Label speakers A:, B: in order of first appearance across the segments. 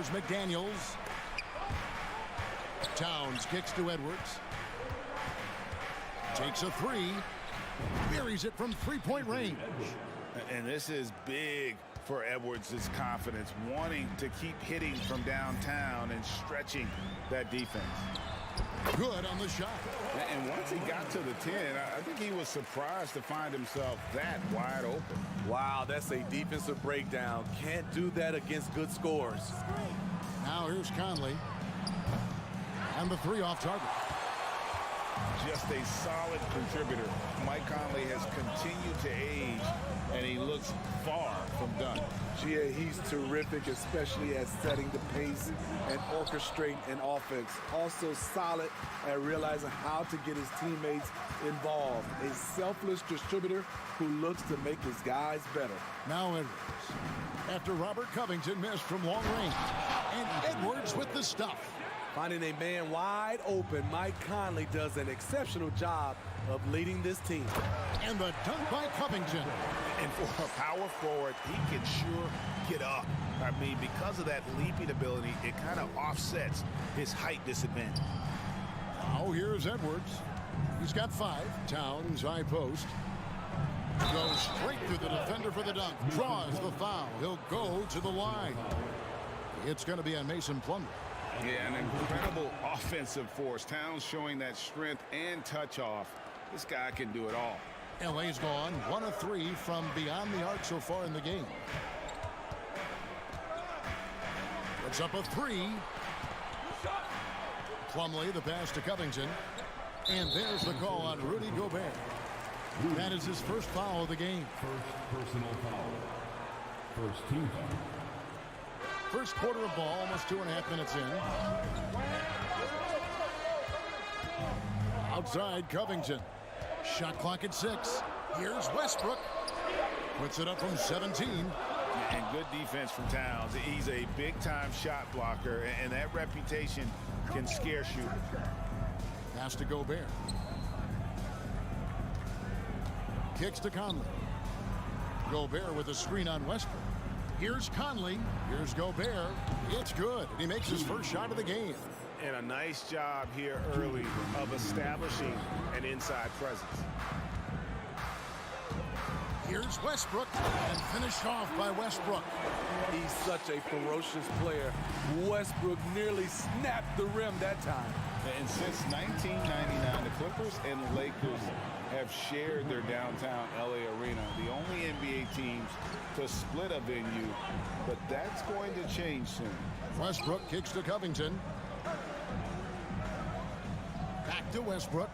A: There's McDaniels. Towns kicks to Edwards. Takes a three. Buries it from three-point range.
B: And this is big for Edwards' confidence, wanting to keep hitting from downtown and stretching that defense.
A: Good on the shot.
B: And once he got to the 10, I think he was surprised to find himself that wide open.
C: Wow, that's a defensive breakdown. Can't do that against good scores.
A: Now here's Conley. And the three off target.
B: Just a solid contributor. Mike Conley has continued to age, and he looks far from done.
D: Yeah, he's terrific, especially at setting the pace and orchestrating an offense. Also solid at realizing how to get his teammates involved. A selfless distributor who looks to make his guys better.
A: Now Edwards. After Robert Covington missed from long range. And Edwards with the stuff.
C: Finding a man wide open, Mike Conley does an exceptional job of leading this team.
A: And the dunk by Covington.
B: And for a power forward, he can sure get up. I mean, because of that leaping ability, it kind of offsets his height disadvantage.
A: Now here's Edwards. He's got 5. Towns high post. Goes straight through the defender for the dunk. Draws the foul. He'll go to the line. It's going to be on Mason Plumlee.
B: Yeah, an incredible offensive force. Towns showing that strength and touch off. This guy can do it all.
A: LA's gone 1 of 3 from beyond the arc so far in the game. It's up a 3. Plumlee, the pass to Covington. And there's the call on Rudy Gobert. That is his first foul of the game.
E: First personal foul. First team foul.
A: First quarter of ball, almost 2.5 minutes in. Outside Covington. Shot clock at 6. Here's Westbrook. Puts it up from 17.
B: And good defense from Towns. He's a big-time shot blocker, and that reputation can scare shooters.
A: Pass to Gobert. Kicks to Conley. Gobert with a screen on Westbrook. Here's Conley. Here's Gobert. It's good. And he makes his first shot of the game.
B: And a nice job here early of establishing an inside presence.
A: Here's Westbrook. And finished off by Westbrook.
C: He's such a ferocious player. Westbrook nearly snapped the rim that time.
B: And since 1999, the Clippers and Lakers have shared their downtown LA arena. The only NBA teams to split a venue, but that's going to change soon.
A: Westbrook kicks to Covington. Back to Westbrook.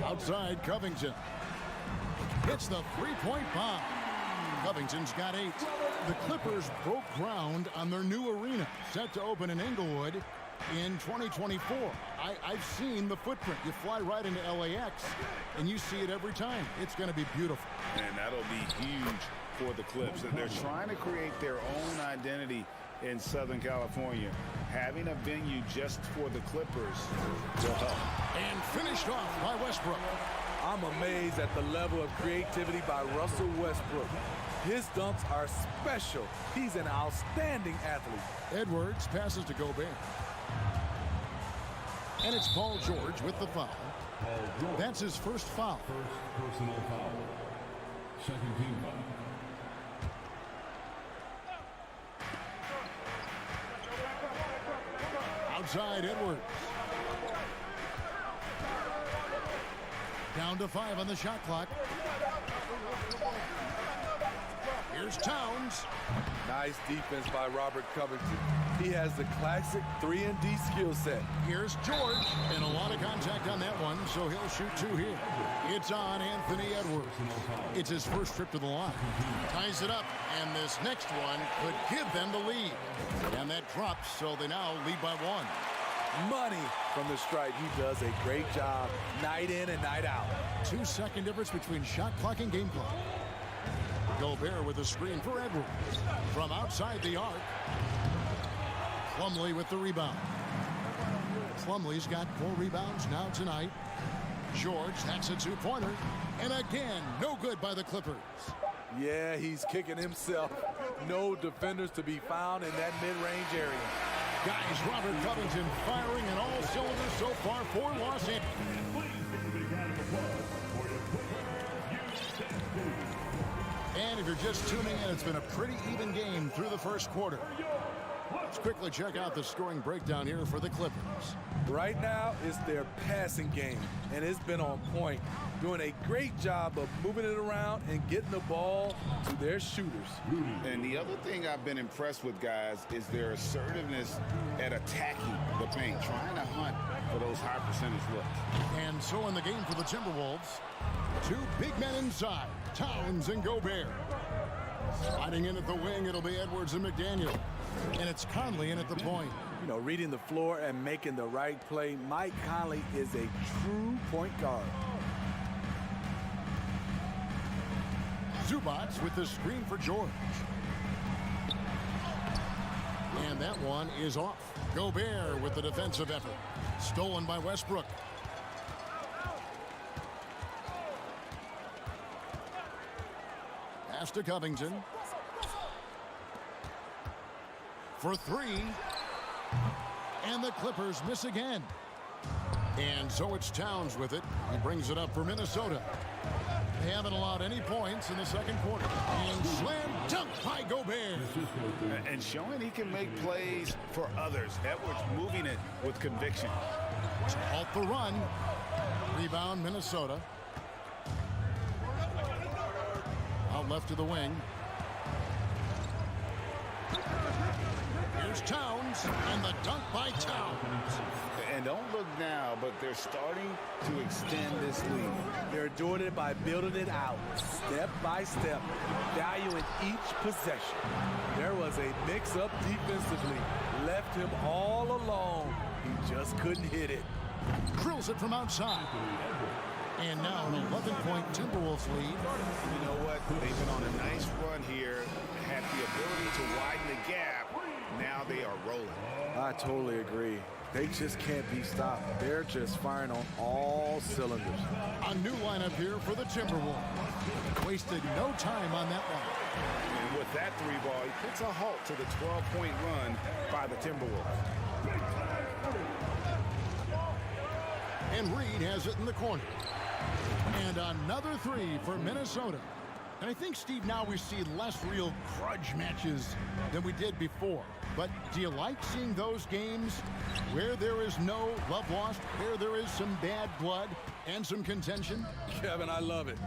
A: Outside Covington. Hits the three-point bomb. Covington's got 8. The Clippers broke ground on their new arena, set to open in Inglewood in 2024. I've seen the footprint. You fly right into LAX, and you see it every time. It's going to be beautiful.
B: And that'll be huge for the Clips. They're trying to create their own identity in Southern California. Having a venue just for the Clippers will help.
A: And finished off by Westbrook.
C: I'm amazed at the level of creativity by Russell Westbrook. His dunks are special. He's an outstanding athlete.
A: Edwards passes to Gobert. And it's Paul George with the foul. That's his first foul.
E: First personal foul. Second team foul.
A: Outside Edwards. Down to 5 on the shot clock. Here's Towns.
C: Nice defense by Robert Covington. He has the classic 3-and-D skill set.
A: Here's George. And a lot of contact on that one, so he'll shoot 2 here. It's on Anthony Edwards. It's his first trip to the line. Ties it up, and this next one could give them the lead. And that drops, so they now lead by 1.
C: Money from the stripe. He does a great job night in and night out.
A: 2-second difference between shot clock and game clock. Gobert with a screen for Edwards. From outside the arc. Plumlee with the rebound. Plumlee's got 4 rebounds now tonight. George, that's a 2-pointer. And again, no good by the Clippers.
C: Yeah, he's kicking himself. No defenders to be found in that mid-range area.
A: Guys, Robert Covington firing in all cylinders so far for Los Angeles. And if you're just tuning in, it's been a pretty even game through the first quarter. Let's quickly check out the scoring breakdown here for the Clippers.
C: Right now, it's their passing game, and it's been on point, doing a great job of moving it around and getting the ball to their shooters.
B: And the other thing I've been impressed with, guys, is their assertiveness at attacking the paint, trying to hunt for those high percentage looks.
A: And so in the game for the Timberwolves, two big men inside, Towns and Gobert. Sliding in at the wing, it'll be Edwards and McDaniel. And it's Conley in at the point.
C: You know, reading the floor and making the right play, Mike Conley is a true point guard.
A: Zubac with the screen for George. And that one is off. Gobert with the defensive effort. Stolen by Westbrook. Pass to Covington. For three. And the Clippers miss again. And so it's Towns with it. He brings it up for Minnesota. They haven't allowed any points in the second quarter. And slam dunk by Gobert.
B: And showing he can make plays for others. Edwards moving it with conviction.
A: To halt the run. Rebound Minnesota. Out left to the wing. Here's Towns, and the dunk by Towns.
B: And don't look now, but they're starting to extend this lead.
C: They're doing it by building it out, step by step, valuing each possession. There was a mix-up defensively, left him all alone. He just couldn't hit it.
A: Drills it from outside. And now an 11-point Timberwolves lead.
B: You know what? They've been on a nice run here, had the ability to widen the gap. Now they are rolling.
C: I totally agree. They just can't be stopped. They're just firing on all cylinders.
A: A new lineup here for the Timberwolves. Wasted no time on that one.
B: And with that three ball, he puts a halt to the 12-point run by the Timberwolves.
A: And Reed has it in the corner. And another three for Minnesota. And I think, Steve, now we see less real grudge matches than we did before. But do you like seeing those games where there is no love lost, where there is some bad blood and some contention?
C: Kevin, I love it.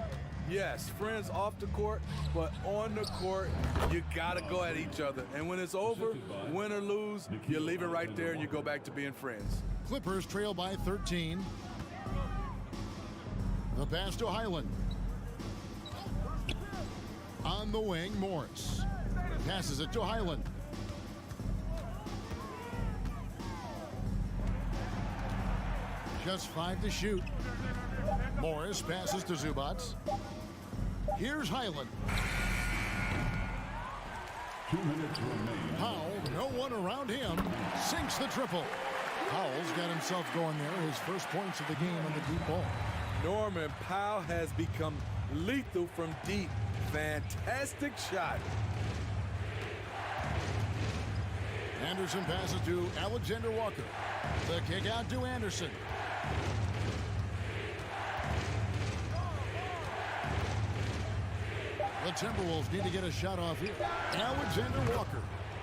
C: Yes, friends off the court, but on the court, you got to go at each other. And when it's over, win or lose, you leave it right there and you go back to being friends.
A: Clippers trail by 13. The pass to Highland. On the wing, Morris. Passes it to Highland. Just 5 to shoot. Morris passes to Zubac. Here's Highland.
E: 2 minutes remaining.
A: Powell, no one around him, sinks the triple. Powell's got himself going there. His first points of the game on the deep ball.
C: Norman Powell has become lethal from deep. Fantastic shot.
A: Anderson passes to Alexander Walker. The kick out to Anderson. The Timberwolves need to get a shot off here. Alexander Walker.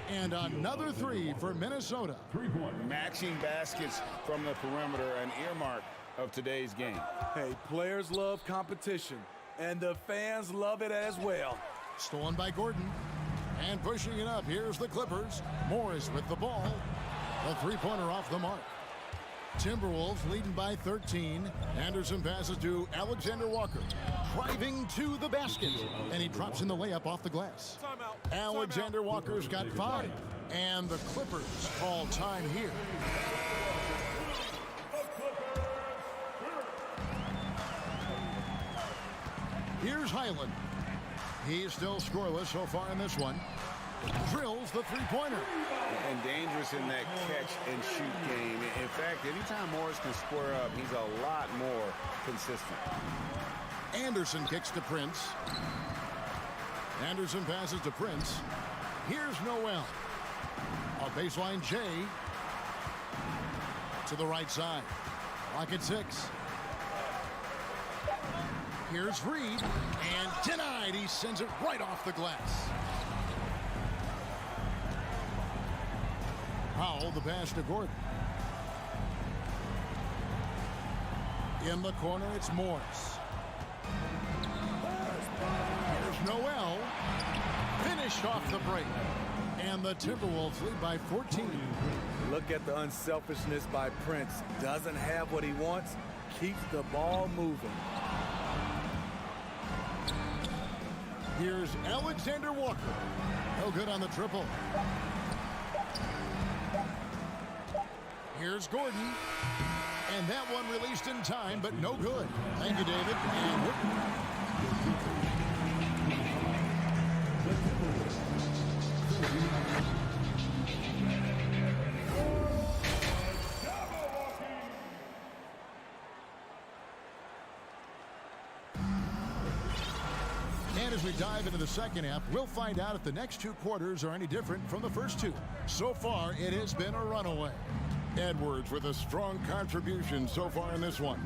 A: And another three for Minnesota.
E: 3-point.
B: Matching baskets from the perimeter, an earmark of today's game.
C: Hey, players love competition, and the fans love it as well.
A: Stolen by Gordon. And pushing it up, here's the Clippers. Morris with the ball. The three-pointer off the mark. Timberwolves leading by 13. Anderson passes to Alexander Walker. Driving to the basket. And he drops in the layup off the glass. Alexander Walker's got 5. And the Clippers call time here. Here's Highland. He's still scoreless so far in this one. Drills the three-pointer.
B: And dangerous in that catch-and-shoot game. In fact, anytime Morris can square up, he's a lot more consistent.
A: Anderson kicks to Prince. Anderson passes to Prince. Here's Noel. A baseline J to the right side. Lock at 6. Here's Reed, and denied. He sends it right off the glass. Powell, the pass to Gordon. In the corner, it's Morris. Here's Noel. Finished off the break. And the Timberwolves lead by 14.
C: Look at the unselfishness by Prince. Doesn't have what he wants, keeps the ball moving.
A: Here's Alexander Walker. No good on the triple. Here's Gordon. And that one released in time, but no good. Thank you, David. And as we dive into the second half, we'll find out if the next 2 quarters are any different from the first 2. So far, it has been a runaway. Edwards with a strong contribution so far in this one.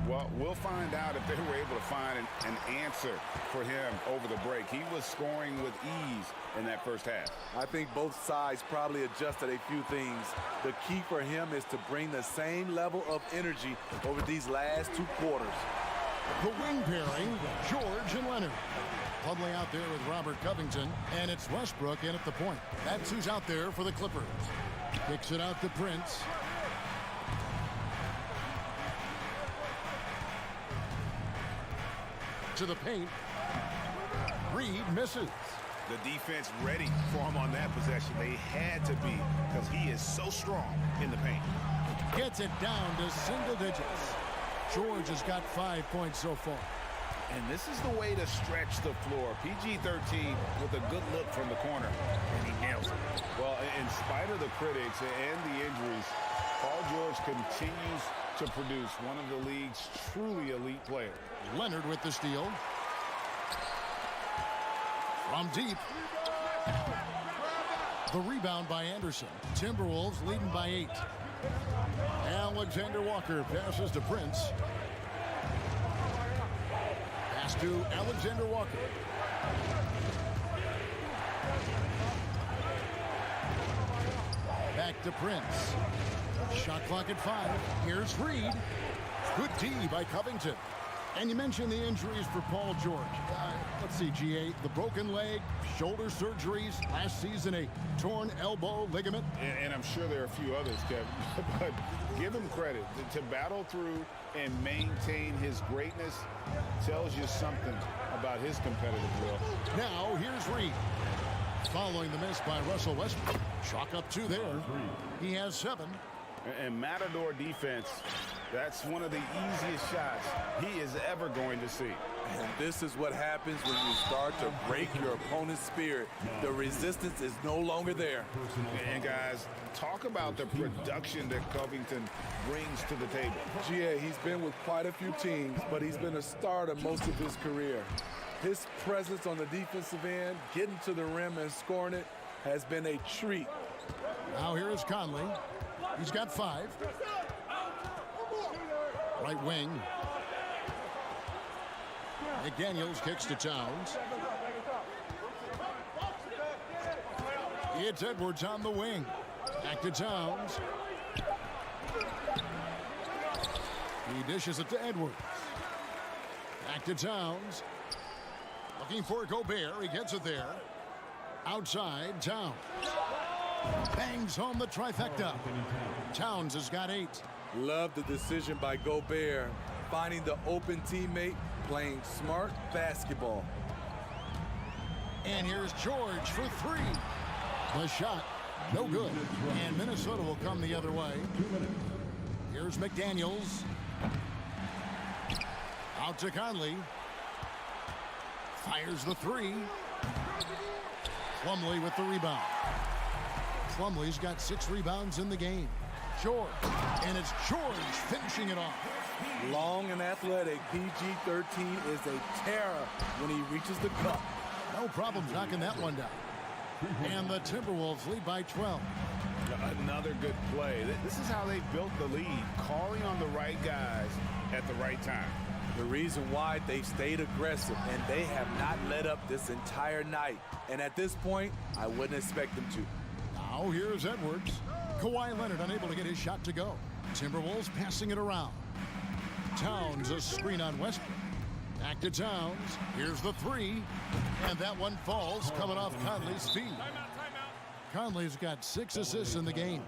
B: Well, we'll find out if they were able to find an answer for him over the break. He was scoring with ease in that first half.
C: I think both sides probably adjusted a few things. The key for him is to bring the same level of energy over these last 2 quarters.
A: The wing pairing, George and Leonard. Plumlee out there with Robert Covington, and it's Westbrook in at the point. That's who's out there for the Clippers. Kicks it out to Prince. To the paint. Reed misses.
F: The defense ready for him on that possession. They had to be, because he is so strong in the paint.
A: Gets it down to single digits. George has got 5 points so far.
B: And this is the way to stretch the floor. PG-13 with a good look from the corner, and he nails it. Well, in spite of the critics and the injuries, Paul George continues to produce one of the league's truly elite players.
A: Leonard with the steal. From deep. The rebound by Anderson. Timberwolves leading by 8. Alexander Walker passes to Prince. Pass to Alexander Walker. Back to Prince. Shot clock at 5. Here's Reed. Good D by Covington. And you mentioned the injuries for Paul George. Let's see, GA, the broken leg, shoulder surgeries, last season a torn elbow ligament.
B: And I'm sure there are a few others, Kevin. But give him credit. To battle through and maintain his greatness tells you something about his competitive will.
A: Now, here's Reed. Following the miss by Russell Westbrook. Chalk up 2 there. He has 7.
B: And Matador defense, that's one of the easiest shots he is ever going to see.
C: And this is what happens when you start to break your opponent's spirit. The resistance is no longer there.
B: And guys, talk about the production that Covington brings to the table.
D: GA, he's been with quite a few teams, but he's been a starter most of his career. His presence on the defensive end, getting to the rim and scoring it, has been a treat.
A: Now here is Conley. He's got 5. Right wing. McDaniels kicks to Towns. It's Edwards on the wing. Back to Towns. He dishes it to Edwards. Back to Towns. Looking for Gobert. He gets it there. Outside, Towns. Bangs home the trifecta. Towns has got 8.
C: Love the decision by Gobert, finding the open teammate, playing smart basketball.
A: And here's George for 3. The shot, no good. And Minnesota will come the other way. Here's McDaniels. Out to Conley. Fires the 3. Plumlee with the rebound. Plumlee's got 6 rebounds in the game. George, and it's George finishing it off.
C: Long and athletic, PG-13 is a terror when he reaches the cup.
A: No problems knocking that one down. And the Timberwolves lead by 12.
B: Another good play. This is how they built the lead, calling on the right guys at the right time.
C: The reason why they've stayed aggressive, and they have not let up this entire night. And at this point, I wouldn't expect them to.
A: Now here's Edwards. Kawhi Leonard unable to get his shot to go. Timberwolves passing it around. Towns a screen on Westbrook. Back to Towns. Here's the three. And that one falls coming off Conley's feet. Conley's got 6 assists in the game.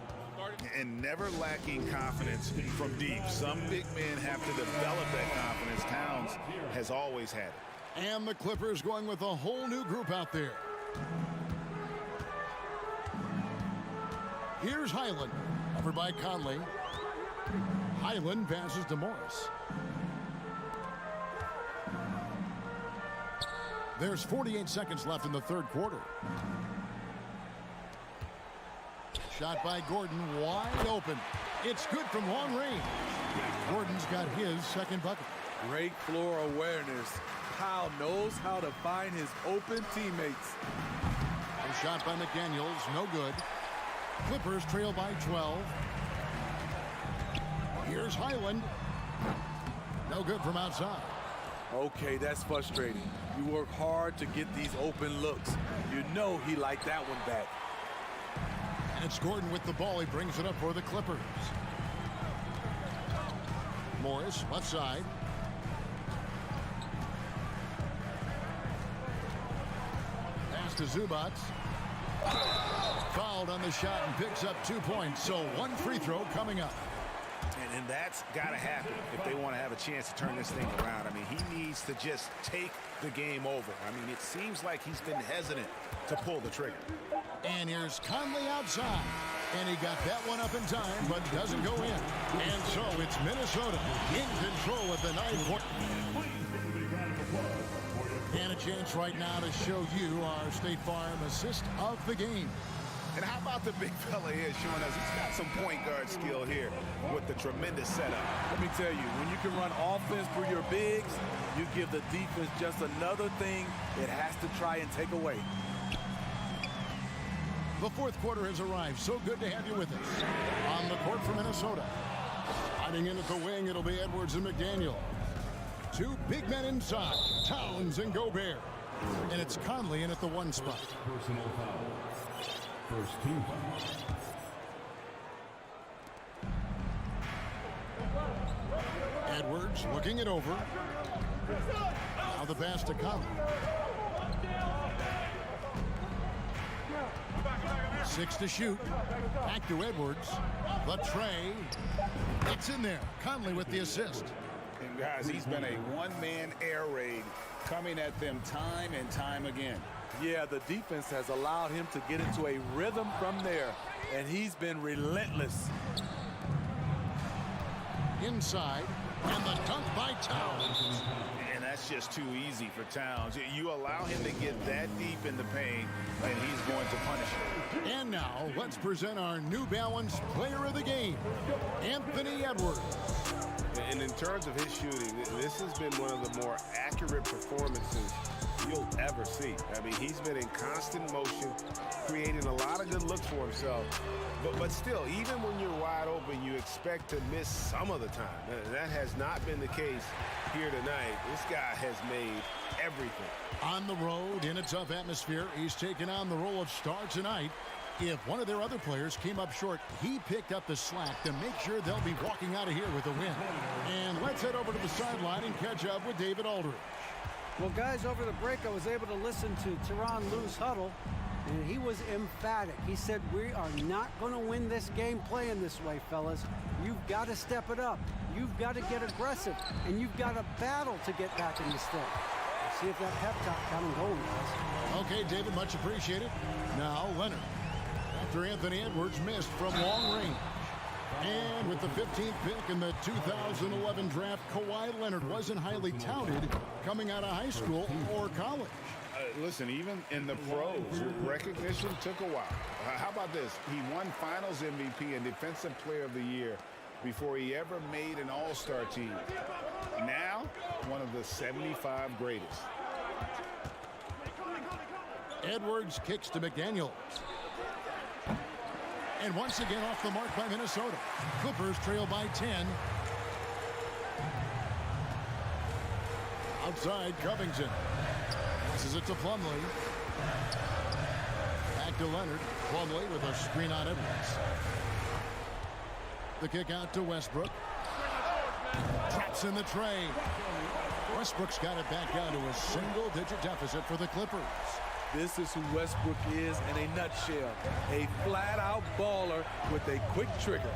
B: And never lacking confidence from deep. Some big men have to develop that confidence. Towns has always had it.
A: And the Clippers going with a whole new group out there. Here's Highland. Over by Conley. Highland passes to Morris. There's 48 seconds left in the third quarter. Shot by Gordon, wide open. It's good from long range. Gordon's got his second bucket.
C: Great floor awareness. Powell knows how to find his open teammates.
A: A shot by McDaniels, no good. Clippers trail by 12. Here's Highland. No good from outside.
C: Okay, that's frustrating. You work hard to get these open looks. You know he liked that one back.
A: And it's Gordon with the ball. He brings it up for the Clippers. Morris, left side. Pass to Zubac. Fouled on the shot and picks up 2 points. So one free throw coming up.
F: And that's got to happen if they want to have a chance to turn this thing around. I mean, he needs to just take the game over. I mean, it seems like he's been hesitant to pull the trigger.
A: And here's Conley outside. And he got that one up in time, but doesn't go in. And so it's Minnesota in control of the 9-point. And a chance right now to show you our State Farm assist of the game.
F: And how about the big fella here showing us he's got some point guard skill here with the tremendous setup.
C: Let me tell you, when you can run offense through your bigs, you give the defense just another thing it has to try and take away.
A: The fourth quarter has arrived. So good to have you with us. On the court for Minnesota. Sliding in at the wing, it'll be Edwards and McDaniel. 2 big men inside, Towns and Gobert. And it's Conley in at the 1 spot.
E: Personal foul. First team foul.
A: Edwards looking it over. Now the pass to Conley. 6 to shoot. Back to Edwards. The tray. It's in there. Conley with the assist.
B: And guys, he's been a one-man air raid coming at them time and time again.
C: Yeah, the defense has allowed him to get into a rhythm from there, and he's been relentless.
A: Inside, and the dunk by Towns.
B: And that's just too easy for Towns. You allow him to get that deep in the paint, and he's going to punish you.
A: And now, let's present our New Balance Player of the Game, Anthony Edwards.
G: And in terms of his shooting, this has been one of the more accurate performances you'll ever see. I mean, he's been in constant motion, creating a lot of good looks for himself. But still, even when you're wide open, you expect to miss some of the time. That has not been the case here tonight. This guy has made everything.
A: On the road, in a tough atmosphere, he's taken on the role of star tonight. If one of their other players came up short, he picked up the slack to make sure they'll be walking out of here with a win. And let's head over to the sideline and catch up with David Aldridge.
H: Well, guys, over the break, I was able to listen to Tyronn Lue's huddle, and he was emphatic. He said, we are not going to win this game playing this way, fellas. You've got to step it up. You've got to get aggressive, and you've got to battle to get back in this thing. Let's see if that pep talk got him going, guys.
A: Okay, David, much appreciated. Now, Leonard. After Anthony Edwards missed from long range. And with the 15th pick in the 2011 draft, Kawhi Leonard wasn't highly touted coming out of high school or college.
B: Listen, even in the pros, recognition took a while. How about this? He won Finals MVP and Defensive Player of the Year before he ever made an All-Star team. Now, one of the 75 greatest.
A: Edwards kicks to McDaniels. And once again off the mark by Minnesota. Clippers trail by 10. Outside, Covington. Passes it to Plumlee. Back to Leonard. Plumlee with a screen on Edwards. The kick out to Westbrook. Traps in the tray. Westbrook's got it back down to a single-digit deficit for the Clippers.
D: This is who Westbrook is in a nutshell. A flat-out baller with a quick trigger.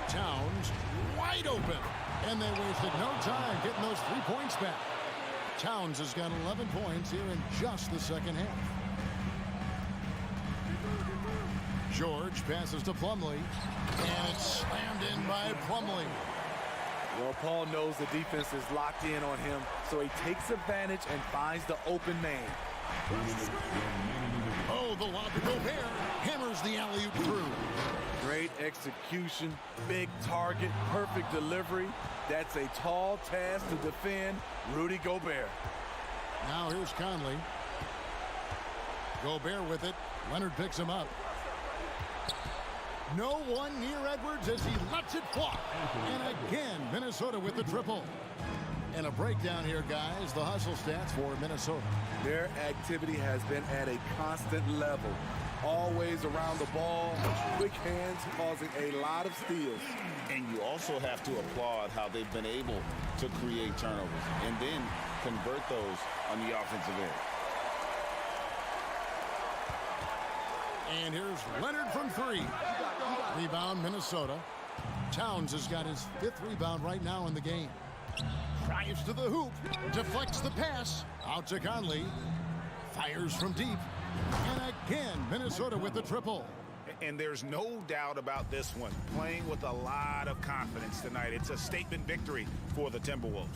A: Towns wide open. And they wasted no time getting those 3 points back. Towns has got 11 points here in just the second half. George passes to Plumlee. And it's slammed in by Plumlee.
D: Well, Paul knows the defense is locked in on him, so he takes advantage and finds the open man.
A: Oh, the lob to Gobert. Hammers the alley-oop through.
D: Great execution, big target, perfect delivery. That's a tall task to defend Rudy Gobert.
A: Now here's Conley. Gobert with it. Leonard picks him up. No one near Edwards as he lets it fly. And again, Minnesota with the triple. And a breakdown here, guys. The hustle stats for Minnesota.
D: Their activity has been at a constant level. Always around the ball, quick hands causing a lot of steals.
B: And you also have to applaud how they've been able to create turnovers and then convert those on the offensive end.
A: And here's Leonard from three. Rebound, Minnesota. Towns has got his 5th rebound right now in the game. Drives to the hoop. Deflects the pass. Out to Conley. Fires from deep. And again, Minnesota with the triple.
F: And there's no doubt about this one. Playing with a lot of confidence tonight. It's a statement victory for the Timberwolves.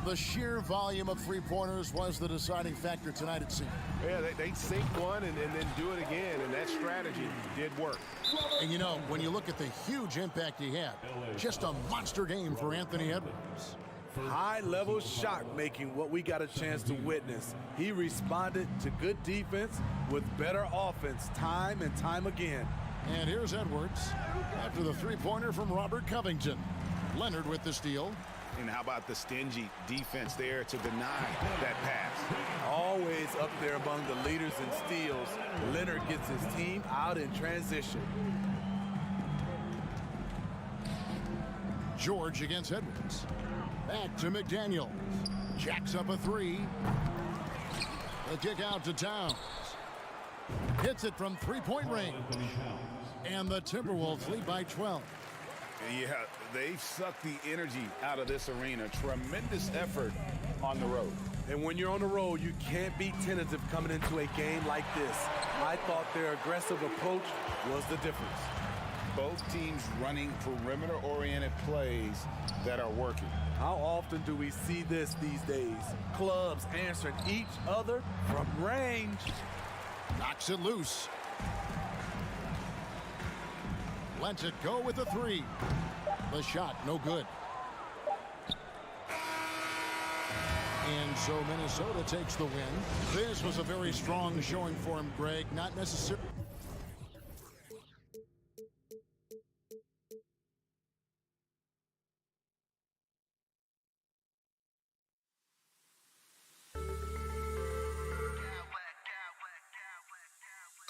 A: The sheer volume of three-pointers was the deciding factor tonight, it seemed.
G: Yeah, they sink one and then do it again, and that strategy did work.
A: And you know, when you look at the huge impact he had, just a monster game for Anthony Edwards.
D: High-level shot making, what we got a chance to witness. He responded to good defense with better offense time and time again.
A: And here's Edwards after the three-pointer from Robert Covington. Leonard with the steal.
F: And how about the stingy defense there to deny that pass?
D: Always up there among the leaders in steals. Leonard gets his team out in transition.
A: George against Edwards. Back to McDaniels. Jacks up a three. The kick out to Towns. Hits it from three-point range. And the Timberwolves lead by 12.
B: Yeah, they've sucked the energy out of this arena. Tremendous effort on the road.
D: And when you're on the road, you can't be tentative coming into a game like this. I thought their aggressive approach was the difference.
B: Both teams running perimeter-oriented plays that are working.
D: How often do we see this these days? Clubs answering each other from range.
A: Knocks it loose. Lets it go with a three. The shot, no good. And so Minnesota takes the win. This was a very strong showing for him, Greg. Not necessarily.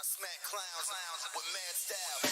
I: Smack clowns with mad style.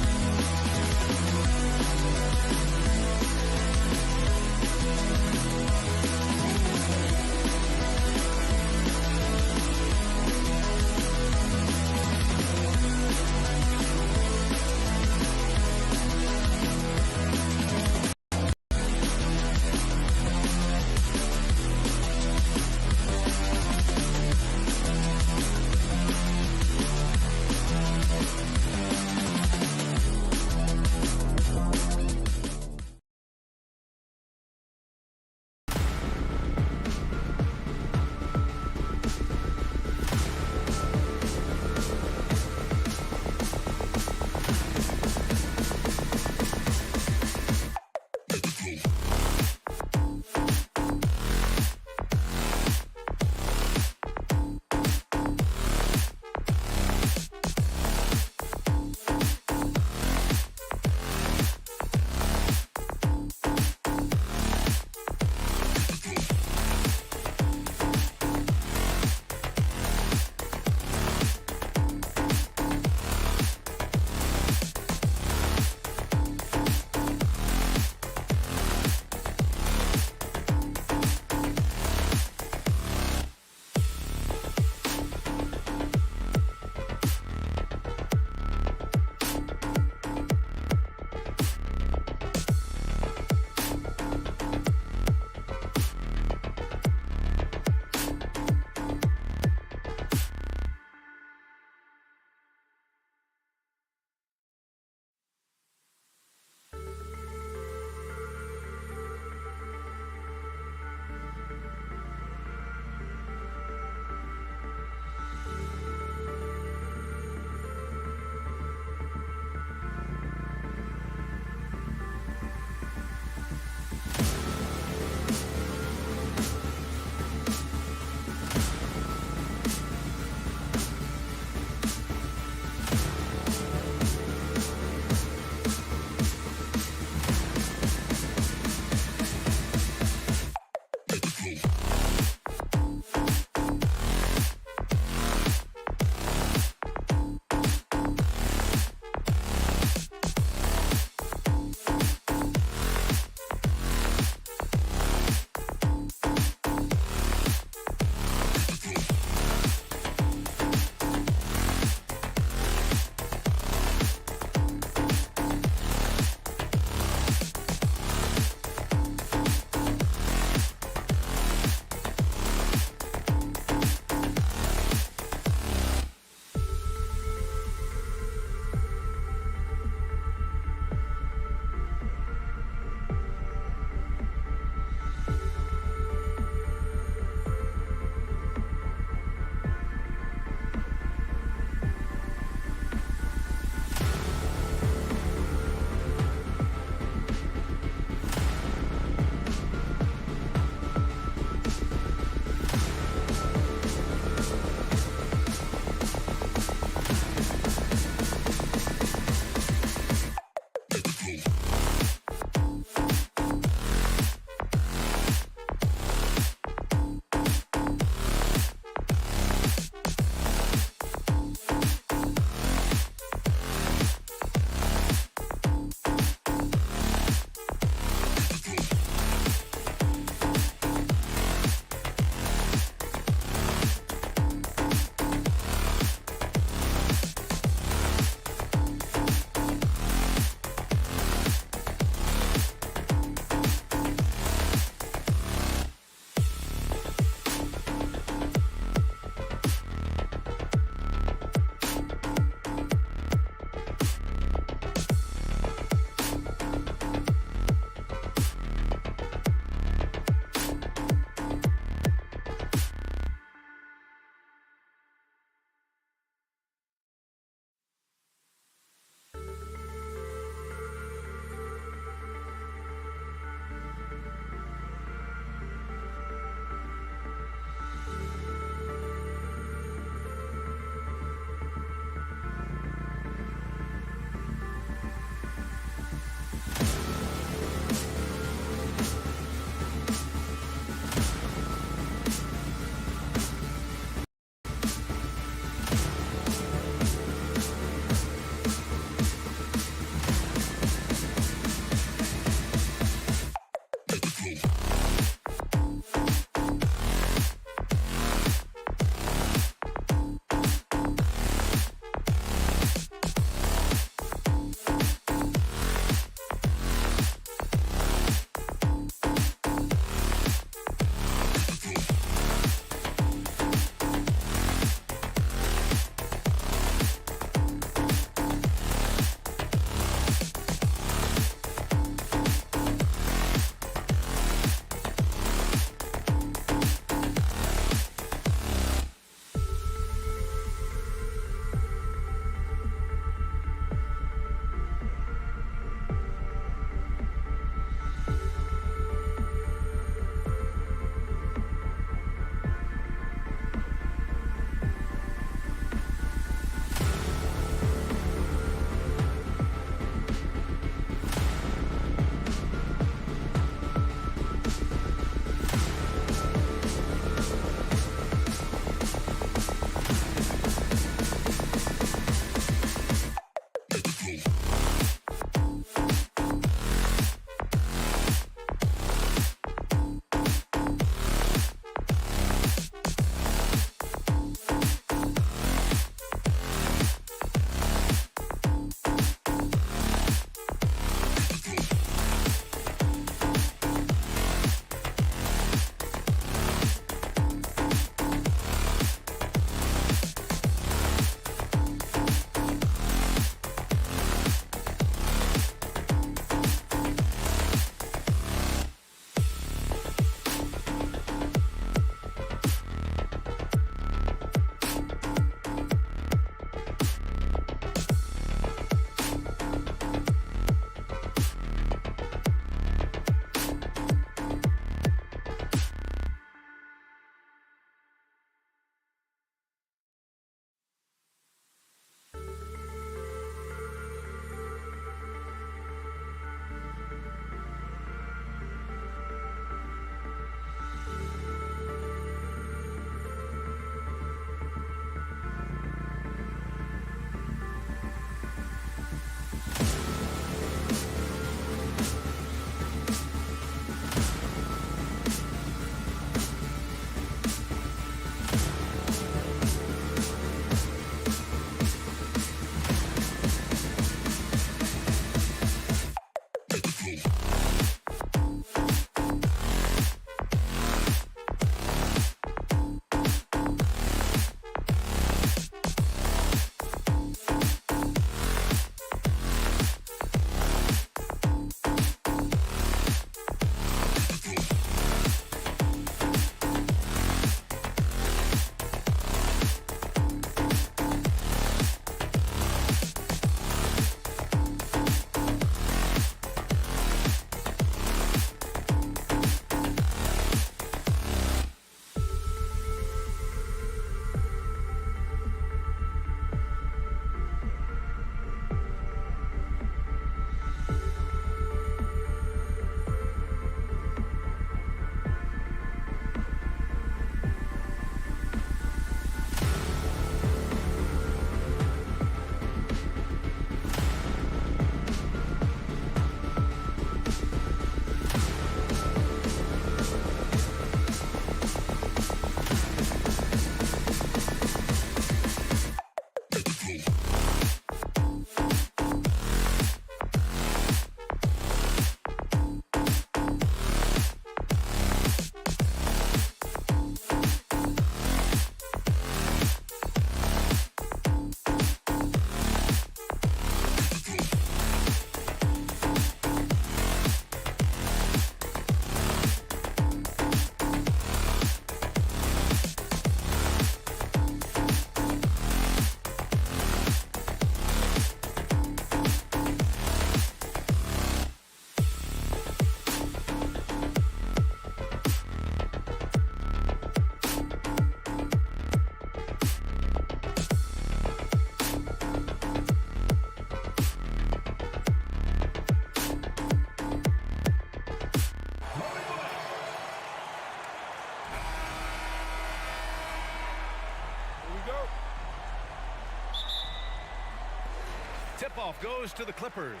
J: Tip-off goes to the Clippers.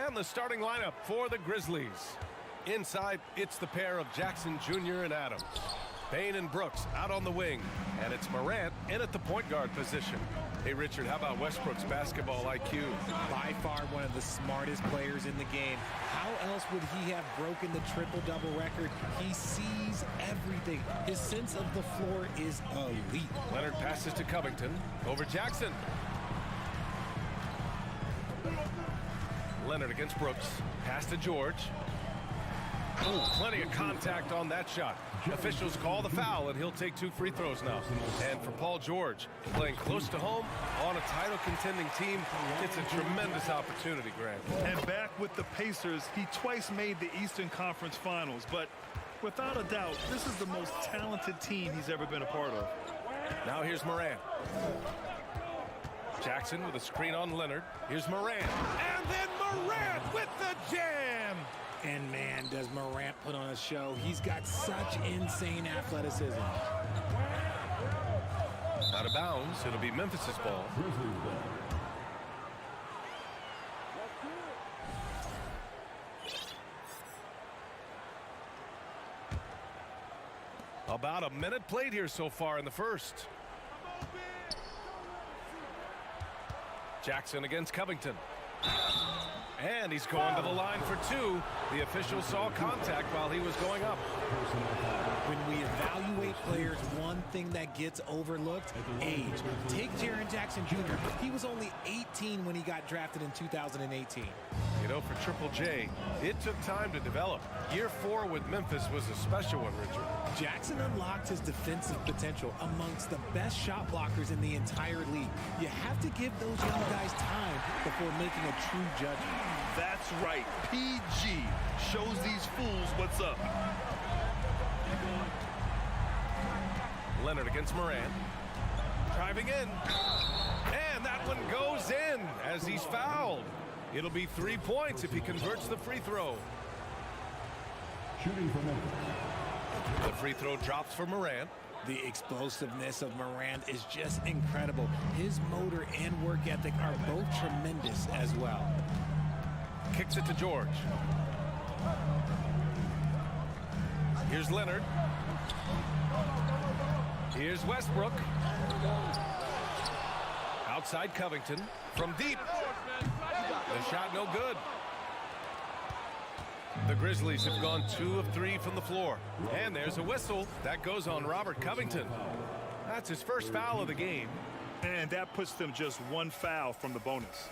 J: And the starting lineup for the Grizzlies. Inside, it's the pair of Jackson Jr. and Adams. Bane and Brooks out on the wing. And it's Morant in at the point guard position. Hey, Richard, how about Westbrook's basketball IQ?
K: By far one of the smartest players in the game. How else would he have broken the triple-double record? He sees everything. His sense of the floor is elite.
J: Leonard passes to Covington. Over Jackson. Leonard against Brooks. Pass to George. Oh, plenty of contact on that shot. Officials call the foul, and he'll take 2 free throws now. And for Paul George, playing close to home on a title-contending team, it's a tremendous opportunity, Grant.
L: And back with the Pacers, he twice made the Eastern Conference Finals. But without a doubt, this is the most talented team he's ever been a part of.
J: Now here's Morant. Jackson with a screen on Leonard. Here's Morant. And then Morant with the jam!
K: And man, does Morant put on a show. He's got such insane athleticism.
J: Out of bounds. It'll be Memphis's ball. About a minute played here so far in the first. Jackson against Covington. And he's going to the line for 2. The official saw contact while he was going up.
K: When we evaluate players, one thing that gets overlooked, age. Take Jaren Jackson Jr. He was only 18 when he got drafted in 2018.
J: You know, for Triple J, it took time to develop. Year 4 with Memphis was a special one, Richard.
K: Jackson unlocked his defensive potential amongst the best shot blockers in the entire league. You have to give those young guys time before making a true judgment.
L: That's right. PG shows these fools what's up.
J: Leonard against Morant. Driving in. And that one goes in as he's fouled. It'll be 3 points if he converts the free throw.
E: Shooting for Memphis.
J: The free throw drops for Morant.
K: The explosiveness of Morant is just incredible. His motor and work ethic are both tremendous as well.
J: Kicks it to George. Here's Leonard. Here's Westbrook. Outside Covington. From deep. The shot no good. The Grizzlies have gone 2 of 3 from the floor. And there's a whistle. That goes on Robert Covington. That's his first foul of the game.
L: And that puts them just 1 foul from the bonus.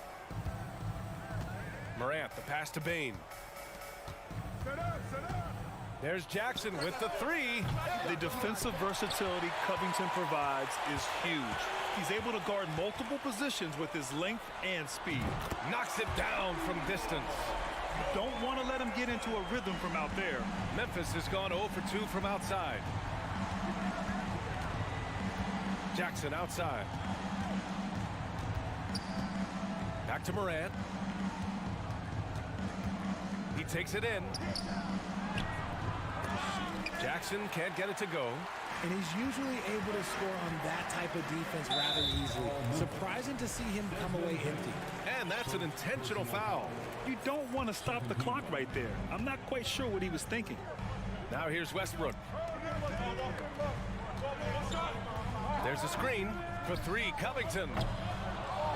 J: Morant, the pass to Bane. There's Jackson with the 3.
L: The defensive versatility Covington provides is huge. He's able to guard multiple positions with his length and speed.
J: Knocks it down from distance.
L: Don't want to let him get into a rhythm from out there.
J: Memphis has gone 0 for 2 from outside. Jackson outside. Back to Morant. He takes it in. Jackson can't get it to go.
K: And he's usually able to score on that type of defense rather easily. Surprising to see him come away empty.
J: And that's an intentional foul.
L: You don't want to stop the clock right there. I'm not quite sure what he was thinking.
J: Now here's Westbrook. There's a screen for 3, Covington.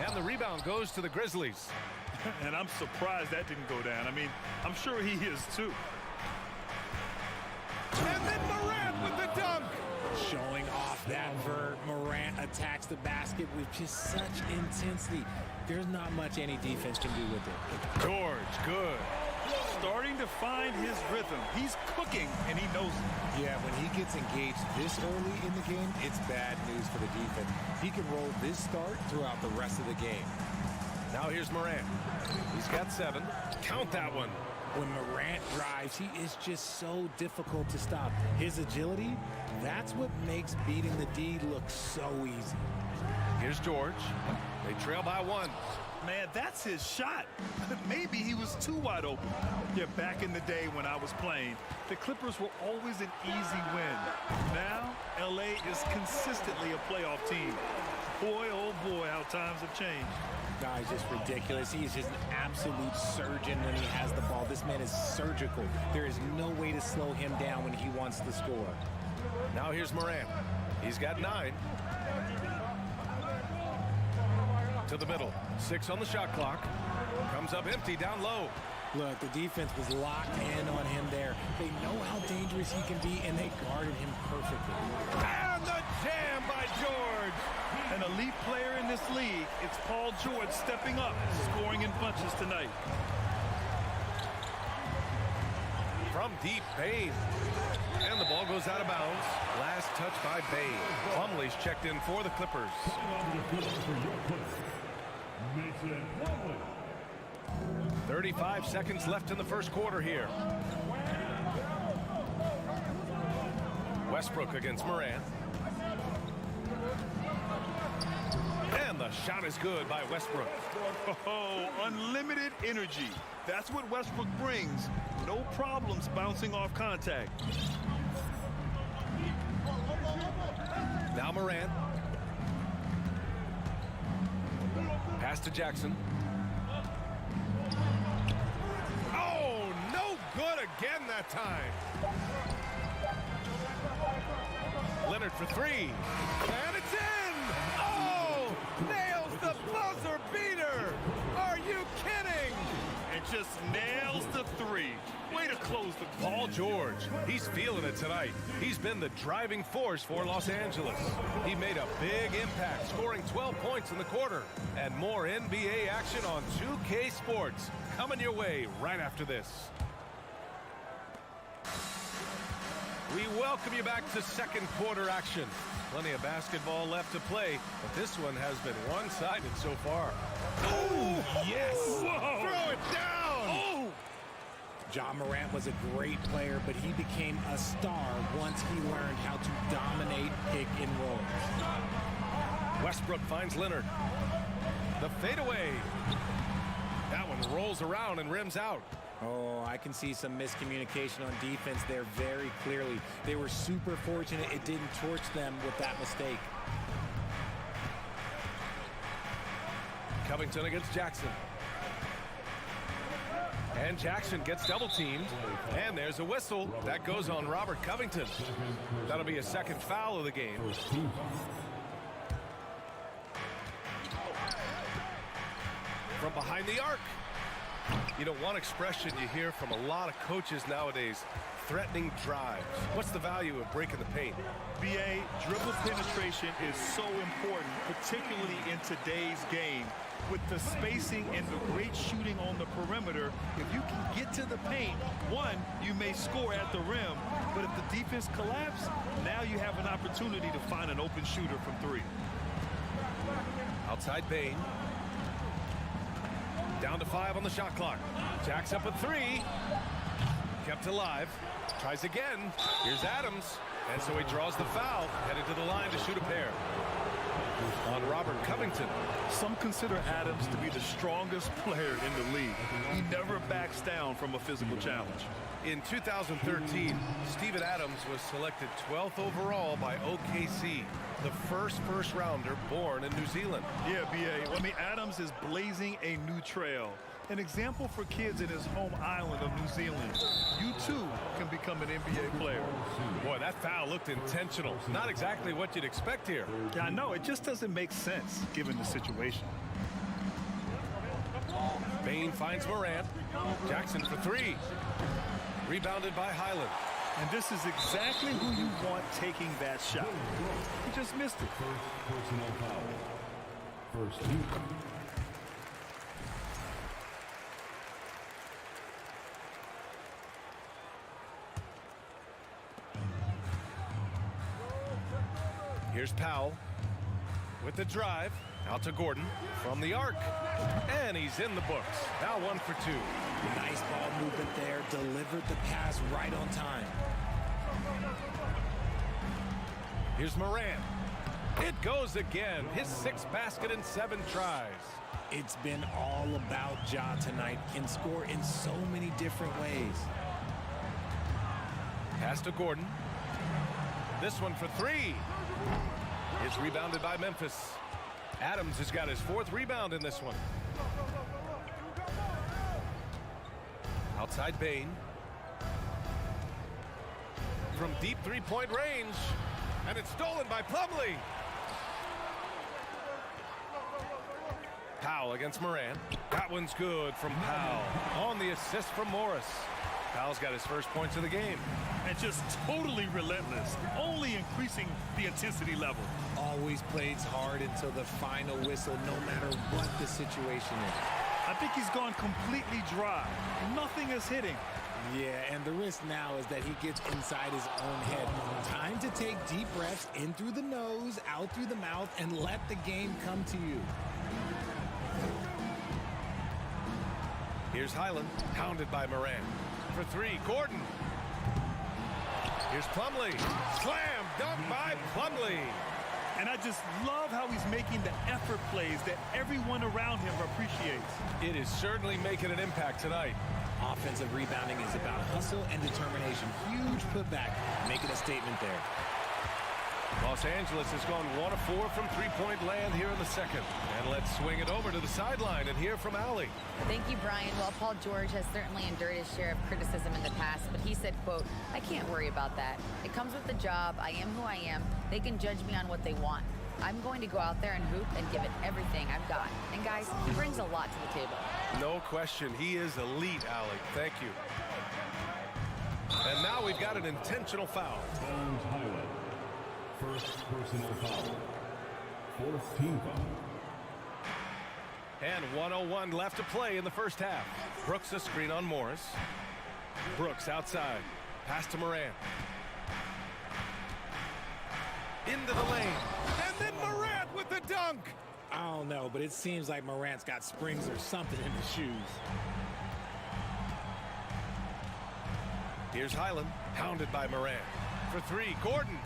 J: And the rebound goes to the Grizzlies.
L: And I'm surprised that didn't go down. I mean, I'm sure he is too.
J: And then Morant with the dunk.
K: Showing off that vert, Morant attacks the basket with just such intensity. There's not much any defense can do with it.
J: George, good.
L: Starting to find his rhythm. He's cooking, and he knows it.
K: Yeah, when he gets engaged this early in the game, it's bad news for the defense. He can roll this start throughout the rest of the game.
J: Now here's Morant. He's got 7. Count that one.
K: When Morant drives, he is just so difficult to stop. His agility, that's what makes beating the D look so easy.
J: Here's George. They trail by 1.
L: Man, that's his shot. Maybe he was too wide open. Yeah, back in the day when I was playing, the Clippers were always an easy win. Now, LA is consistently a playoff team. Boy, oh boy, how times have changed.
K: He's just ridiculous. He is just an absolute surgeon when he has the ball. This man is surgical. There is no way to slow him down when he wants to score.
J: Now here's Morant. He's got 9. To the middle. 6 on the shot clock. Comes up empty down low.
K: Look, the defense was locked in on him there. They know how dangerous he can be, and they guarded him perfectly.
J: And the jam by George.
L: An elite player in this league. It's Paul George stepping up, scoring in bunches tonight.
J: From deep, Bane. And the ball goes out of bounds. Last touch by Bane. Plumlee's checked in for the Clippers. 35 seconds left in the first quarter here. Westbrook against Morant. And the shot is good by Westbrook.
L: Oh, unlimited energy. That's what Westbrook brings. No problems bouncing off contact.
J: Now Morant. Pass to Jackson. Oh, no good again that time. Leonard for 3. And it's in! Oh! Nails the buzzer beater! Are you kidding?
L: And just nails the 3. Way to close the
J: Paul George, he's feeling it tonight. He's been the driving force for Los Angeles. He made a big impact, scoring 12 points in the quarter. And more NBA action on 2K Sports coming your way right after this. We welcome you back to second quarter action. Plenty of basketball left to play, but this one has been one-sided so far.
K: Oh, yes!
J: Whoa. Throw it down!
K: Oh! Ja Morant was a great player, but he became a star once he learned how to dominate pick and roll.
J: Westbrook finds Leonard. The fadeaway. That one rolls around and rims out.
K: Oh, I can see some miscommunication on defense there very clearly. They were super fortunate it didn't torch them with that mistake.
J: Covington against Jackson. And Jackson gets double-teamed. And there's a whistle. That goes on Robert Covington. That'll be a second foul of the game. From behind the arc. You know, one expression you hear from a lot of coaches nowadays, threatening drives. What's the value of breaking the paint?
L: BA, dribble penetration is so important, particularly in today's game. With the spacing and the great shooting on the perimeter, if you can get to the paint, one, you may score at the rim, but if the defense collapses, now you have an opportunity to find an open shooter from 3.
J: Outside Bane. Down to 5 on the shot clock. Jack's up at 3. Kept alive. Tries again. Here's Adams. And so he draws the foul. Headed to the line to shoot a pair. On Robert Covington.
L: Some consider Adams to be the strongest player in the league. He never backs down from a physical challenge.
J: In 2013, Steven Adams was selected 12th overall by OKC, the first rounder born in New Zealand.
L: Yeah, BA. I mean, Adams is blazing a new trail. An example for kids in his home island of New Zealand. You, too, can become an NBA player.
J: Boy, that foul looked intentional. Not exactly what you'd expect here.
L: Yeah, I know. It just doesn't make sense, given the situation.
J: Bane finds Morant. Jackson for 3. Rebounded by Highland.
L: And this is exactly who you want taking that shot. He just missed it.
E: Personal foul. First team.
J: Here's Powell with the drive. Out to Gordon from the arc. And he's in the books. Now 1 for 2.
K: Nice ball movement there. Delivered the pass right on time.
J: Here's Morant. It goes again. His 6th basket in 7 tries.
K: It's been all about Ja tonight. Can score in so many different ways.
J: Pass to Gordon. This one for 3. It's rebounded by Memphis. Adams has got his 4th rebound in this one. Outside Bain. From deep three-point range. And it's stolen by Plumlee. Powell against Morant. That one's good from Powell. On the assist from Morris. Powell's got his first points of the game.
L: And just totally relentless, only increasing the intensity level.
K: Always plays hard until the final whistle, no matter what the situation is.
L: I think he's gone completely dry. Nothing is hitting.
K: Yeah, and the risk now is that he gets inside his own head. Time to take deep breaths in through the nose, out through the mouth, and let the game come to you.
J: Here's Highland, pounded by Morant. For 3, Gordon. Here's Plumlee. Slam dunk by Plumlee.
L: And I just love how he's making the effort plays that everyone around him appreciates.
J: It is certainly making an impact tonight.
K: Offensive rebounding is about hustle and determination. Huge putback, making a statement there.
J: Los Angeles has gone 1 of 4 from three-point land here in the second. And let's swing it over to the sideline and hear from Allie.
M: Thank you, Brian. Well, Paul George has certainly endured his share of criticism in the past, but he said, quote, "I can't worry about that. It comes with the job. I am who I am. They can judge me on what they want. I'm going to go out there and hoop and give it everything I've got." And guys, he brings a lot to the table.
J: No question. He is elite, Allie. Thank you. And now we've got an intentional foul.
E: First personal foul. 4th team foul.
J: And 1:01 left to play in the first half. Brooks a screen on Morris. Brooks outside. Pass to Morant. Into the lane. And then Morant with the dunk.
K: I don't know, but it seems like Morant's got springs or something in his shoes.
J: Here's Highland, pounded by Morant. For 3, Gordon.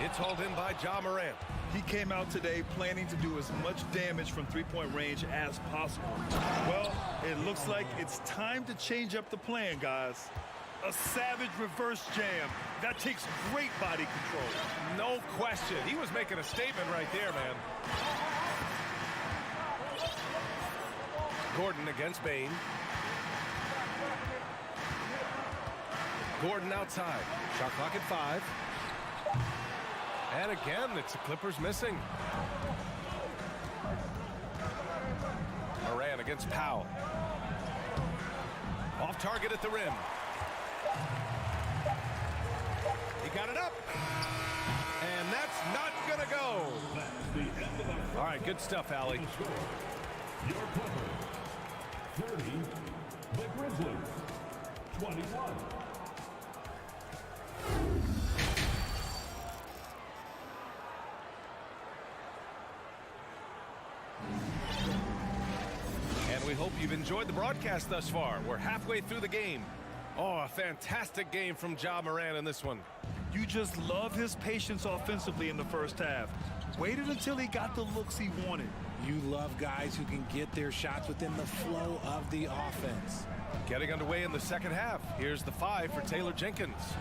J: It's hauled in by Ja Morant.
L: He came out today planning to do as much damage from three-point range as possible. Well, it looks like it's time to change up the plan, guys. A savage reverse jam. That takes great body control.
J: No question. He was making a statement right there, man. Gordon against Bain. Gordon outside. Shot clock at 5. And again, it's the Clippers missing. Morant against Powell. Off target at the rim. He got it up. And that's not going to go. All right, good stuff, Allie.
E: Your Clippers. 30. The Grizzlies. 21.
J: And we hope you've enjoyed the broadcast thus far. We're halfway through the game. Oh, a fantastic game from Ja Morant in this one.
L: You just love his patience offensively in the first half. Waited until he got the looks he wanted.
K: You love guys who can get their shots within the flow of the offense.
J: Getting underway in the second half. Here's the 5 for Taylor Jenkins.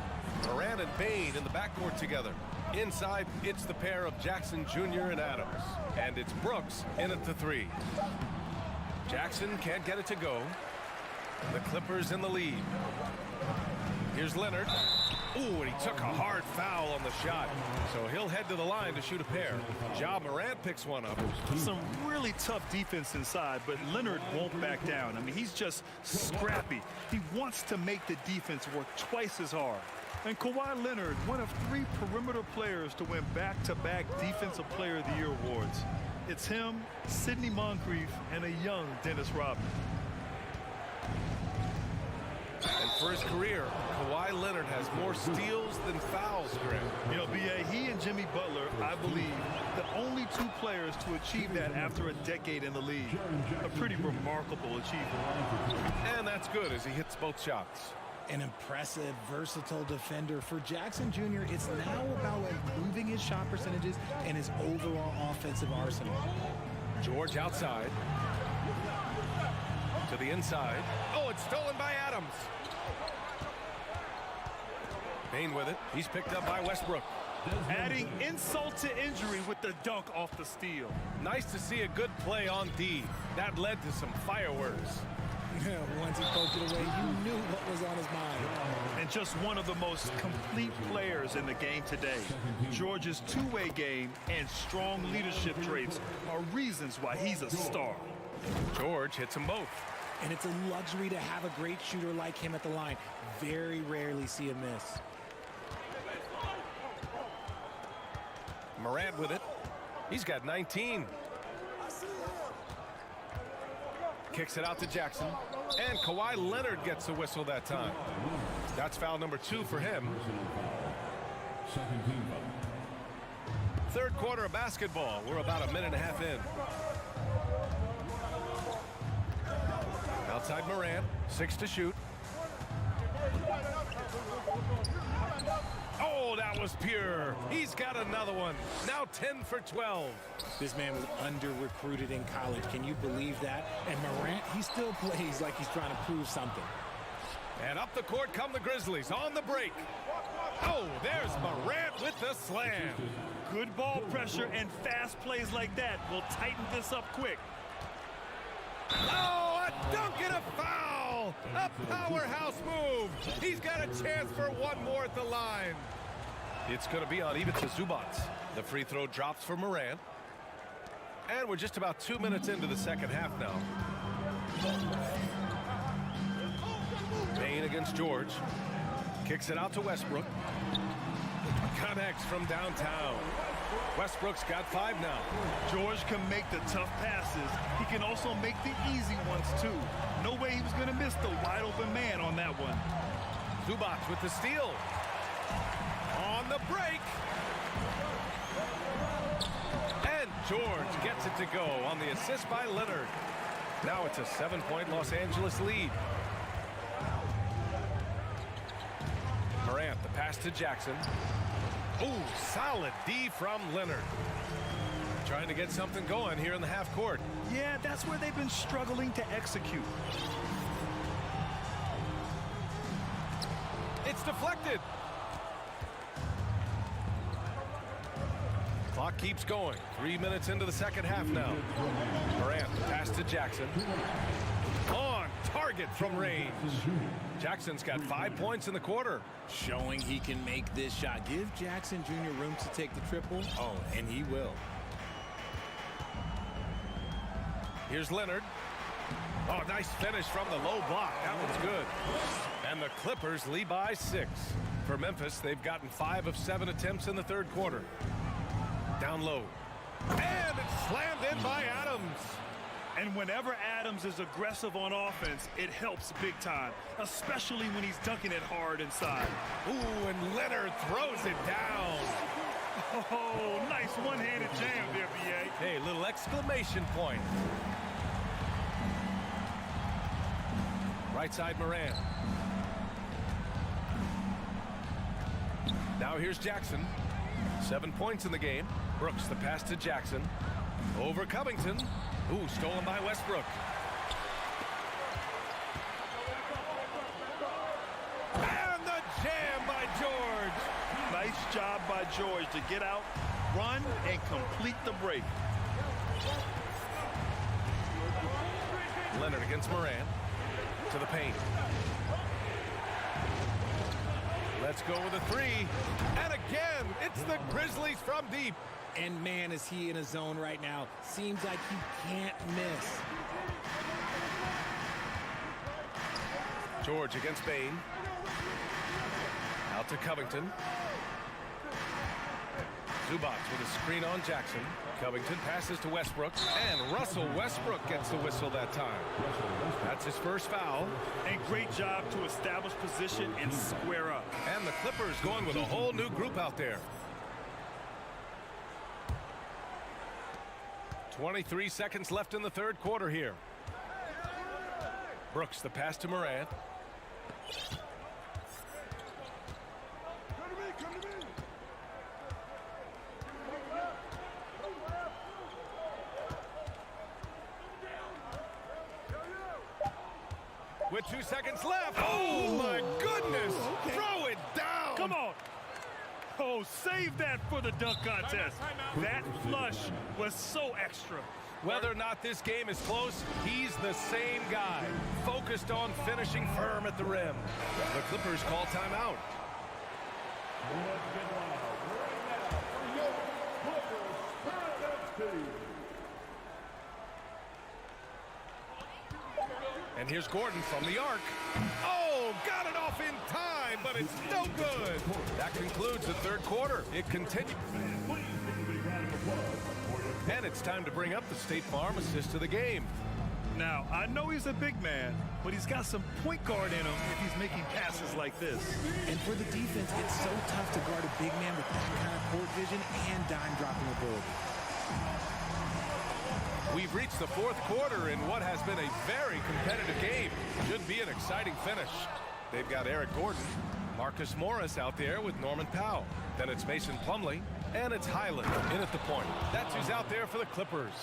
J: Morant and Bain in the backcourt together. Inside, it's the pair of Jackson Jr. and Adams. And it's Brooks in at the 3. Jackson can't get it to go. The Clippers in the lead. Here's Leonard. Ooh, and he took a hard foul on the shot. So he'll head to the line to shoot a pair. Ja Morant picks one up.
L: Some really tough defense inside, but Leonard won't back down. I mean, he's just scrappy. He wants to make the defense work twice as hard. And Kawhi Leonard, one of 3 perimeter players to win back-to-back Defensive Player of the Year awards. It's him, Sidney Moncrief, and a young Dennis Rodman.
J: And for his career, Kawhi Leonard has more steals than fouls, Graham.
L: You know, B.A., he and Jimmy Butler, I believe, the only 2 players to achieve that after a decade in the league. A pretty remarkable achievement.
J: And that's good as he hits both shots.
K: An impressive, versatile defender. For Jackson Jr., it's now about improving his shot percentages and his overall offensive arsenal.
J: George outside. To the inside. Oh, it's stolen by Adams. Bain with it. He's picked up by Westbrook.
L: Adding insult to injury with the dunk off the steal.
J: Nice to see a good play on D. That led to some fireworks.
K: Once he poked it away, you knew what was on his mind.
L: And just one of the most complete players in the game today. George's two-way game and strong leadership traits are reasons why he's a star.
J: George hits them both.
K: And it's a luxury to have a great shooter like him at the line. Very rarely see a miss.
J: Morant with it. He's got 19. Kicks it out to Jackson. And Kawhi Leonard gets the whistle that time. That's foul number 2 for him. Third quarter of basketball. We're about a minute and a half in. Outside Morant. 6 to shoot. Oh, that was pure. He's got another one. Now 10 for 12.
K: This man was under-recruited in college. Can you believe that? And Morant, he still plays like he's trying to prove something.
J: And up the court come the Grizzlies on the break. Oh, there's Morant with the slam.
L: Good ball pressure and fast plays like that will tighten this up quick.
J: Oh, a dunk and a foul! A powerhouse move! He's got a chance for one more at the line. It's going to be on Ivica Zubac. The free throw drops for Morant. And we're just about 2 minutes into the second half now. Payne against George. Kicks it out to Westbrook. Connects from downtown. Westbrook's got 5 now.
L: George can make the tough passes. He can also make the easy ones, too. No way he was going to miss the wide-open man on that one.
J: Zubac with the steal. On the break. And George gets it to go on the assist by Leonard. Now it's a 7-point Los Angeles lead. Morant, the pass to Jackson. Ooh, solid D from Leonard. Trying to get something going here in the half court.
L: Yeah, that's where they've been struggling to execute.
J: It's deflected. Clock keeps going. 3 minutes into the second half now. Morant, pass to Jackson. On target from range. Jackson's got 5 points in the quarter.
K: Showing he can make this shot. Give Jackson Jr. room to take the triple. Oh, and he will.
J: Here's Leonard. Oh, nice finish from the low block. That one's good. And the Clippers lead by 6. For Memphis, they've gotten 5 of 7 attempts in the third quarter. Down low. And it's slammed in by Adams.
L: And whenever Adams is aggressive on offense, it helps big time, especially when he's dunking it hard inside.
J: Ooh, and Leonard throws it down.
L: Oh, nice one-handed jam there, B.A.
J: Hey, little exclamation point. Right side Morant. Now here's Jackson. 7 points in the game. Brooks, the pass to Jackson. Over Covington. Ooh, stolen by Westbrook. And the jam by George.
L: Nice job by George to get out, run, and complete the break.
J: Leonard against Morant. To the paint. Let's go with a 3. And again, it's the Grizzlies from deep.
K: And man, is he in a zone right now. Seems like he can't miss.
J: George against Payne. Out to Covington. Zubac with a screen on Jackson. Covington passes to Westbrook. And Russell Westbrook gets the whistle that time. That's his first foul.
L: And great job to establish position and square up.
J: And the Clippers going with a whole new group out there. 23 seconds left in the third quarter here. Brooks, the pass to Morant. With 2 seconds left. Oh, my goodness.
L: Okay.
J: Throw it down.
L: Come on. Oh, Oh, save that for the dunk contest. That flush was so extra.
J: Whether or not this game is close, he's the same guy, focused on finishing firm at the rim. The Clippers call timeout. And here's Gordon from the arc. Oh, got it off in time, but it's no good. That concludes the third quarter. It continues. And it's time to bring up the State Farm assist of the game.
L: Now, I know he's a big man, but he's got some point guard in him if he's making passes like this.
K: And for the defense, it's so tough to guard a big man with that kind of court vision and dime dropping ability.
J: We've reached the fourth quarter in what has been a very competitive game. Should be an exciting finish. They've got Eric Gordon, Marcus Morris out there with Norman Powell. Then it's Mason Plumlee, and it's Highland in at the point. That's who's out there for the Clippers.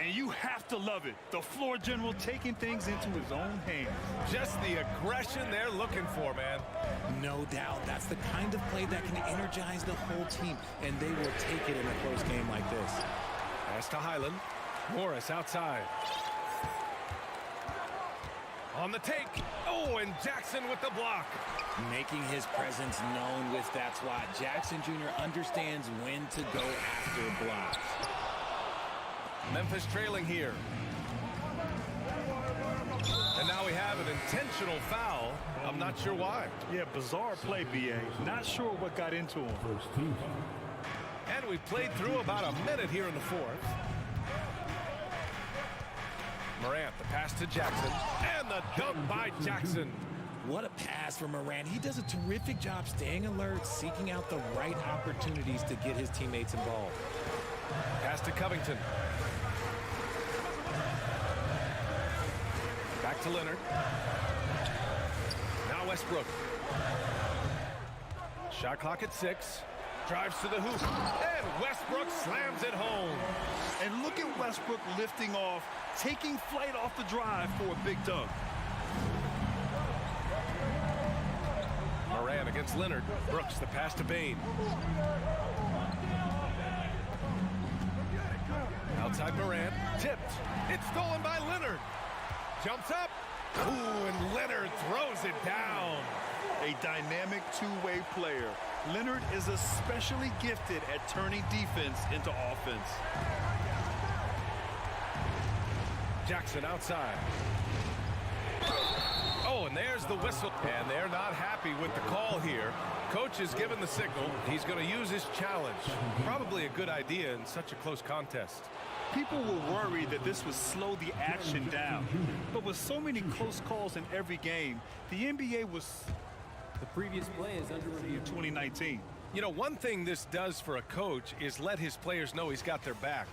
L: And you have to love it. The floor general taking things into his own hands.
J: Just the aggression they're looking for, man.
K: No doubt. That's the kind of play that can energize the whole team, and they will take it in a close game like this.
J: Pass to Highland. Morris outside. On the take. Oh, and Jackson with the block.
K: Making his presence known with that swat. Jackson Jr. understands when to go after blocks.
J: Memphis trailing here. And now we have an intentional foul. I'm not sure why.
L: Yeah, bizarre play, B.A. Not sure what got into him.
J: And we played through about a minute here in the fourth. Morant, the pass to Jackson, and the dunk by Jackson.
K: What a pass from Morant. He does a terrific job staying alert, seeking out the right opportunities to get his teammates involved.
J: Pass to Covington. Back to Leonard. Now Westbrook. Shot clock at 6. Drives to the hoop. And Westbrook slams it home.
L: And look at Westbrook lifting off, taking flight off the drive for a big dunk.
J: Moran against Leonard. Brooks, the pass to Bain. Outside Moran. Tipped. It's stolen by Leonard. Jumps up. Ooh, and Leonard throws it down.
L: A dynamic two-way player. Leonard is especially gifted at turning defense into offense.
J: Jackson outside. Oh, and there's the whistle. And they're not happy with the call here. Coach has given the signal. He's going to use his challenge. Probably a good idea in such a close contest.
L: People were worried that this would slow the action down. But with so many close calls in every game, the NBA was...
N: The previous play is under review.
L: 2019.
J: You know, one thing this does for a coach is let his players know he's got their back.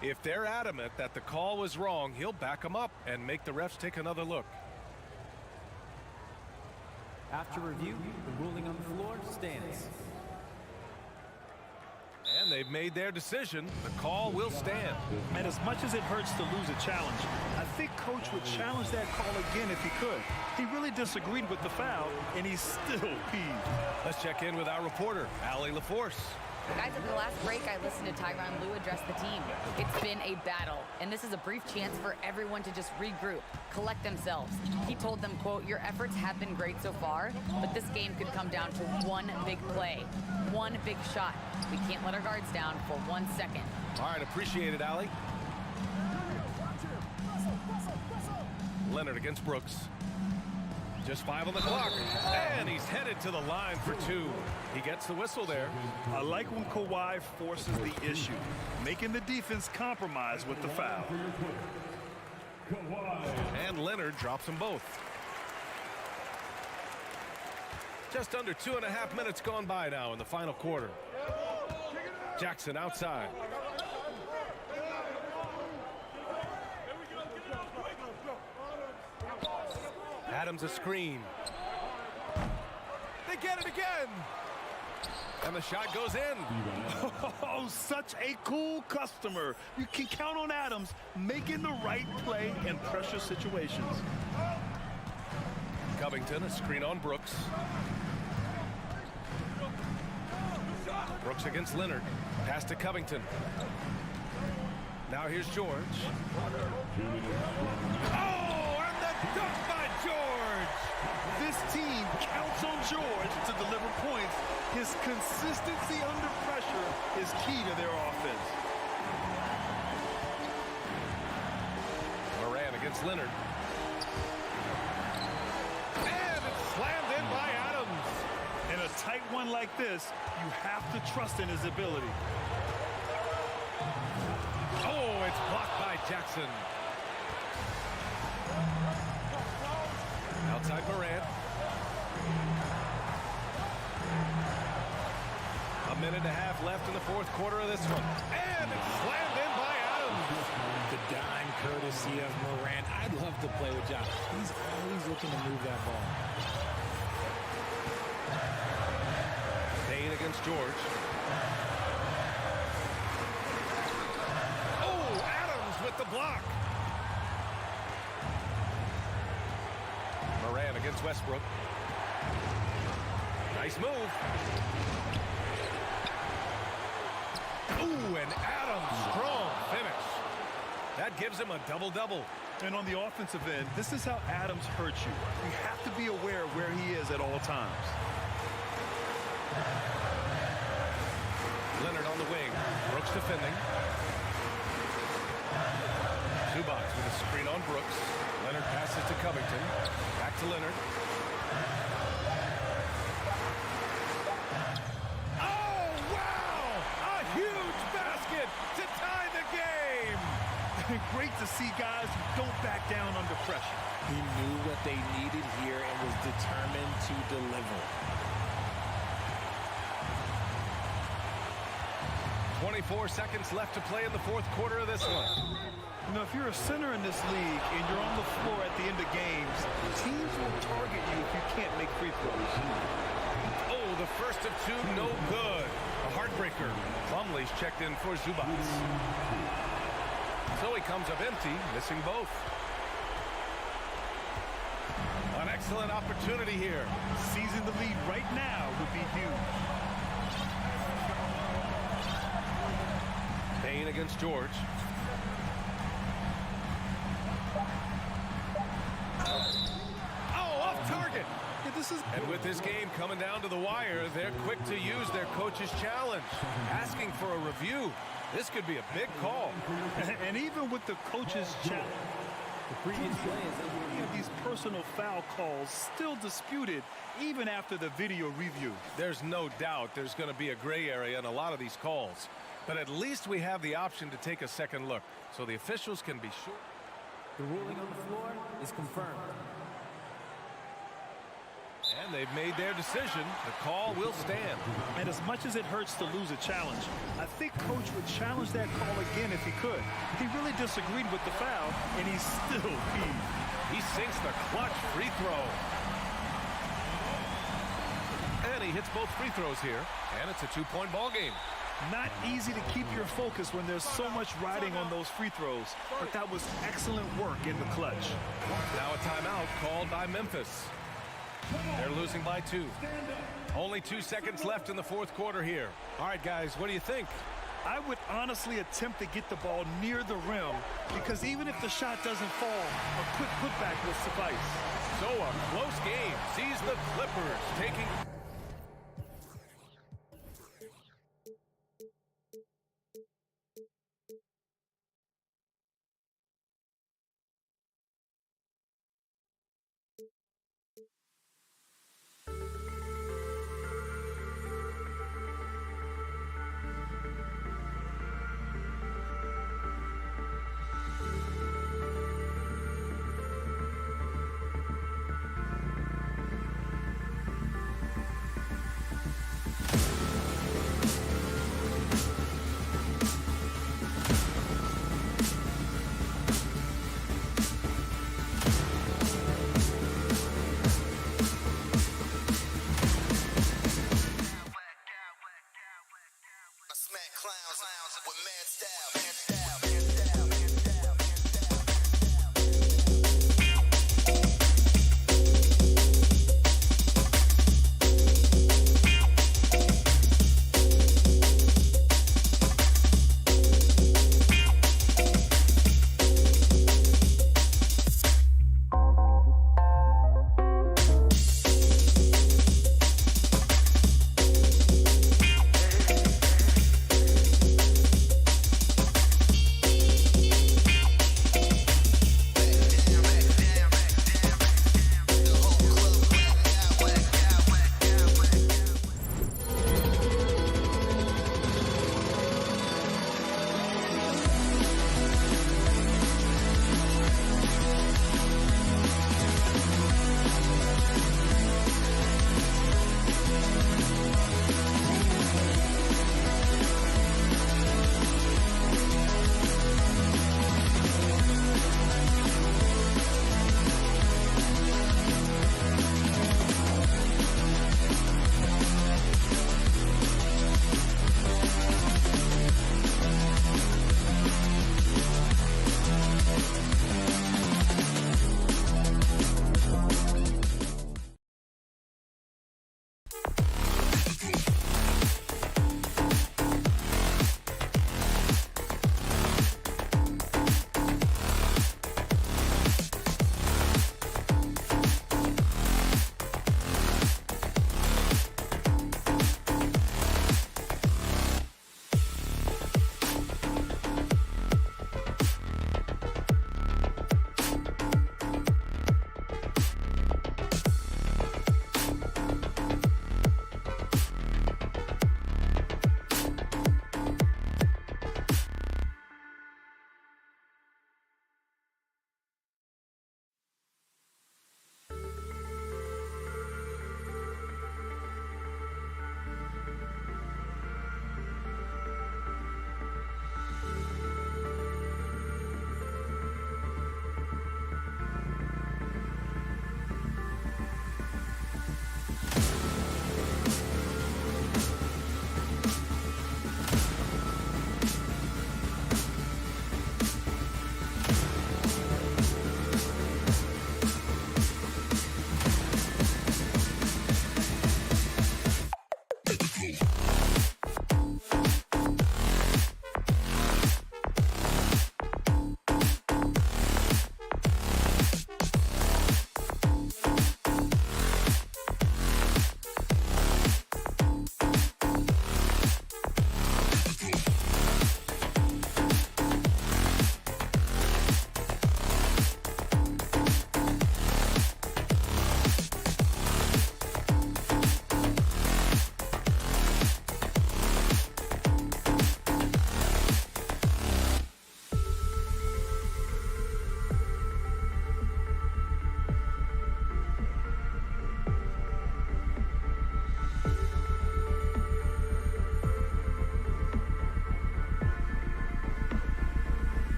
J: If they're adamant that the call was wrong, he'll back them up and make the refs take another look.
N: After review, the ruling on the floor stands.
J: And they've made their decision. The call will stand.
L: And as much as it hurts to lose a challenge, I think Coach would challenge that call again if he could. He really disagreed with the foul, and he's still peeved.
J: Let's check in with our reporter, Allie LaForce.
M: Guys, at the last break, I listened to Tyronn Lue address the team. It's been a battle, and this is a brief chance for everyone to just regroup, collect themselves. He told them, quote, "Your efforts have been great so far, but this game could come down to one big play, one big shot. We can't let our guards down for 1 second."
J: All right, appreciate it, Allie. Leonard against Brooks. Just 5 on the clock, and he's headed to the line for 2. He gets the whistle there.
L: I like when Kawhi forces the issue, making the defense compromise with the foul.
J: And Leonard drops them both. Just under 2.5 minutes gone by now in the final quarter. Jackson outside. Adams a screen. They get it again. And the shot goes in.
L: Oh, such a cool customer. You can count on Adams making the right play in pressure situations.
J: Covington, a screen on Brooks. Brooks against Leonard. Pass to Covington. Now here's George.
L: Oh, and the dunk by George. This team counts on George to deliver points. His consistency under pressure is key to their offense.
J: Moran against Leonard. And it's slammed in by Adams.
L: In a tight one like this, you have to trust in his ability.
J: Oh, it's blocked by Jackson. Outside Moran. A minute and a half left in the fourth quarter of this one. And it's slammed in by Adams.
K: The dime courtesy of Moran. I'd love to play with Josh. He's always looking to move that ball.
J: Payne against George. Oh, Adams with the block. Moran against Westbrook. Nice move. Ooh, and Adams, strong finish. That gives him a double-double.
L: And on the offensive end, this is how Adams hurts you. You have to be aware of where he is at all times.
J: Leonard on the wing. Brooks defending. Zubac with a screen on Brooks. Leonard passes to Covington. Back to Leonard. Oh, wow! A huge basket to tie the game!
L: Great to see guys who don't back down under pressure.
K: He knew what they needed here and was determined to deliver.
J: 24 seconds left to play in the fourth quarter of this one.
L: You know, if you're a center in this league and you're on the floor at the end of games, teams will target you if you can't make free throws.
J: Oh, the first of two, no good. A heartbreaker. Plumlee's checked in for Zubac. So he comes up empty, missing both. An excellent opportunity here.
L: Seizing the lead right now would be huge.
J: Payne against George. Oh, off target.
L: Yeah,
J: And with this game coming down to the wire, they're quick to use their coach's challenge, asking for a review. This could be a big call.
L: And even with the coach's challenge,
N: The previous play is
L: these personal foul calls still disputed even after the video review.
J: There's no doubt there's going to be a gray area in a lot of these calls. But at least we have the option to take a second look, so the officials can be sure.
N: the ruling on the floor is confirmed.
J: And they've made their decision. The call will stand.
L: And as much as it hurts to lose a challenge, I think Coach would challenge that call again if he could. He really disagreed with the foul, and he's still peeved.
J: He sinks the clutch free throw. And he hits both free throws here. And it's a two-point ball game.
L: Not easy to keep your focus when there's so much riding on those free throws, but that was excellent work in the clutch.
J: Now a timeout called by Memphis. They're losing by 2. Only 2 seconds left in the fourth quarter here. All right, guys, what do you think?
L: I would honestly attempt to get the ball near the rim, because even if the shot doesn't fall, a quick putback will suffice.
J: So a close game sees the Clippers taking...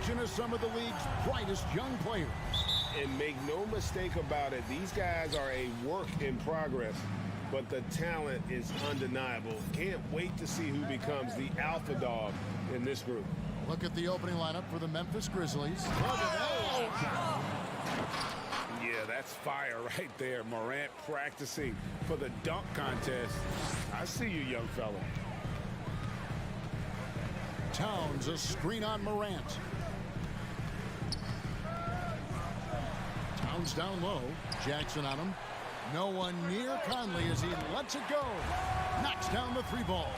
A: collection of some of the league's brightest young players.
G: And make no mistake about it, these guys are a work in progress, but the talent is undeniable. Can't wait to see who becomes the alpha dog in this group.
A: Look at the opening lineup for the Memphis Grizzlies.
B: Yeah, that's fire right there. Morant practicing for the dunk contest. I see you, young fella.
A: Towns, a screen on Morant. Towns down low. Jackson on him. No one near Conley as he lets it go. Knocks down the three ball.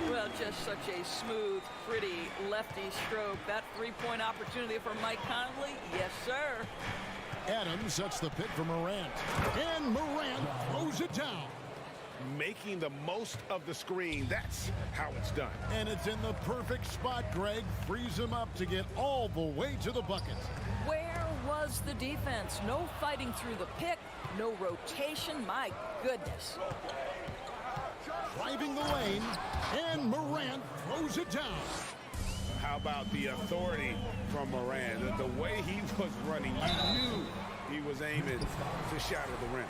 O: Well, just such a smooth, pretty lefty stroke. That three-point opportunity for Mike Conley, yes, sir.
A: Adams sets the pick for Morant. And Morant throws it down.
B: Making the most of the screen. That's how it's done.
A: And it's in the perfect spot, Greg. Frees him up to get all the way to the bucket.
O: Where was the defense? No fighting through the pick, no rotation. My goodness.
A: Driving the lane, and Morant throws it down.
B: How about the authority from Morant? The way he was running, you knew he was aiming to shatter the rim.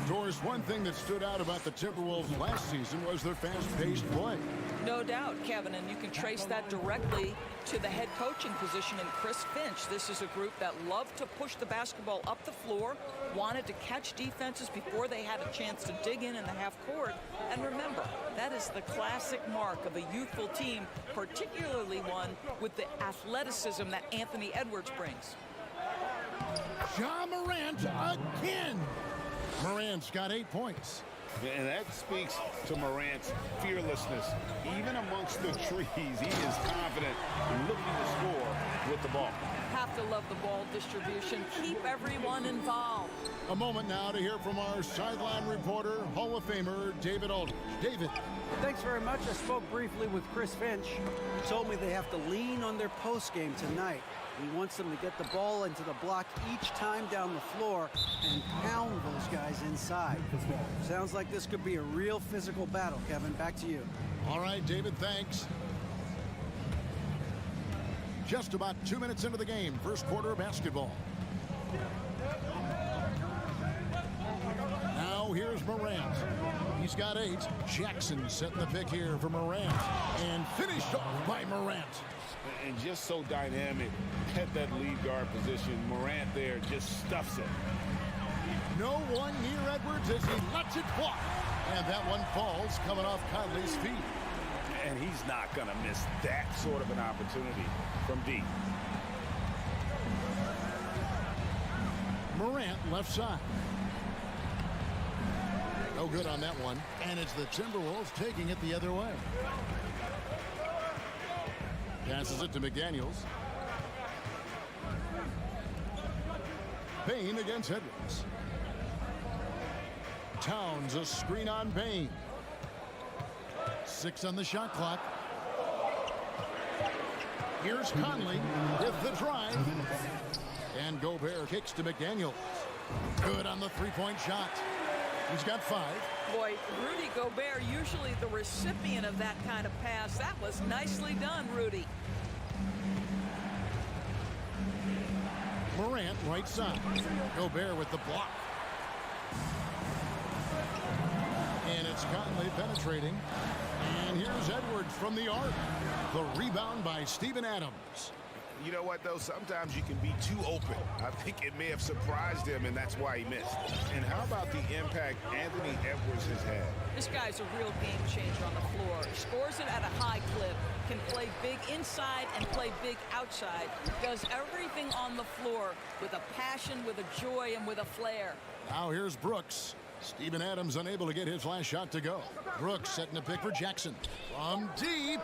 A: Doris, one thing that stood out about the Timberwolves last season was their fast-paced play.
O: No doubt, Kevin, and you can trace that directly to the head coaching position in Chris Finch. This is a group that loved to push the basketball up the floor, wanted to catch defenses before they had a chance to dig in the half court. And remember, that is the classic mark of a youthful team, particularly one with the athleticism that Anthony Edwards brings.
A: Ja Morant again. Morant's got 8 points.
B: And that speaks to Morant's fearlessness. Even amongst the trees, he is confident in looking to score with the ball.
O: Have to love the ball distribution. Keep everyone involved.
A: A moment now to hear from our sideline reporter, Hall of Famer David Aldridge. David.
H: Thanks very much. I spoke briefly with Chris Finch. He told me they have to lean on their post game tonight. He wants them to get the ball into the block each time down the floor and pound those guys inside. Sounds like this could be a real physical battle. Kevin, back to you.
A: All right, David, thanks. Just about 2 minutes into the game, first quarter of basketball. Now here's Morant. He's got 8. Jackson setting the pick here for Morant. And finished off by Morant.
B: And just so dynamic at that lead guard position. Morant there just stuffs it.
A: No one near Edwards as he lets it fly. And that one falls coming off Conley's feet.
B: And he's not going to miss that sort of an opportunity from deep.
A: Morant left side. No good on that one. And it's the Timberwolves taking it the other way. Passes it to McDaniels. Bain against Edwards. Towns, a screen on Bain. 6 on the shot clock. Here's Conley with the drive. And Gobert kicks to McDaniels. Good on the three-point shot. He's got 5.
O: Boy, Rudy Gobert, usually the recipient of that kind of pass. That was nicely done, Rudy.
A: Morant, right side. Gobert with the block. And it's Conley penetrating. And here's Edwards from the arc. The rebound by Steven Adams.
F: You know what, though? Sometimes you can be too open. I think it may have surprised him, and that's why he missed.
B: And how about the impact Anthony Edwards has had?
O: This guy's a real game changer on the floor. Scores it at a high clip, can play big inside and play big outside. Does everything on the floor with a passion, with a joy, and with a flair.
A: Now here's Brooks. Steven Adams unable to get his last shot to go. Brooks setting a pick for Jackson. From deep.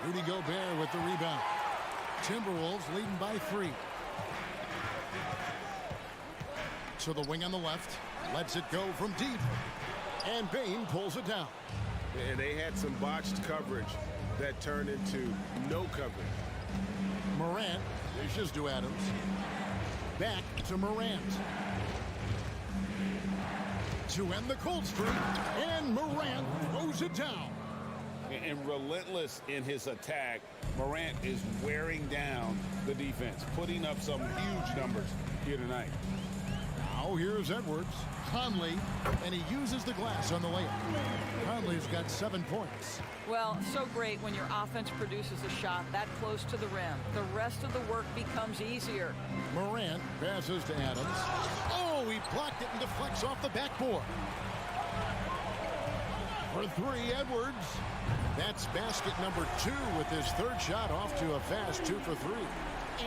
A: Rudy Gobert with the rebound. Timberwolves leading by 3. To the wing on the left. Lets it go from deep. And Bain pulls it down.
G: And they had some botched coverage that turned into no coverage.
A: Morant dishes to Adams. Back to Morant. To end the cold streak. And Morant throws it down.
B: and relentless in his attack. Morant is wearing down the defense, putting up some huge numbers here tonight.
A: Now here's Edwards. Conley, and he uses the glass on the layup. Conley's got 7 points.
O: Well, so great when your offense produces a shot that close to the rim. The rest of the work becomes easier.
A: Morant passes to Adams. Oh, he blocked it and deflects off the backboard. For 3, Edwards. That's basket number 2 with his 3rd shot, off to a fast 2 for 3.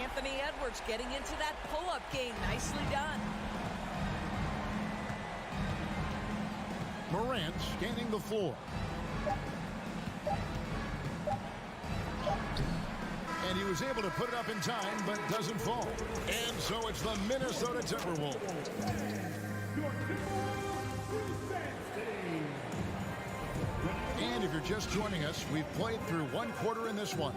O: Anthony Edwards getting into that pull-up game. Nicely done.
A: Morant scanning the floor. And he was able to put it up in time, but doesn't fall. And so it's the Minnesota Timberwolves. And if you're just joining us, we've played through 1 quarter in this one.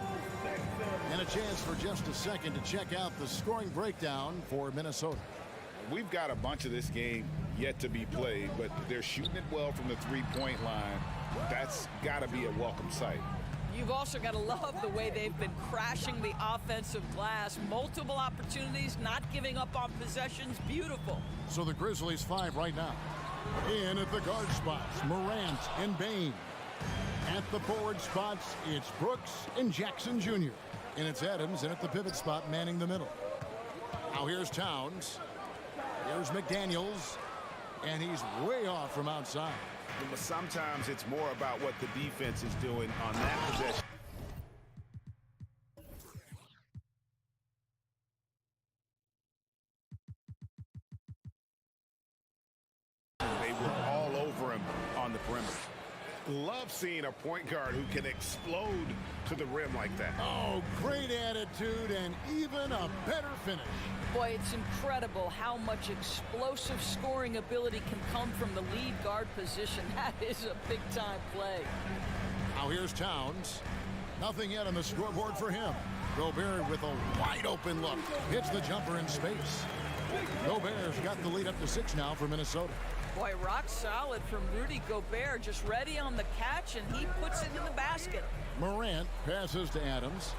A: And a chance for just a second to check out the scoring breakdown for Minnesota.
B: We've got a bunch of this game yet to be played, but they're shooting it well from the 3-point line. That's got to be a welcome sight.
O: You've also got to love the way they've been crashing the offensive glass. Multiple opportunities, not giving up on possessions. Beautiful.
A: So the Grizzlies 5 right now. In at the guard spots, Morant and Bain. At the forward spots, it's Brooks and Jackson Jr. And it's Adams in at the pivot spot, manning the middle. Now here's Towns. Here's McDaniels. And he's way off from outside.
B: But sometimes it's more about what the defense is doing on that possession. They were all over him on the perimeter. Love seeing a point guard who can explode to the rim like that.
A: Oh, great attitude and even a better finish.
O: Boy, it's incredible how much explosive scoring ability can come from the lead guard position. That is a big-time play.
A: Now here's Towns. Nothing yet on the scoreboard for him. Gobert with a wide-open look. Hits the jumper in space. Gobert's got the lead up to 6 now for Minnesota.
O: Boy, rock solid from Rudy Gobert. Just ready on the catch, and he puts it in the basket.
A: Morant passes to Adams.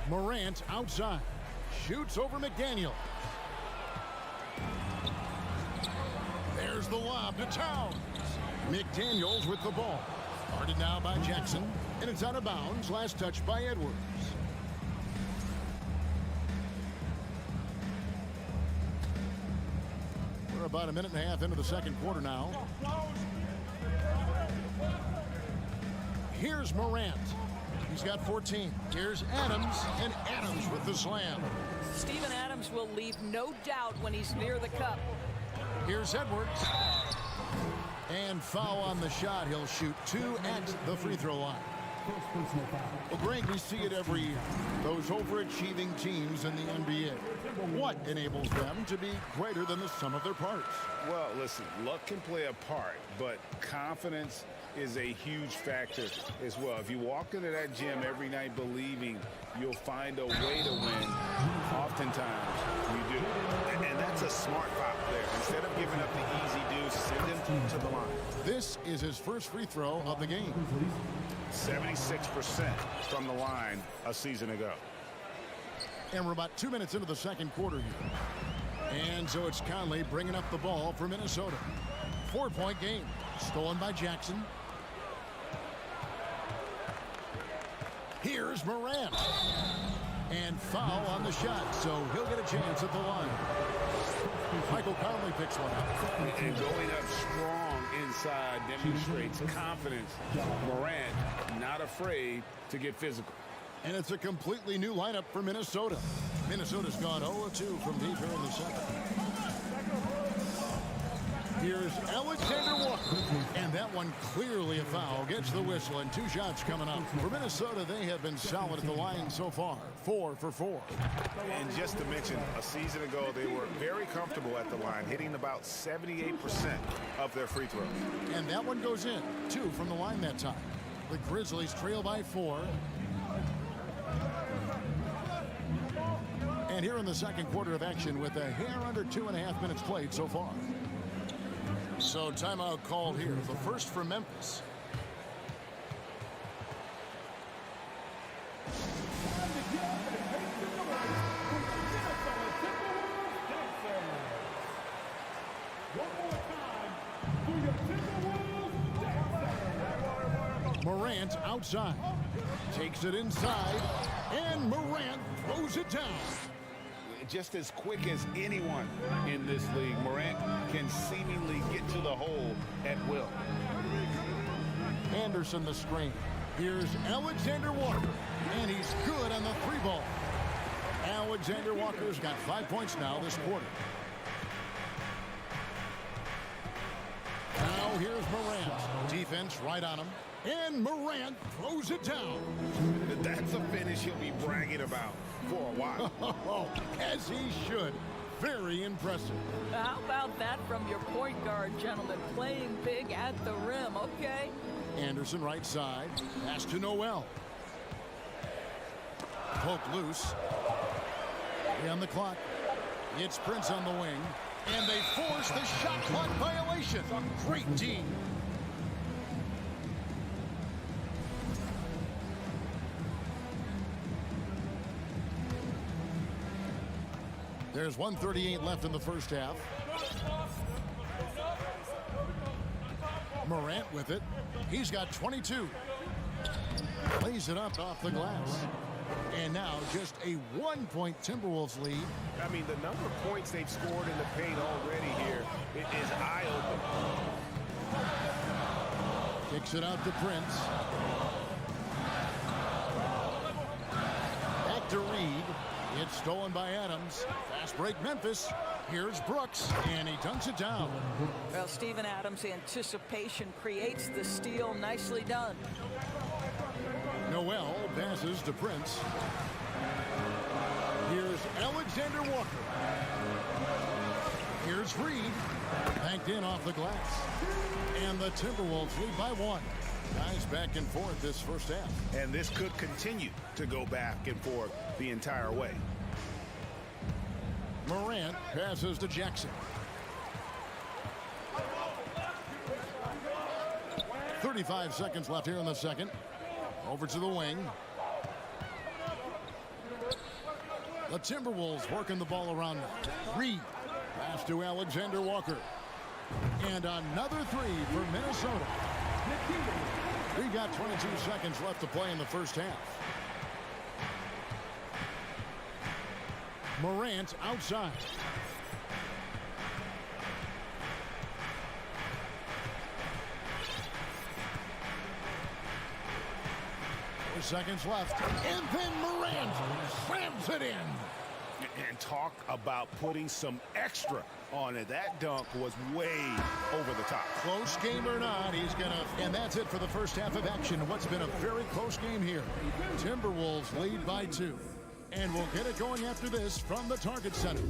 A: Morant outside. Shoots over McDaniel. There's the lob to Towns. McDaniels with the ball. Guarded now by Jackson. And it's out of bounds. Last touch by Edwards. We're about a minute and a half into the second quarter now. Here's Morant. He's got 14. Here's Adams, and Adams with the slam.
O: Steven Adams will leave no doubt when he's near the cup.
A: Here's Edwards. And foul on the shot. He'll shoot 2 at the free throw line. Well, Greg, we see it every year. Those overachieving teams in the NBA. What enables them to be greater than the sum of their parts?
B: Well, listen, luck can play a part, but confidence is a huge factor as well. If you walk into that gym every night believing you'll find a way to win, oftentimes you do. And that's a smart foul there. Instead of giving up the easy deuce, send him to the line.
A: This is his first free throw of the game.
B: 76% from the line a season ago.
A: And we're about 2 minutes into the second quarter here. And so it's Conley bringing up the ball for Minnesota. 4-point game. Stolen by Jackson. Here's Morant. And foul on the shot, so he'll get a chance at the line. Michael Conley picks one up.
B: And going up strong inside demonstrates confidence. Morant not afraid to get physical.
A: And it's a completely new lineup for Minnesota. Minnesota's gone 0-2 from deep here in the second. Here's Alexander Walker. And that one clearly a foul. Gets the whistle and 2 shots coming up. For Minnesota, they have been solid at the line so far. 4 for 4.
B: And just to mention, a season ago, they were very comfortable at the line, hitting about 78% of their free throws.
A: And that one goes in. 2 from the line that time. The Grizzlies trail by 4. And here in the second quarter of action with a hair under 2.5 minutes played so far. So timeout called here. The first for Memphis. Morant outside. Takes it inside. And Morant throws it down.
B: Just as quick as anyone in this league, Morant can seemingly get to the hole at will.
A: Anderson the screen. Here's Alexander Walker. And he's good on the three ball. Alexander Walker's got 5 points now this quarter. Now here's Morant. Defense right on him. And Morant throws it down.
F: That's a finish he'll be bragging about for a while.
A: As he should. Very impressive.
O: How about that from your point guard, gentlemen? Playing big at the rim, okay?
A: Anderson right side. Pass to Noel. Poke loose. On the clock. It's Prince on the wing. And they force the shot clock violation. Great team. There's 1:38 left in the first half. Morant with it. He's got 22. Plays it up off the glass. And now just a 1-point Timberwolves lead.
G: I mean, the number of points they've scored in the paint already here is eye-opening.
A: Kicks it out to Prince. Back to Reed. It's stolen by Adams. Fast break Memphis. Here's Brooks, and he dunks it down.
O: Well, Steven Adams' anticipation creates the steal. Nicely done.
A: Noel passes to Prince. Here's Alexander Walker. Here's Reed. Banked in off the glass. And the Timberwolves lead by 1. Guys back and forth this first half.
F: And this could continue to go back and forth the entire way.
A: Morant passes to Jackson. 35 seconds left here in the second. Over to the wing. The Timberwolves working the ball around now. Reed. Pass to Alexander Walker. And another three for Minnesota. We got 22 seconds left to play in the first half. Morant outside. Seconds left, and then Morant slams it in.
F: And talk about putting some extra on it. That dunk was way over the top.
A: Close game or not, he's gonna, and that's it for the first half of action. What's been a very close game here. Timberwolves lead by 2, and we'll get it going after this from the Target Center.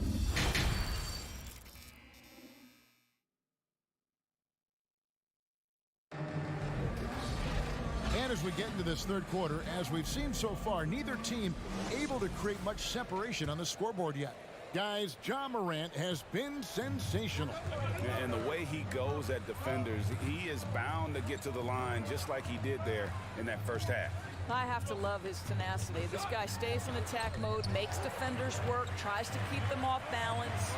A: As we get into this third quarter, as we've seen so far, neither team able to create much separation on the scoreboard yet. Guys, Ja Morant has been sensational.
B: And the way he goes at defenders, he is bound to get to the line just like he did there in that first half.
O: I have to love his tenacity. This guy stays in attack mode, makes defenders work, tries to keep them off balance.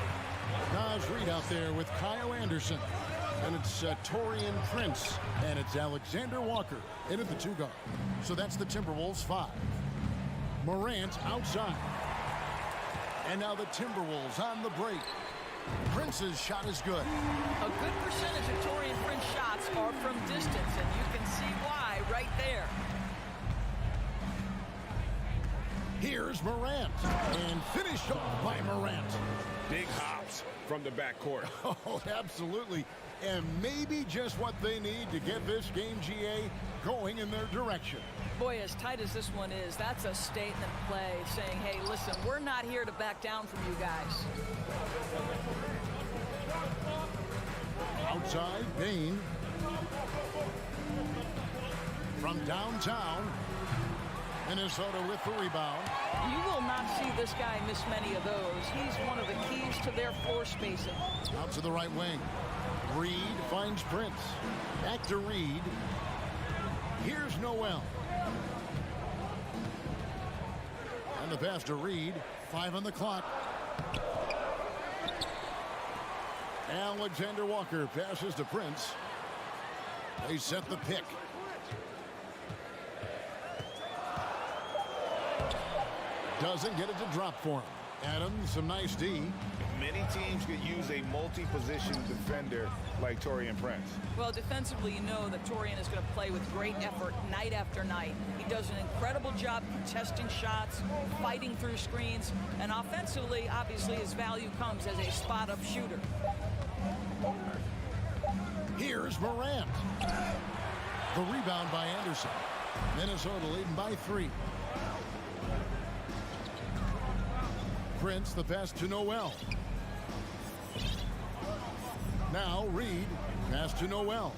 A: Nas Reed out there with Kyle Anderson. And it's Taurean Prince. And it's Alexander Walker into the 2 guard. So that's the Timberwolves 5. Morant outside. And now the Timberwolves on the break. Prince's shot is good.
O: A good percentage of Taurean Prince shots are from distance, and you can see why right there.
A: Here's Morant. And finished off by Morant.
G: Big hops from the backcourt.
A: Oh, absolutely. And maybe just what they need to get this game, GA, going in their direction.
O: Boy, as tight as this one is, that's a statement play saying, hey, listen, we're not here to back down from you guys.
A: Outside, Bain. From downtown. Minnesota with the rebound.
O: You will not see this guy miss many of those. He's one of the keys to their floor spacing.
A: Out to the right wing. Reed finds Prince. Back to Reed. Here's Noel. And the pass to Reed. 5 on the clock. Alexander Walker passes to Prince. They set the pick. Doesn't get it to drop for him. Adams, some nice D.
B: Many teams could use a multi-position defender like Taurean Prince.
O: Well, defensively, you know that Taurean is going to play with great effort night after night. He does an incredible job contesting shots, fighting through screens, and offensively, obviously, his value comes as a spot-up shooter.
A: Here's Morant. The rebound by Anderson. Minnesota leading by 3. Prince, the pass to Noel. Now Reed, pass to Noel.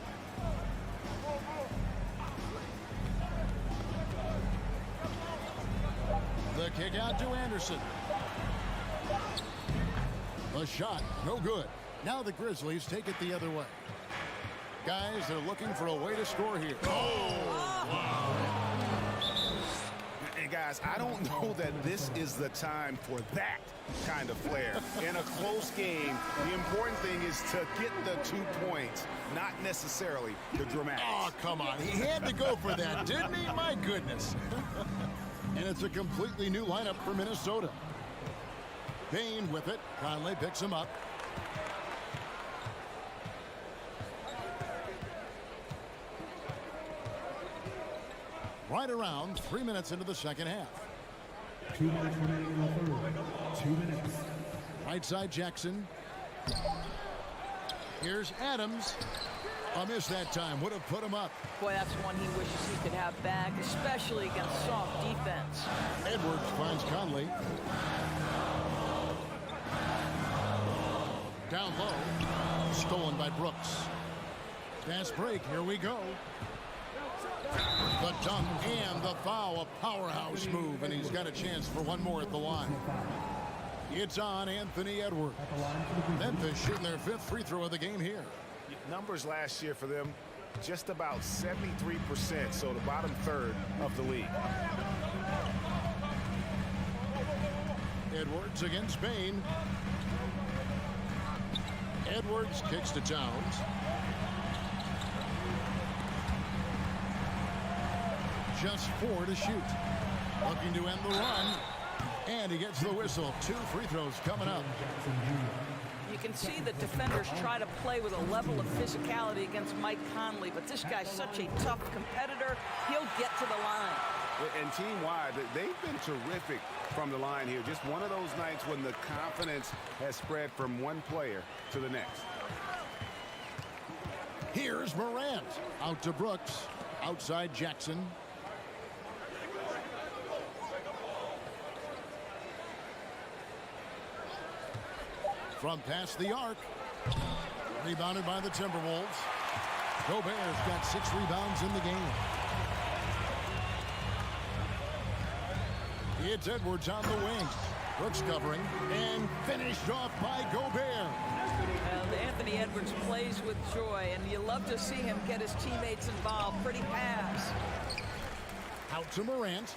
A: The kick out to Anderson. A shot, no good. Now the Grizzlies take it the other way. Guys, they're looking for a way to score here.
B: And guys, I don't know that this is the time for that kind of flair. In a close game, the important thing is to get the 2 points, not necessarily the dramatics.
A: Oh, come on. He had to go for that, didn't he? My goodness. And it's a completely new lineup for Minnesota. Payne with it. Conley picks him up. Right around 3 minutes into the second half.
E: 2 minutes remaining in the third. 2 minutes.
A: Right side Jackson. Here's Adams. A miss that time. Would have put him up.
O: Boy, that's one he wishes he could have back, especially against soft defense.
A: Edwards finds Conley. Down low. Stolen by Brooks. Fast break. Here we go. The dunk and the foul. A powerhouse move, and he's got a chance for one more at the line. It's on Anthony Edwards. Memphis shooting their 5th free throw of the game here.
B: Numbers last year for them, just about 73%, so the bottom third of the league.
A: Edwards against Payne. Edwards kicks to Towns. Just 4 to shoot. Looking to end the run. And he gets the whistle. 2 free throws coming up.
O: You can see that defenders try to play with a level of physicality against Mike Conley, but this guy's such a tough competitor. He'll get to the line.
B: And team-wide, they've been terrific from the line here. Just one of those nights when the confidence has spread from one player to the next.
A: Here's Morant. Out to Brooks. Outside Jackson. From past the arc. Rebounded by the Timberwolves. Gobert's got 6 rebounds in the game. It's Edwards on the wing. Brooks covering. And finished off by Gobert.
O: And Anthony Edwards plays with joy, and you love to see him get his teammates involved. Pretty pass.
A: Out to Morant.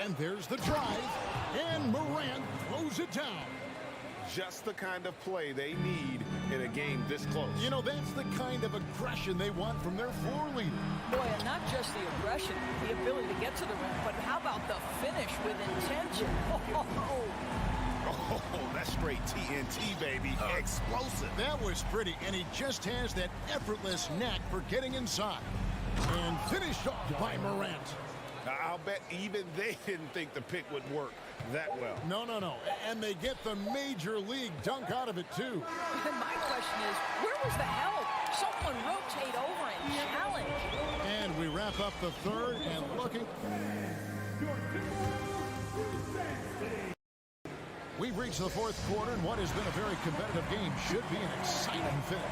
A: And there's the drive. And Morant throws it down.
B: Just the kind of play they need in a game this close.
A: You know, that's the kind of aggression they want from their floor leader.
O: Boy, and not just the aggression, the ability to get to the rim, but how about the finish with intention?
B: Oh, that's straight TNT, baby. Explosive.
A: That was pretty, and he just has that effortless knack for getting inside. And finished off by Morant.
B: I'll bet even they didn't think the pick would work that well.
A: No. And they get the major league dunk out of it, too.
O: And my question is, where was the help? Someone rotate over and challenge.
A: And we wrap up the third and looking. We've reached the fourth quarter, and what has been a very competitive game should be an exciting finish.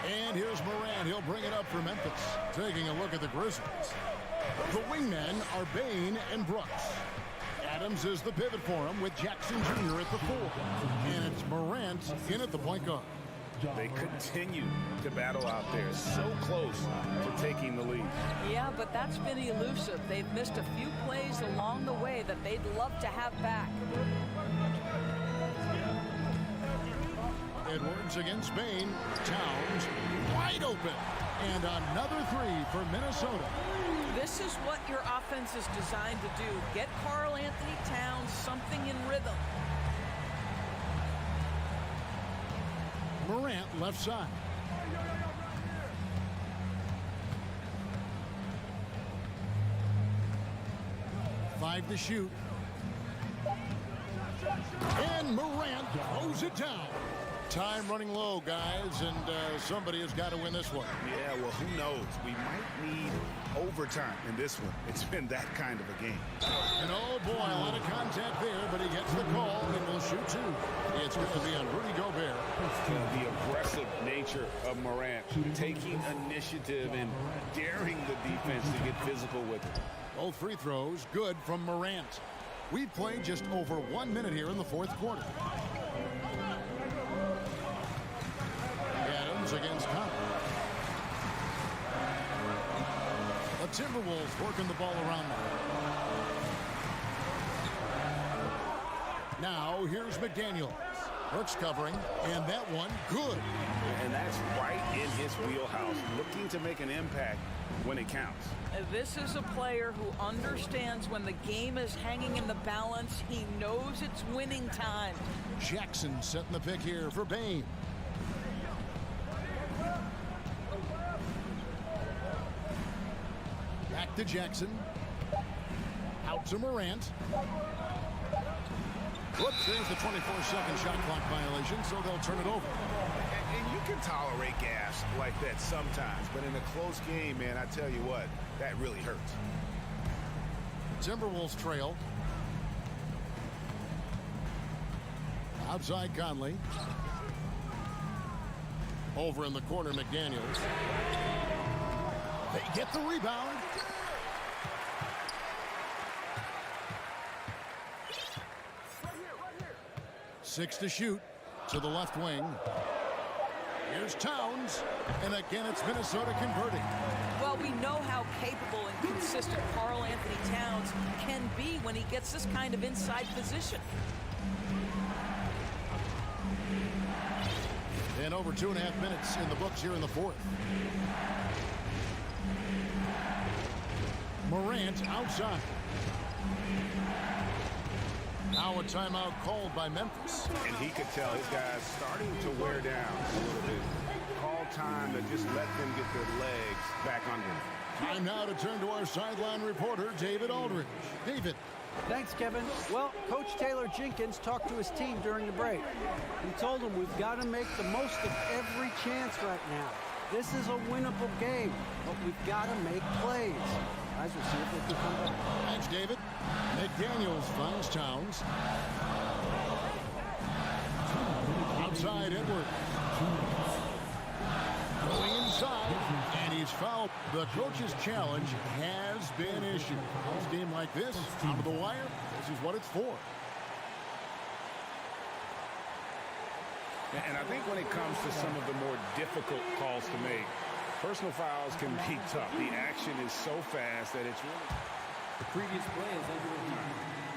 A: And here's Morant. He'll bring it up for Memphis. Taking a look at the Grizzlies. The wingmen are Bain and Brooks. Adams is the pivot for him with Jackson Jr. at the 4. And it's Morant in at the point guard.
B: They continue to battle out there, so close to taking the lead.
O: Yeah, but that's been elusive. They've missed a few plays along the way that they'd love to have back.
A: Edwards against Bain. Towns wide open. And another 3 for Minnesota.
O: This is what your offense is designed to do. Get Karl Anthony Towns something in rhythm.
A: Morant left side. Five to shoot. And Morant throws it down. Time running low, guys, and somebody has got to win this one.
F: Yeah, well, who knows? We might need overtime in this one. It's been that kind of a game.
A: And oh boy, a lot of contact there, but he gets the call and will shoot 2. It's going to be on Rudy Gobert.
B: The aggressive nature of Morant, taking initiative and daring the defense to get physical with it.
A: Both free throws good from Morant. We've played just over 1 minute here in the fourth quarter. Adams against Conley. The Timberwolves working the ball around them. Now here's McDaniels. Brooks covering, and that one good.
B: And that's right in his wheelhouse, looking to make an impact when it counts.
O: This is a player who understands when the game is hanging in the balance. He knows it's winning time.
A: Jackson setting the pick here for Bain. Back to Jackson. Out to Morant. Whoops, there's the 24-second shot clock violation, so they'll turn it over.
F: And you can tolerate gas like that sometimes, but in a close game, man, I tell you what, that really hurts.
A: Timberwolves trail. Outside Conley. Over in the corner, McDaniels. They get the rebound. Six to shoot to the left wing. Here's Towns, and again it's Minnesota converting.
O: Well, we know how capable and consistent Karl Anthony Towns can be when he gets this kind of inside position.
A: And over 2.5 minutes in the books here in the fourth. Morant outside. Now a timeout called by Memphis.
B: And he could tell his guys starting to wear down a little bit. Call time to just let them get their legs back under them.
A: Time now to turn to our sideline reporter, David Aldridge. David.
H: Thanks, Kevin. Well, Coach Taylor Jenkins talked to his team during the break. He told them we've got to make the most of every chance right now. This is a winnable game, but we've got to make plays. Guys, we'll see if they can come back.
A: Thanks, David. McDaniels finds Towns. Outside Edwards. Going inside, and he's fouled. The coach's challenge has been issued. A game like this, out of the wire, this is what it's for.
B: And I think when it comes to some of the more difficult calls to make, personal fouls can be tough. The action is so fast that it's really...
N: The previous play is under review.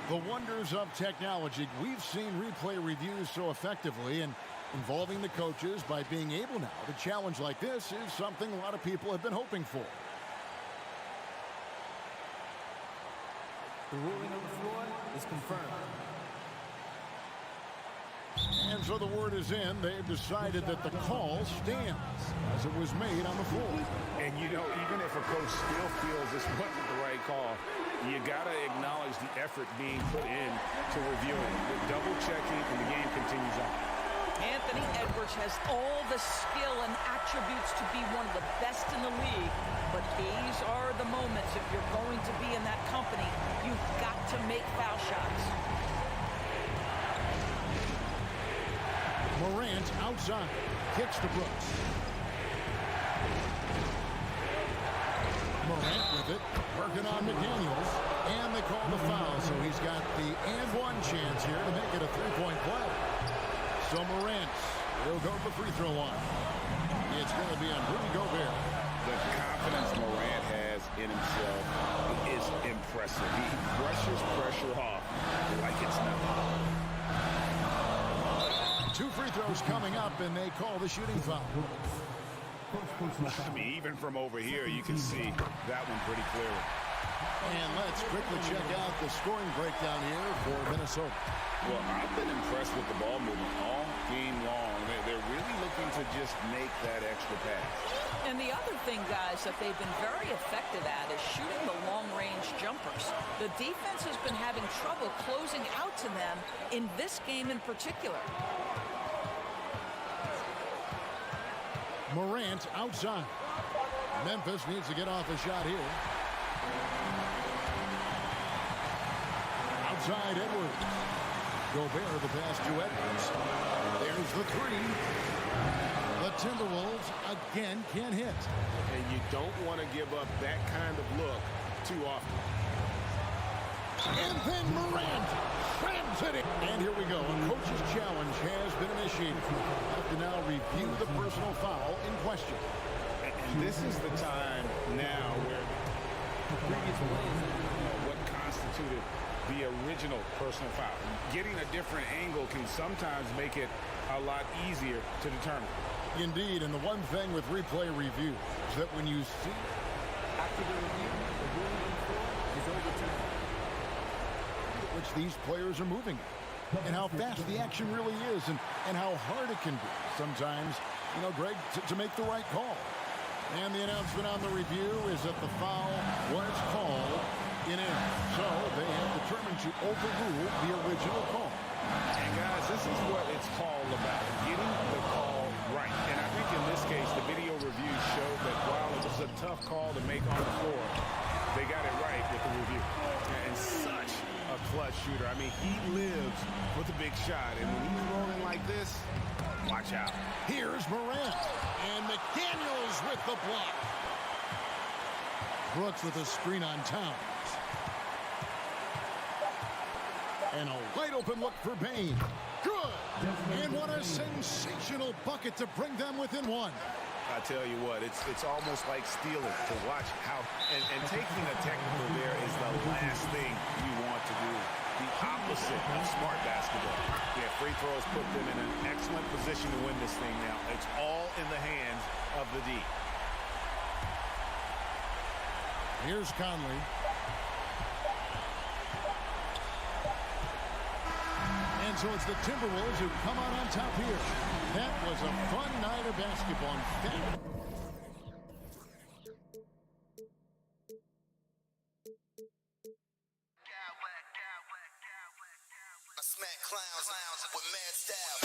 A: The wonders of technology. We've seen replay reviews so effectively, and involving the coaches by being able now to challenge like this is something a lot of people have been hoping for.
N: The ruling on the floor is confirmed.
A: And so the word is in. They've decided that the call stands as it was made on the floor.
B: And, you know, even if a coach still feels this wasn't the right call, you got to acknowledge the effort being put in to reviewing, the double checking, and the game continues on.
O: Anthony Edwards has all the skill and attributes to be one of the best in the league, but these are the moments if you're going to be in that company, you've got to make foul shots.
A: Morant outside, kicks to Brooks. Morant with it, working on McDaniels, and they call the foul, so he's got the and one chance here to make it a three-point play. So Morant will go for free throw line. It's going to be on Rudy Gobert.
B: The confidence Morant has in himself is impressive. He brushes pressure off like it's nothing.
A: 2 free throws coming up, and they call the shooting foul.
B: I mean, even from over here, you can see that one pretty clearly.
A: And let's quickly check out the scoring breakdown here for Minnesota.
B: Well, I've been impressed with the ball movement all game long. They're really looking to just make that extra pass.
O: And the other thing, guys, that they've been very effective at is shooting the long-range jumpers. The defense has been having trouble closing out to them in this game in particular.
A: Morant outside. Memphis needs to get off a shot here. Outside Edwards. Gobert the pass to Edwards. There's the three. The Timberwolves again can't hit.
G: And you don't want to give up that kind of look too often.
A: And then Morant slams it in. And here we go. A coach's challenge has been initiated. Have to now review the personal foul in question.
B: And this is the time now where what constituted the original personal foul. Getting a different angle can sometimes make it a lot easier to determine.
A: Indeed, and the one thing with replay review is that when you see after the review, the ruling is overturned. Which these players are moving and how fast the action really is and how hard it can be sometimes, you know, Greg, to make the right call. And the announcement on the review is that the foul was called in error. So they have determined to overrule the original call.
B: And guys, this is what it's called about, getting the call right. And I think in this case, the video review showed that while it was a tough call to make on the floor, they got it right with the review. And such a clutch shooter. I mean, he lives with a big shot. And when he's rolling like this, watch out.
A: Here's Morant. And McDaniels with the block. Brooks with a screen on Towns. And a wide open look for Bain. Good. And what a sensational bucket to bring them within one.
B: I tell you what, it's almost like stealing to watch how, and taking a technical there is the last thing you want to do. The opposite of smart basketball. Yeah, free throws put them in an excellent position to win this thing now. It's all in the hands of the D.
A: Here's Conley. And so it's the Timberwolves who come out on top here. That was a fun night of basketball.
I: I smack clowns with mad style.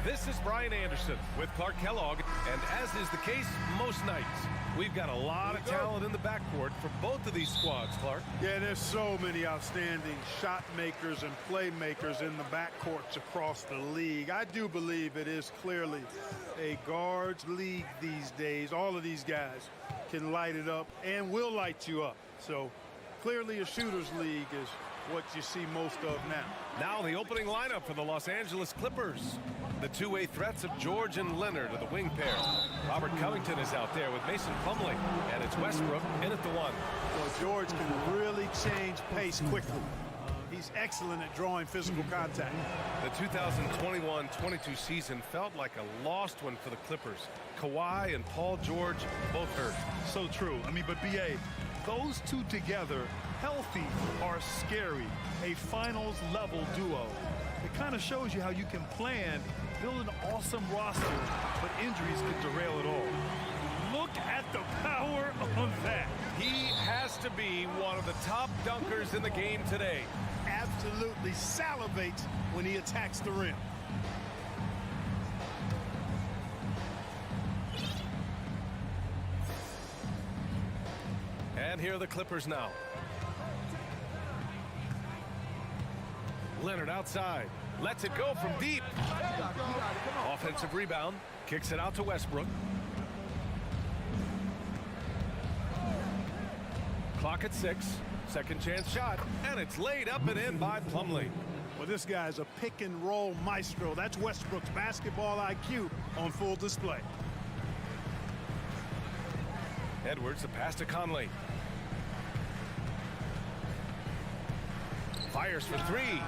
J: This is Brian Anderson with Clark Kellogg, and as is the case most nights, we've got a lot of talent in the backcourt for both of these squads, Clark.
P: Yeah, there's so many outstanding shot makers and playmakers in the backcourts across the league. I do believe it is clearly a guards league these days. All of these guys can light it up and will light you up. So clearly a shooters league is what you see most of now.
J: Now the opening lineup for the Los Angeles Clippers. The two-way threats of George and Leonard are the wing pair. Robert Covington is out there with Mason Plumlee, and it's Westbrook in at the one.
P: Well, George can really change pace quickly. He's excellent at drawing physical contact.
J: The 2021-22 season felt like a lost one for the Clippers. Kawhi and Paul George both hurt.
L: So true. I mean, but B.A., those two together, healthy, are scary. A finals-level duo. It kind of shows you how you can plan, build an awesome roster, but injuries can derail it all. Look at the power of that.
J: He has to be one of the top dunkers in the game today.
P: Absolutely salivates when he attacks the rim.
J: And here are the Clippers now. Leonard outside. Lets it go from deep. Offensive rebound. Kicks it out to Westbrook. Clock at 6. Second chance shot. And it's laid up and in by Plumlee.
P: Well, this guy's a pick and roll maestro. That's Westbrook's basketball IQ on full display.
J: Edwards, the pass to Conley. Fires for three.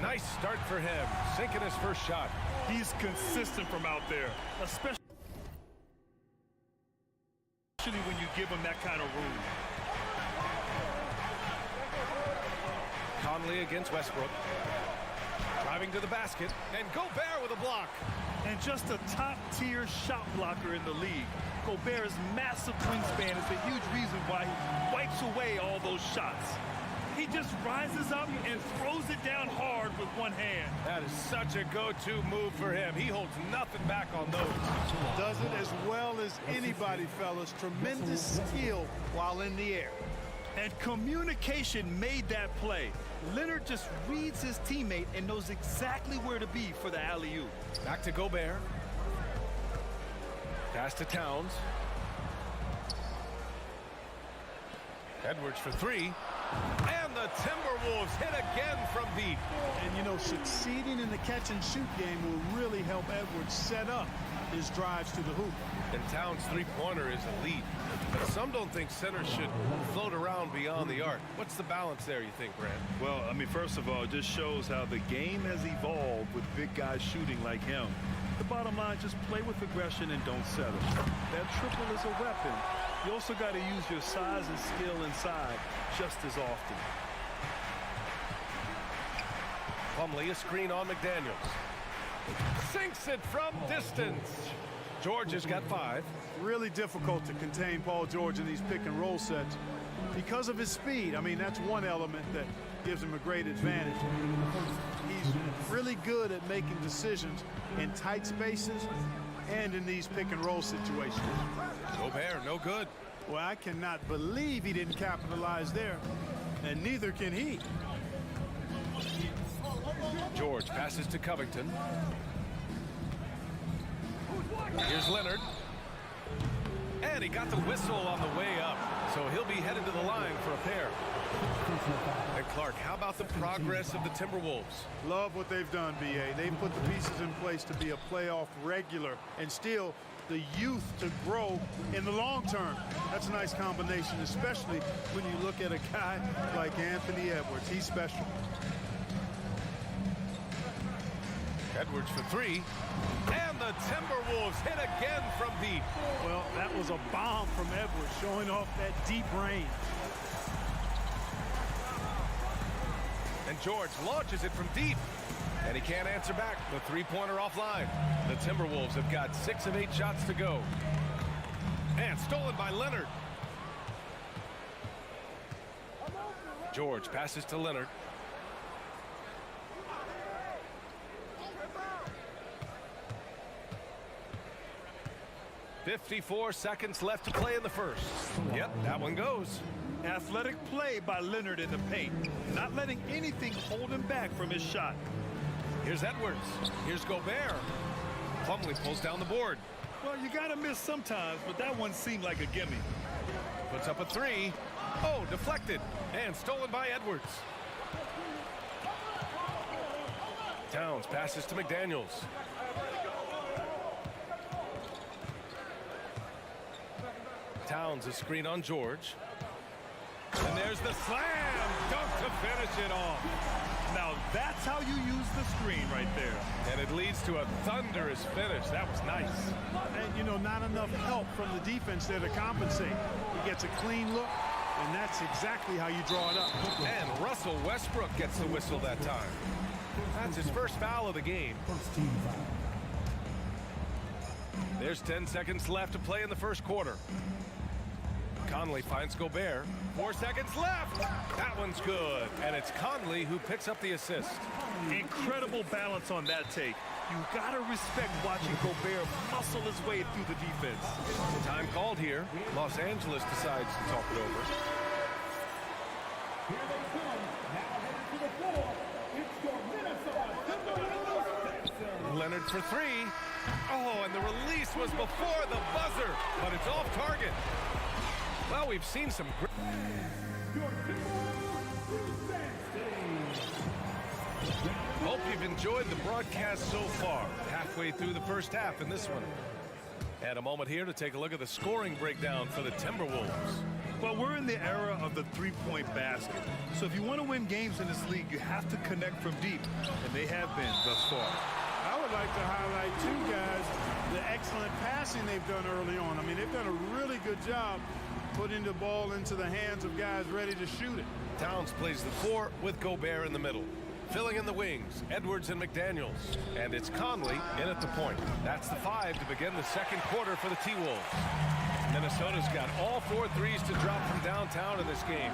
J: Nice start for him. Sinking his first shot.
L: He's consistent from out there, especially when you give him that kind of room.
J: Conley against Westbrook. Driving to the basket. And Gobert with a block.
L: And just a top-tier shot blocker in the league. Gobert's massive wingspan is a huge reason why he wipes away all those shots. He just rises up and throws it down hard with one hand.
J: That is such a go-to move for him. He holds nothing back on those.
P: Does it as well as anybody, fellas. Tremendous skill while in the air.
L: And communication made that play. Leonard just reads his teammate and knows exactly where to be for the alley-oop.
J: Back to Gobert. Pass to Towns. Edwards for three. And the Timberwolves hit again from deep.
P: And, you know, succeeding in the catch-and-shoot game will really help Edwards set up his drives to the hoop.
J: And Towns' three-pointer is elite. But some don't think centers should float around beyond the arc. What's the balance there, you think, Brad?
L: Well, I mean, first of all, it just shows how the game has evolved with big guys shooting like him. The bottom line, just play with aggression and don't settle. That triple is a weapon. You also got to use your size and skill inside just as often.
J: Plumlee, a screen on McDaniels. Sinks it from distance. George has got 5.
P: Really difficult to contain Paul George in these pick and roll sets because of his speed. I mean, that's one element that gives him a great advantage. He's really good at making decisions in tight spaces and in these pick and roll situations.
J: Gobert, no good.
P: Well, I cannot believe he didn't capitalize there, and neither can he.
J: George passes to Covington. Here's Leonard. And he got the whistle on the way up, so he'll be headed to the line for a pair. And Clark, how about the progress of the Timberwolves?
P: Love what they've done, B.A. They've put the pieces in place to be a playoff regular and still the youth to grow in the long term. That's a nice combination, especially when you look at a guy like Anthony Edwards. He's special.
J: Edwards for 3. And the Timberwolves hit again from deep.
P: Well, that was a bomb from Edwards, showing off that deep range.
J: And George launches it from deep. And he can't answer back. The three-pointer offline. The Timberwolves have got 6 of 8 shots to go. And stolen by Leonard. George passes to Leonard. 54 seconds left to play in the first. Yep, that one goes.
L: Athletic play by Leonard in the paint, not letting anything hold him back from his shot.
J: Here's Edwards. Here's Gobert. Plumlee pulls down the board.
L: Well, you got to miss sometimes, but that one seemed like a gimme.
J: Puts up a three. Oh, deflected and stolen by Edwards. Towns passes to McDaniels. Towns is screen on George. And there's the slam dunk to finish it off.
L: Now that's how you use the screen right there.
J: And it leads to a thunderous finish. That was nice.
P: And, you know, not enough help from the defense there to compensate. He gets a clean look, and that's exactly how you draw it up.
J: And Russell Westbrook gets the whistle that time. That's his first foul of the game. There's 10 seconds left to play in the first quarter. Conley finds Gobert. 4 seconds left. That one's good. And it's Conley who picks up the assist.
L: Incredible balance on that take. You got to respect watching Gobert muscle his way through the defense.
J: Time called here. Los Angeles decides to talk it over. Leonard for three. Oh, and the release was before the buzzer, but it's off target. Well, we've seen some great... Hope you've enjoyed the broadcast so far. Halfway through the first half in this one. And a moment here to take a look at the scoring breakdown for the Timberwolves.
L: Well, we're in the era of the three-point basket. So if you want to win games in this league, you have to connect from deep. And they have been thus far.
P: I would like to highlight, too, guys, the excellent passing they've done early on. I mean, they've done a really good job putting the ball into the hands of guys ready to shoot it.
J: Towns plays the four with Gobert in the middle. Filling in the wings, Edwards and McDaniels. And it's Conley in at the point. That's the five to begin the second quarter for the T-Wolves. Minnesota's got all 4 threes to drop from downtown in this game.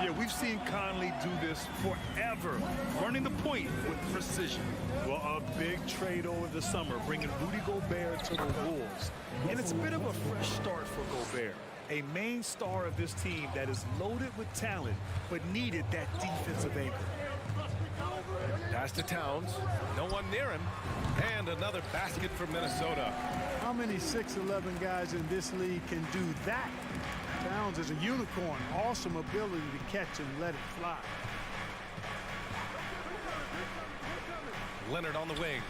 L: Yeah, we've seen Conley do this forever, running the point with precision. Well, a big trade over the summer, bringing Rudy Gobert to the Wolves. And it's a bit of a fresh start for Gobert, a main star of this team that is loaded with talent, but needed that defensive anchor.
J: Pass to Towns. No one near him. And another basket from Minnesota.
P: How many 6'11" guys in this league can do that? Towns is a unicorn. Awesome ability to catch and let it fly.
J: Leonard on the wing.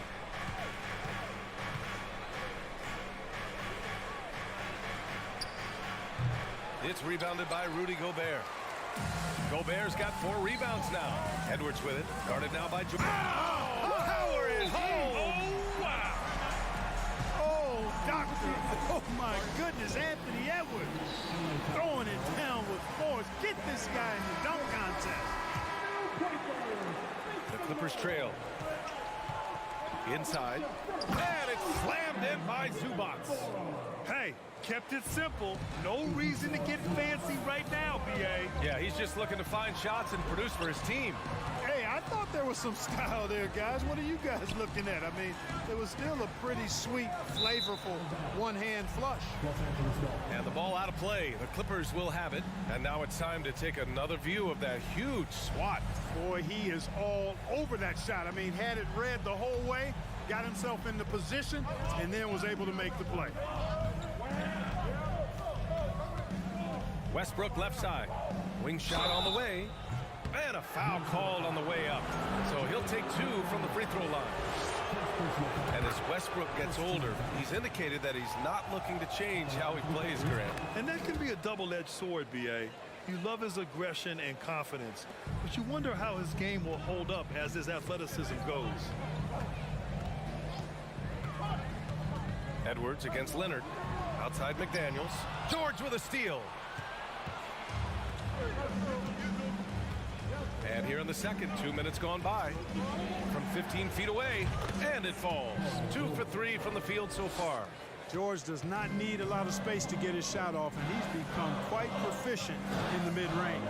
J: It's rebounded by Rudy Gobert. Gobert's got 4 rebounds now. Edwards with it. Guarded now by George. Oh, power is home.
L: Oh, wow.
P: Oh, doctor. Oh, my goodness. Anthony Edwards throwing it down with force. Get this guy in the dunk contest.
J: The Clippers trail. Inside. And it's slammed in by Zubats.
L: Hey, kept it simple. No reason to get fancy right now, B.A.
J: Yeah, he's just looking to find shots and produce for his team.
P: Hey, I thought there was some style there, guys. What are you guys looking at? I mean, it was still a pretty sweet, flavorful one-hand flush.
J: And the ball out of play. The Clippers will have it. And now it's time to take another view of that huge swat.
P: Boy, he is all over that shot. I mean, had it read the whole way, got himself into position, and then was able to make the play.
J: Westbrook left side. Wing shot on the way. And a foul called on the way up. So he'll take 2 from the free throw line. And as Westbrook gets older, he's indicated that he's not looking to change how he plays, Grant.
L: And that can be a double-edged sword, B.A. You love his aggression and confidence, but you wonder how his game will hold up as his athleticism goes.
J: Edwards against Leonard. Outside McDaniels. George with a steal. And here in the second, 2 minutes gone by. From 15 feet away, and it falls. 2 for 3 from the field so far.
P: George does not need a lot of space to get his shot off, and he's become quite proficient in the mid-range.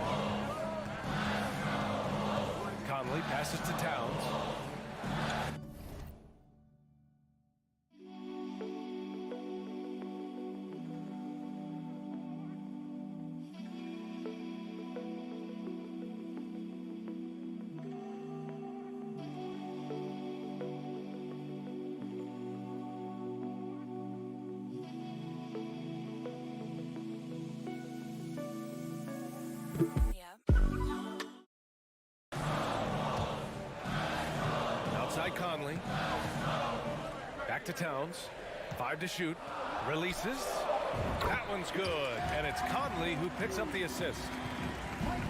J: Conley passes to Towns. Outside Conley. Back to Towns. 5 to shoot. Releases. That one's good. And it's Conley who picks up the assist.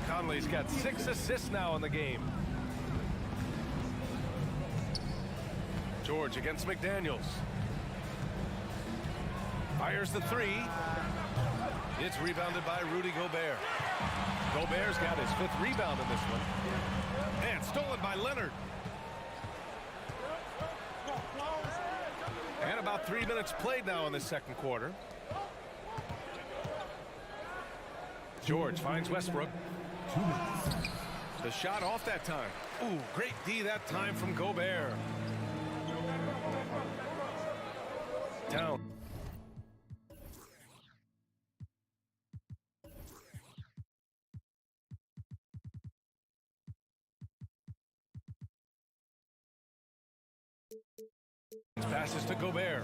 J: Conley's got 6 assists now in the game. George against McDaniels. Fires the 3. It's rebounded by Rudy Gobert. Gobert's got his 5th rebound in this one. And stolen by Leonard. And about 3 minutes played now in the second quarter. George finds Westbrook. The shot off that time. Ooh, great D that time from Gobert. Down. Passes to Gobert.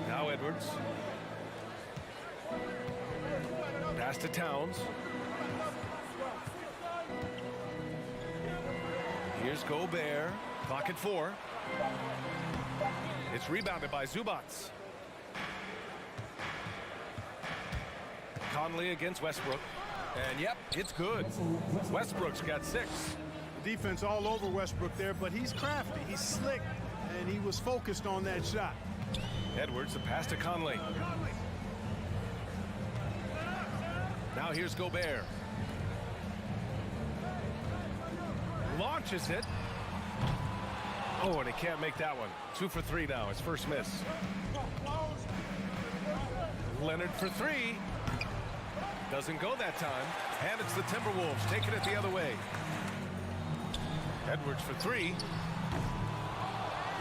J: Now Edwards. Pass to Towns. Here's Gobert. Clock at 4. It's rebounded by Zubats. Conley against Westbrook. And yep, it's good. Westbrook's got 6.
P: Defense all over Westbrook there, but he's crafty. He's slick, and he was focused on that shot.
J: Edwards, the pass to Conley. Now here's Gobert. Launches it. Oh, and he can't make that one. 2 for 3 now, his first miss. Leonard for 3. Doesn't go that time. And it's the Timberwolves taking it the other way. Edwards for 3.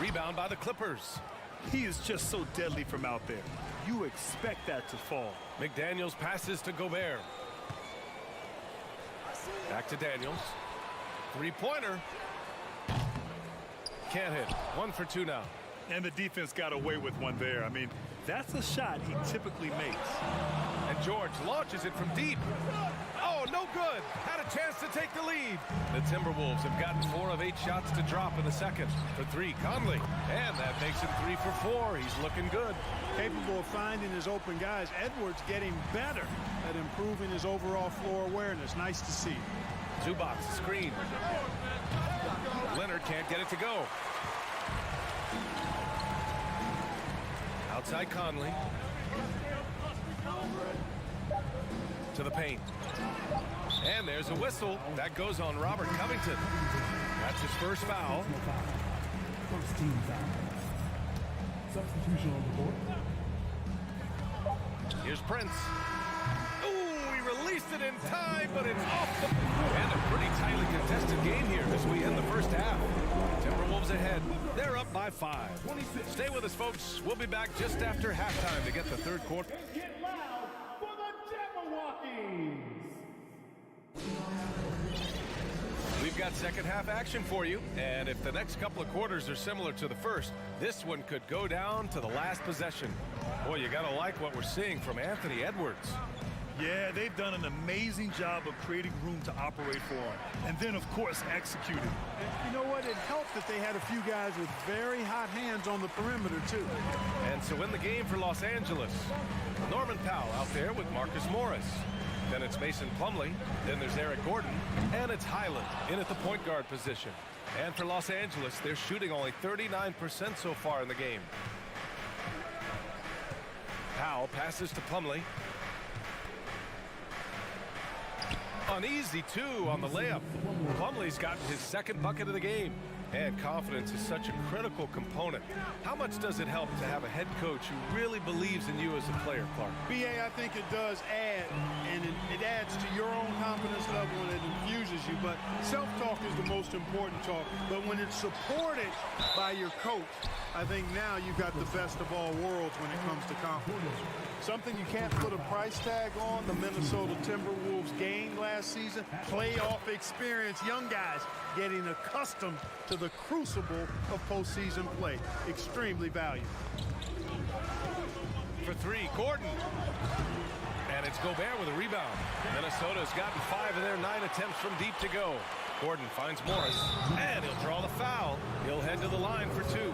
J: Rebound by the Clippers.
L: He is just so deadly from out there. You expect that to fall.
J: McDaniels passes to Gobert. Back to Daniels. 3-pointer. Can't hit. 1 for 2 now.
L: And the defense got away with one there. I mean, that's a shot he typically makes.
J: And George launches it from deep. Oh, no good. Had a chance to take the lead. The Timberwolves have gotten 4 of 8 shots to drop in the second. For 3, Conley. And that makes him 3 for 4. He's looking good.
P: Capable of finding his open guys. Edwards getting better at improving his overall floor awareness. Nice to see.
J: Zubats screen. Leonard can't get it to go. Outside Conley. To the paint. And there's a whistle. That goes on Robert Covington. That's his first foul.
E: First team foul. Substitution on the board.
J: Here's Prince. Ooh, he released it in time, but it's off the... And a pretty tightly contested game here as we end the first half. Timberwolves ahead. They're up by 5. Stay with us, folks. We'll be back just after halftime to get the third quarter.
E: Get loud for the Jabberwockies!
J: We've got second half action for you, and if the next couple of quarters are similar to the first, this one could go down to the last possession. Boy, you gotta like what we're seeing from Anthony Edwards.
L: Yeah, they've done an amazing job of creating room to operate for him. And then, of course, executing.
P: And you know what? It helped that they had a few guys with very hot hands on the perimeter, too.
J: And so in the game for Los Angeles, Norman Powell out there with Marcus Morris. Then it's Mason Plumlee. Then there's Eric Gordon. And it's Highland in at the point guard position. And for Los Angeles, they're shooting only 39% so far in the game. Powell passes to Plumlee. Uneasy, too, on the layup. Plumlee's gotten his second bucket of the game. And confidence is such a critical component. How much does it help to have a head coach who really believes in you as a player, Clark?
P: BA, I think it does add, and it adds to your own confidence level and it infuses you. But self-talk is the most important talk. But when it's supported by your coach, I think now you've got the best of all worlds when it comes to confidence. Something you can't put a price tag on, the Minnesota Timberwolves gained last season. Playoff experience, young guys getting accustomed to the crucible of postseason play. Extremely valuable.
J: For 3, Gordon. And it's Gobert with a rebound. Minnesota Minnesota's gotten 5 of their 9 attempts from deep to go. Gordon finds Morris, and he'll draw the foul. He'll head to the line for 2.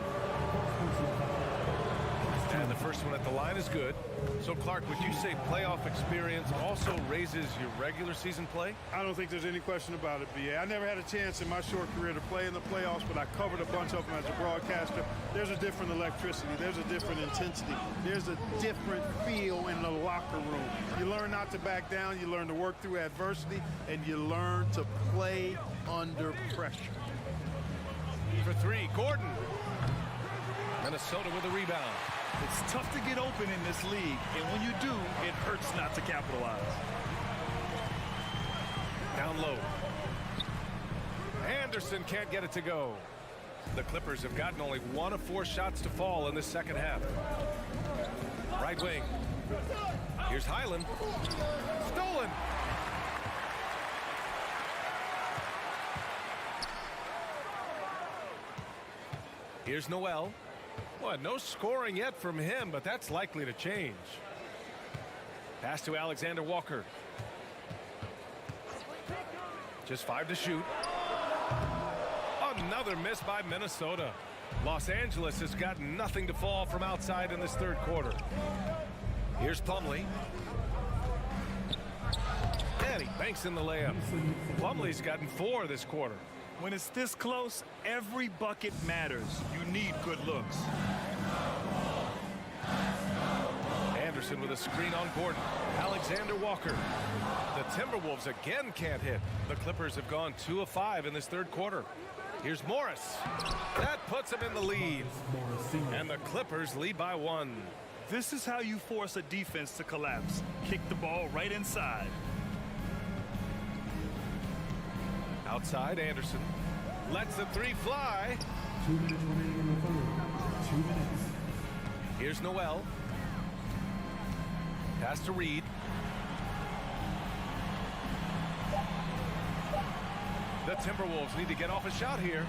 J: And the first one at the line is good. So, Clark, would you say playoff experience also raises your regular season play?
P: I don't think there's any question about it, B.A. I never had a chance in my short career to play in the playoffs, but I covered a bunch of them as a broadcaster. There's a different electricity. There's a different intensity. There's a different feel in the locker room. You learn not to back down. You learn to work through adversity, and you learn to play under pressure.
J: For 3, Gordon. Minnesota with a rebound.
L: It's tough to get open in this league, and when you do, it hurts not to capitalize.
J: Down low. Anderson can't get it to go. The Clippers have gotten only 1 of 4 shots to fall in the second half. Right wing. Here's Highland. Stolen. Here's Noel. Well, no scoring yet from him, but that's likely to change. Pass to Alexander Walker. Just 5 to shoot. Another miss by Minnesota. Los Angeles has got nothing to fall from outside in this third quarter. Here's Plumlee. And he banks in the layup. Plumlee's gotten 4 this quarter.
L: When it's this close, every bucket matters. You need good looks.
J: Anderson with a screen on Gordon. Alexander Walker. The Timberwolves again can't hit. The Clippers have gone 2 of 5 in this third quarter. Here's Morris. That puts him in the lead. And the Clippers lead by 1.
L: This is how you force a defense to collapse. Kick the ball right inside.
J: Outside, Anderson lets the 3 fly.
E: 2 minutes remaining in the third. 2 minutes.
J: Here's Noel. Pass to Reed. The Timberwolves need to get off a shot here.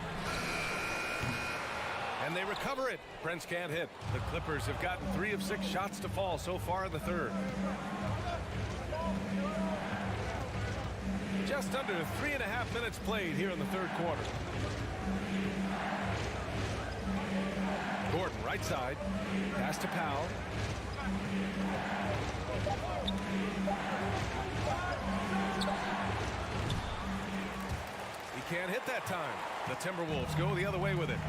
J: And they recover it. Prince can't hit. The Clippers have gotten 3 of 6 shots to fall so far in the third. Just under 3.5 minutes played here in the third quarter. Gordon right side. Pass to Powell. He can't hit that time. The Timberwolves go the other way with it.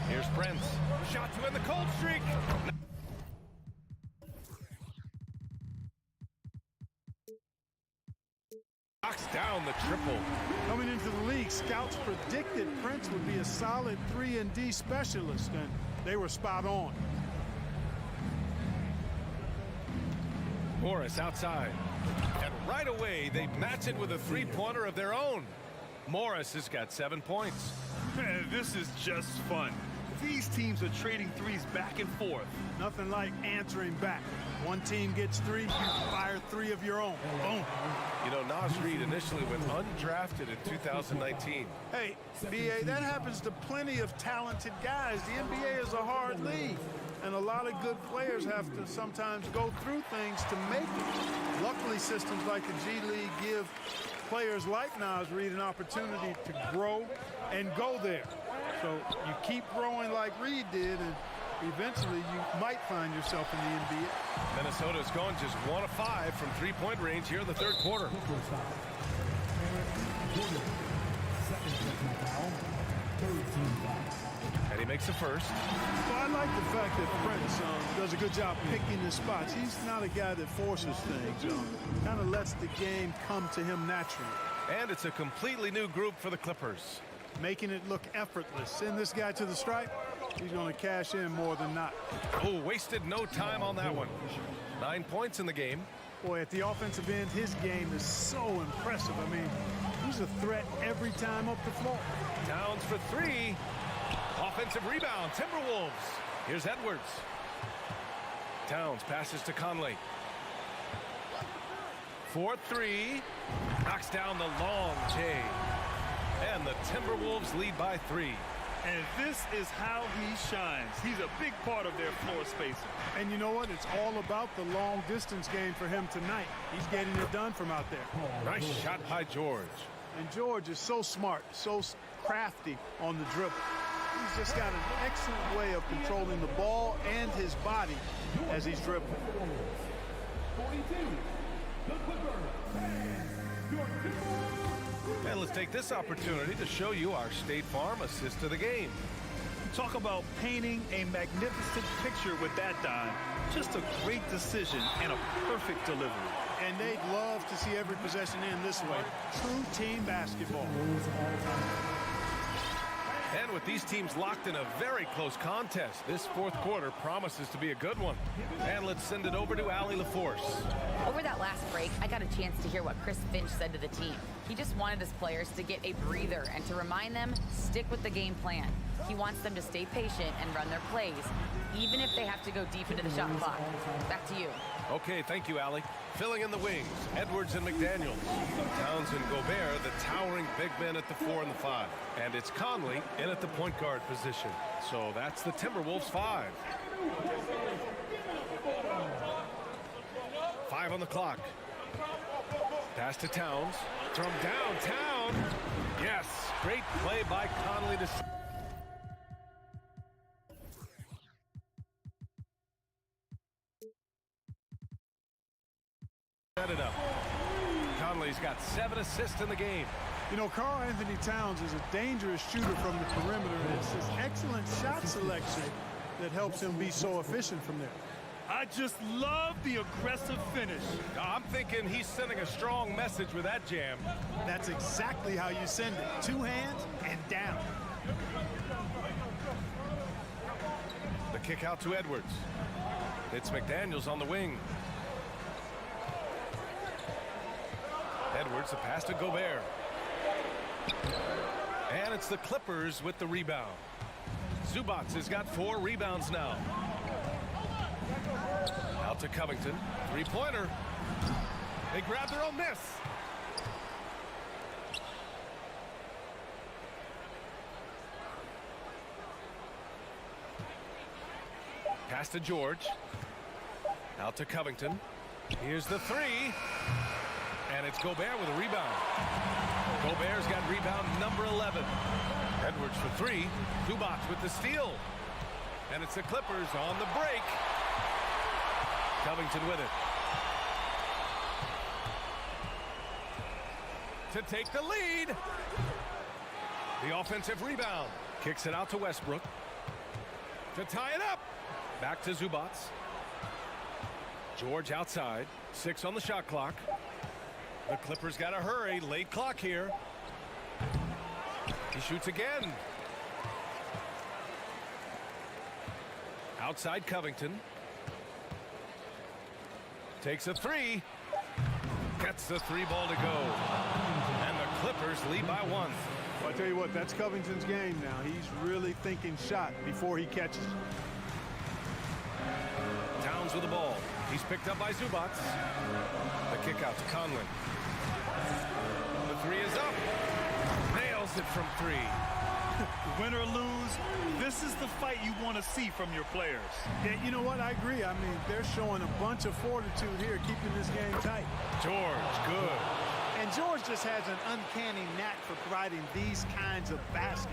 J: Here's Prince. Shot to end the cold streak. Knocks down the triple.
P: Coming into the league, scouts predicted Prince would be a solid 3-and-D specialist, and they were spot on.
J: Morris outside. And right away, they match it with a 3-pointer of their own. Morris has got 7 points.
L: Man, this is just fun. These teams are trading threes back and forth.
P: Nothing like answering back. One team gets 3, you fire 3 of your own. Boom.
J: You know, Nas Reed initially went undrafted in 2019.
P: Hey, B.A., that happens to plenty of talented guys. The NBA is a hard league, and a lot of good players have to sometimes go through things to make it. Luckily, systems like the G League give players like Nas Reed an opportunity to grow and go there. So you keep growing like Reed did, and eventually you might find yourself in the NBA.
J: Minnesota's gone just 1 of 5 from 3-point range here in the third quarter. And he makes a first.
P: Well, I like the fact that Prince does a good job picking his spots. He's not a guy that forces things. Kind of lets the game come to him naturally.
J: And it's a completely new group for the Clippers.
P: Making it look effortless. Send this guy to the stripe. He's going to cash in more than not.
J: Oh, wasted no time on that one. 9 points in the game.
P: Boy, at the offensive end, his game is so impressive. I mean, he's a threat every time up the floor.
J: Towns for 3. Offensive rebound, Timberwolves. Here's Edwards. Towns passes to Conley. 4-3. Knocks down the long J. And the Timberwolves lead by 3.
L: And this is how he shines. He's a big part of their floor spacing.
P: And you know what? It's all about the long distance game for him tonight. He's getting it done from out there.
J: Nice shot by George.
P: And George is so smart, so crafty on the dribble. He's just got an excellent way of controlling the ball and his body as he's dribbling.
J: And let's take this opportunity to show you our State Farm assist to the game.
L: Talk about painting a magnificent picture with that dime. Just a great decision and a perfect delivery.
P: And they'd love to see every possession end this way. True team basketball.
J: And with these teams locked in a very close contest, this fourth quarter promises to be a good one. And let's send it over to Allie LaForce.
M: Over that last break, I got a chance to hear what Chris Finch said to the team. He just wanted his players to get a breather and to remind them, stick with the game plan. He wants them to stay patient and run their plays, even if they have to go deep into the shot clock. Back to you.
J: Okay, thank you, Allie. Filling in the wings, Edwards and McDaniels. Towns and Gobert, the towering big men at the 4 and the 5. And it's Conley in at the point guard position. So that's the Timberwolves 5. 5 on the clock. Pass to Towns. From downtown. Yes, great play by Conley to... set it up. Conley's got 7 assists in the game.
P: You know, Karl Anthony Towns is a dangerous shooter from the perimeter, and it's his excellent shot selection that helps him be so efficient from there.
L: I just love the aggressive finish.
J: I'm thinking he's sending a strong message with that jam.
P: That's exactly how you send it. 2 hands and down.
J: The kick out to Edwards. It's McDaniels on the wing. Edwards, the pass to Gobert. And it's the Clippers with the rebound. Zubac has got 4 rebounds now. Out to Covington. 3-pointer. They grab their own miss. Pass to George. Out to Covington. Here's the 3. And it's Gobert with a rebound. Gobert's got rebound number 11. Edwards for 3. Zubac with the steal. And it's the Clippers on the break. Covington with it. To take the lead. The offensive rebound. Kicks it out to Westbrook. To tie it up. Back to Zubac. George outside. 6 on the shot clock. The Clippers got to hurry. Late clock here. He shoots again. Outside Covington. Takes a 3. Gets the 3 ball to go. And the Clippers lead by 1.
P: Well, I tell you what, that's Covington's game now. He's really thinking shot before he catches.
J: Towns with the ball. He's picked up by Zubac. The kick out to Conley. The 3 is up. Nails it from 3.
L: Win or lose, this is the fight you want to see from your players.
P: Yeah, you know what? I agree. I mean, they're showing a bunch of fortitude here, keeping this game tight.
J: George, good.
P: And George just has an uncanny knack for providing these kinds of baskets.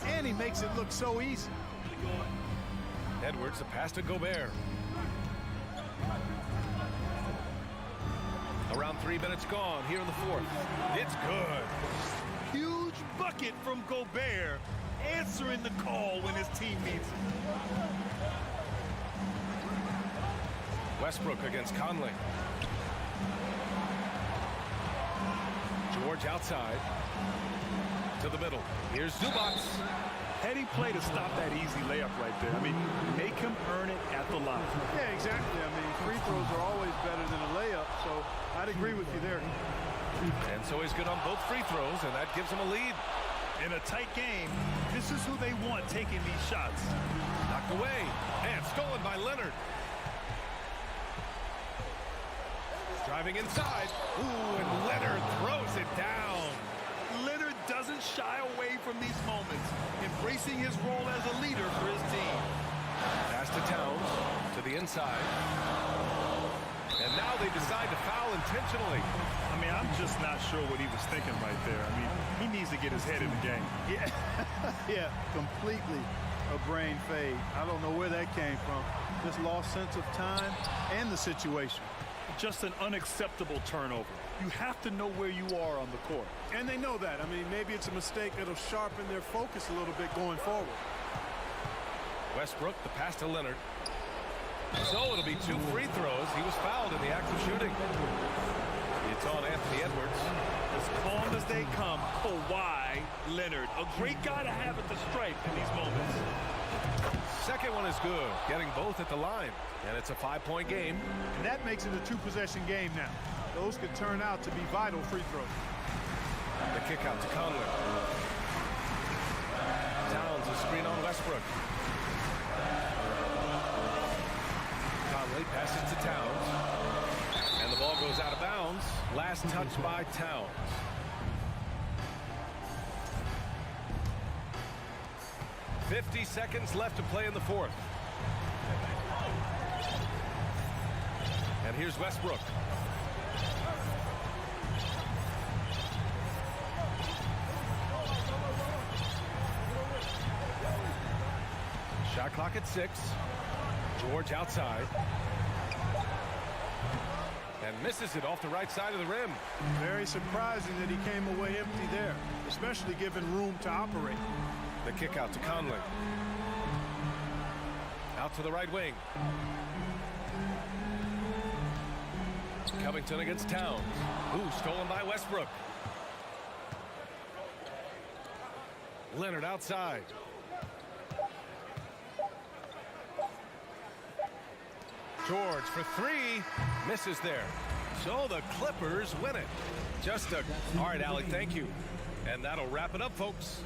P: And he makes it look so easy.
J: Edwards, the pass to Gobert. Around 3 minutes gone here in the 4th. It's good.
L: Huge bucket from Gobert, answering the call when his team needs it.
J: Westbrook against Conley. George outside. To the middle. Here's Zubac.
L: Heady play to stop that easy layup right there. I mean, make him earn it at the line.
P: Yeah, exactly. I mean, free throws are always better than a layup, so I'd agree with you there.
J: And so he's good on both free throws, and that gives him a lead.
L: In a tight game, this is who they want taking these shots.
J: Knocked away, and stolen by Leonard. Driving inside. Ooh, and Leonard throws it down.
L: Leonard does doesn't shy away from these moments, embracing his role as a leader for his team.
J: Pass to Towns, to the inside. And now they decide to foul intentionally.
L: I mean, I'm just not sure what he was thinking right there. I mean, he needs to get his head in the game.
P: Yeah, yeah, completely a brain fade. I don't know where that came from. Just lost sense of time and the situation.
L: Just an unacceptable turnover. You have to know where you are on the court.
P: And they know that. I mean, maybe it's a mistake that'll sharpen their focus a little bit going forward.
J: Westbrook, the pass to Leonard. So it'll be 2 free throws. He was fouled in the act of shooting. It's on Anthony Edwards.
L: As calm as they come, Kawhi Leonard. A great guy to have at the stripe in these moments.
J: Second one is good, getting both at the line. And it's a 5-point game.
P: And that makes it a 2-possession game now. Those could turn out to be vital free throws.
J: The kick out to Conley. Towns a screen on Westbrook. Conley passes to Towns. And the ball goes out of bounds. Last touch by Towns. .50 seconds left to play in the fourth. And here's Westbrook. Shot clock at 6. George outside. And misses it off the right side of the rim.
P: Very surprising that he came away empty there, especially given room to operate.
J: The kick out to Conley. Out to the right wing. Covington against Towns. Ooh, stolen by Westbrook. Leonard outside. George for 3. Misses there. So the Clippers win it. All right, Allie, thank you. And that'll wrap it up, folks.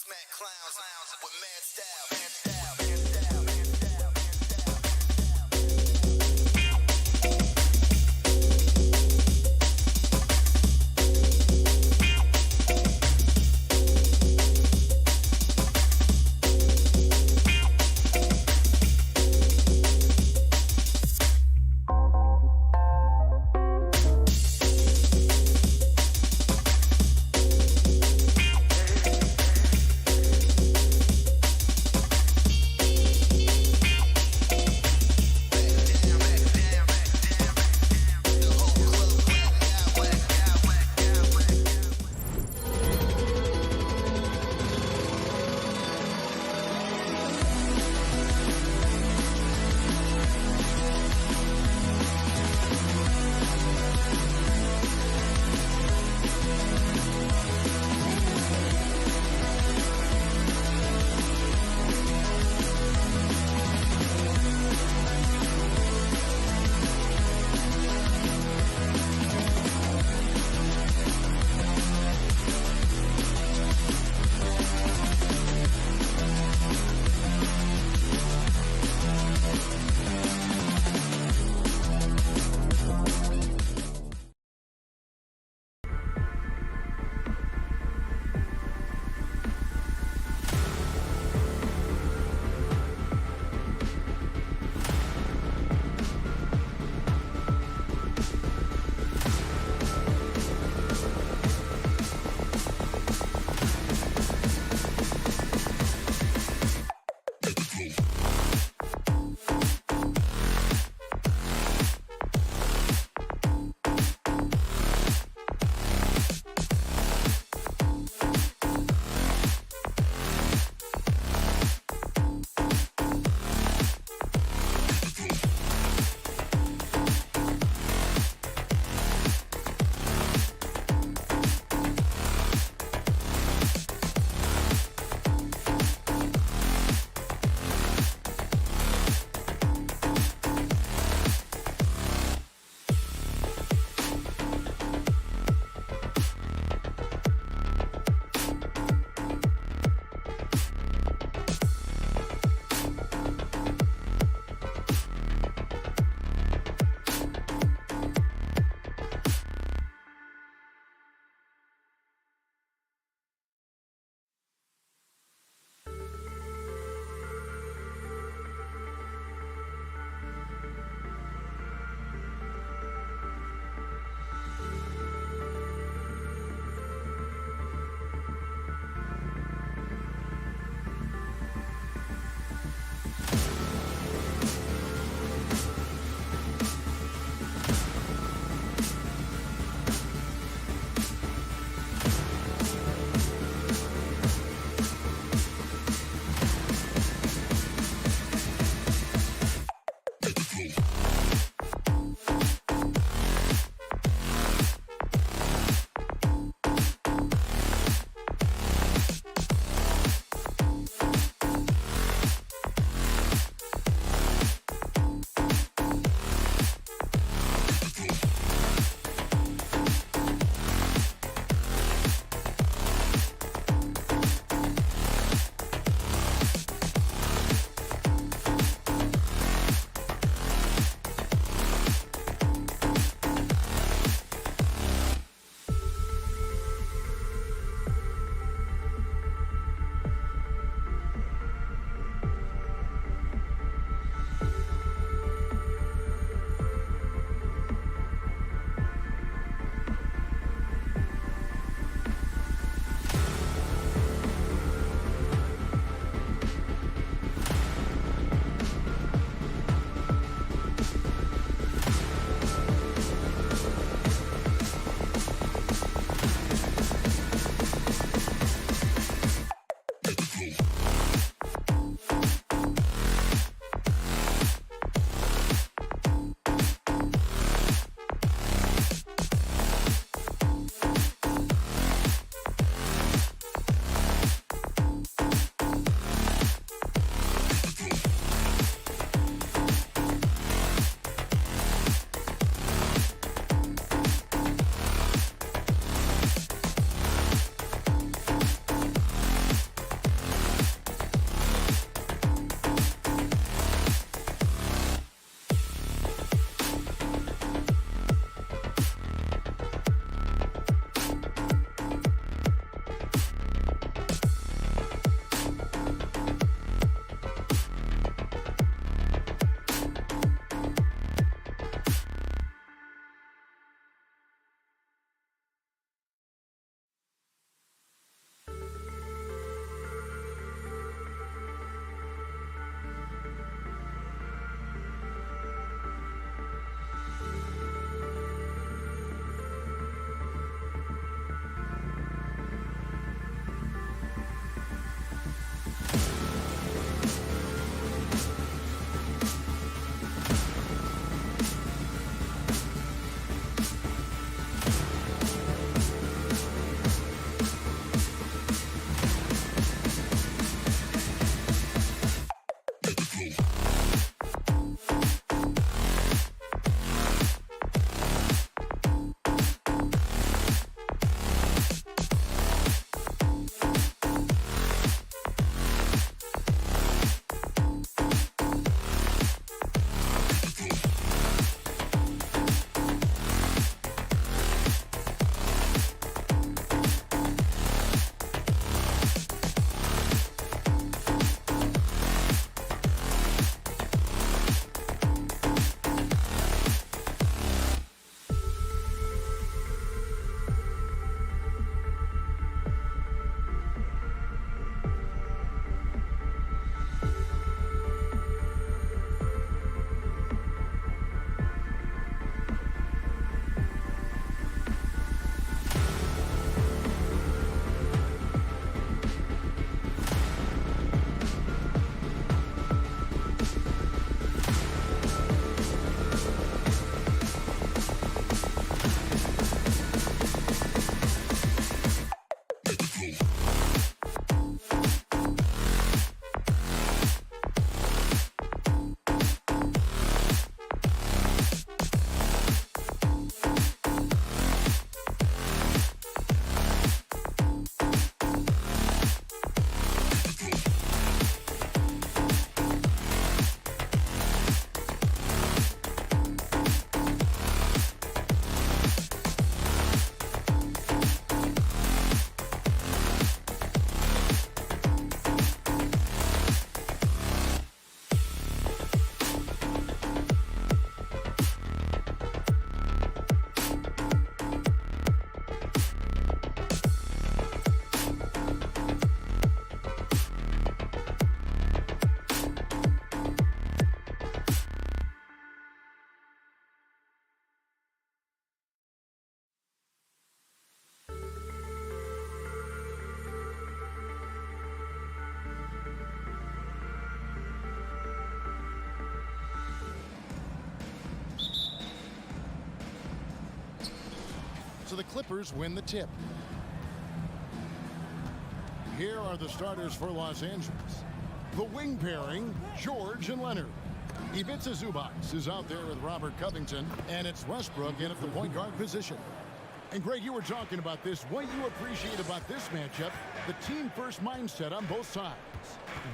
I: Smack clowns with mad style.
A: so the Clippers win the tip. Here are the starters for Los Angeles. The wing pairing, George and Leonard. Ivica Zubac is out there with Robert Covington, and it's Westbrook in at the point guard position. And Greg, you were talking about this. What you appreciate about this matchup, the team-first mindset on both sides.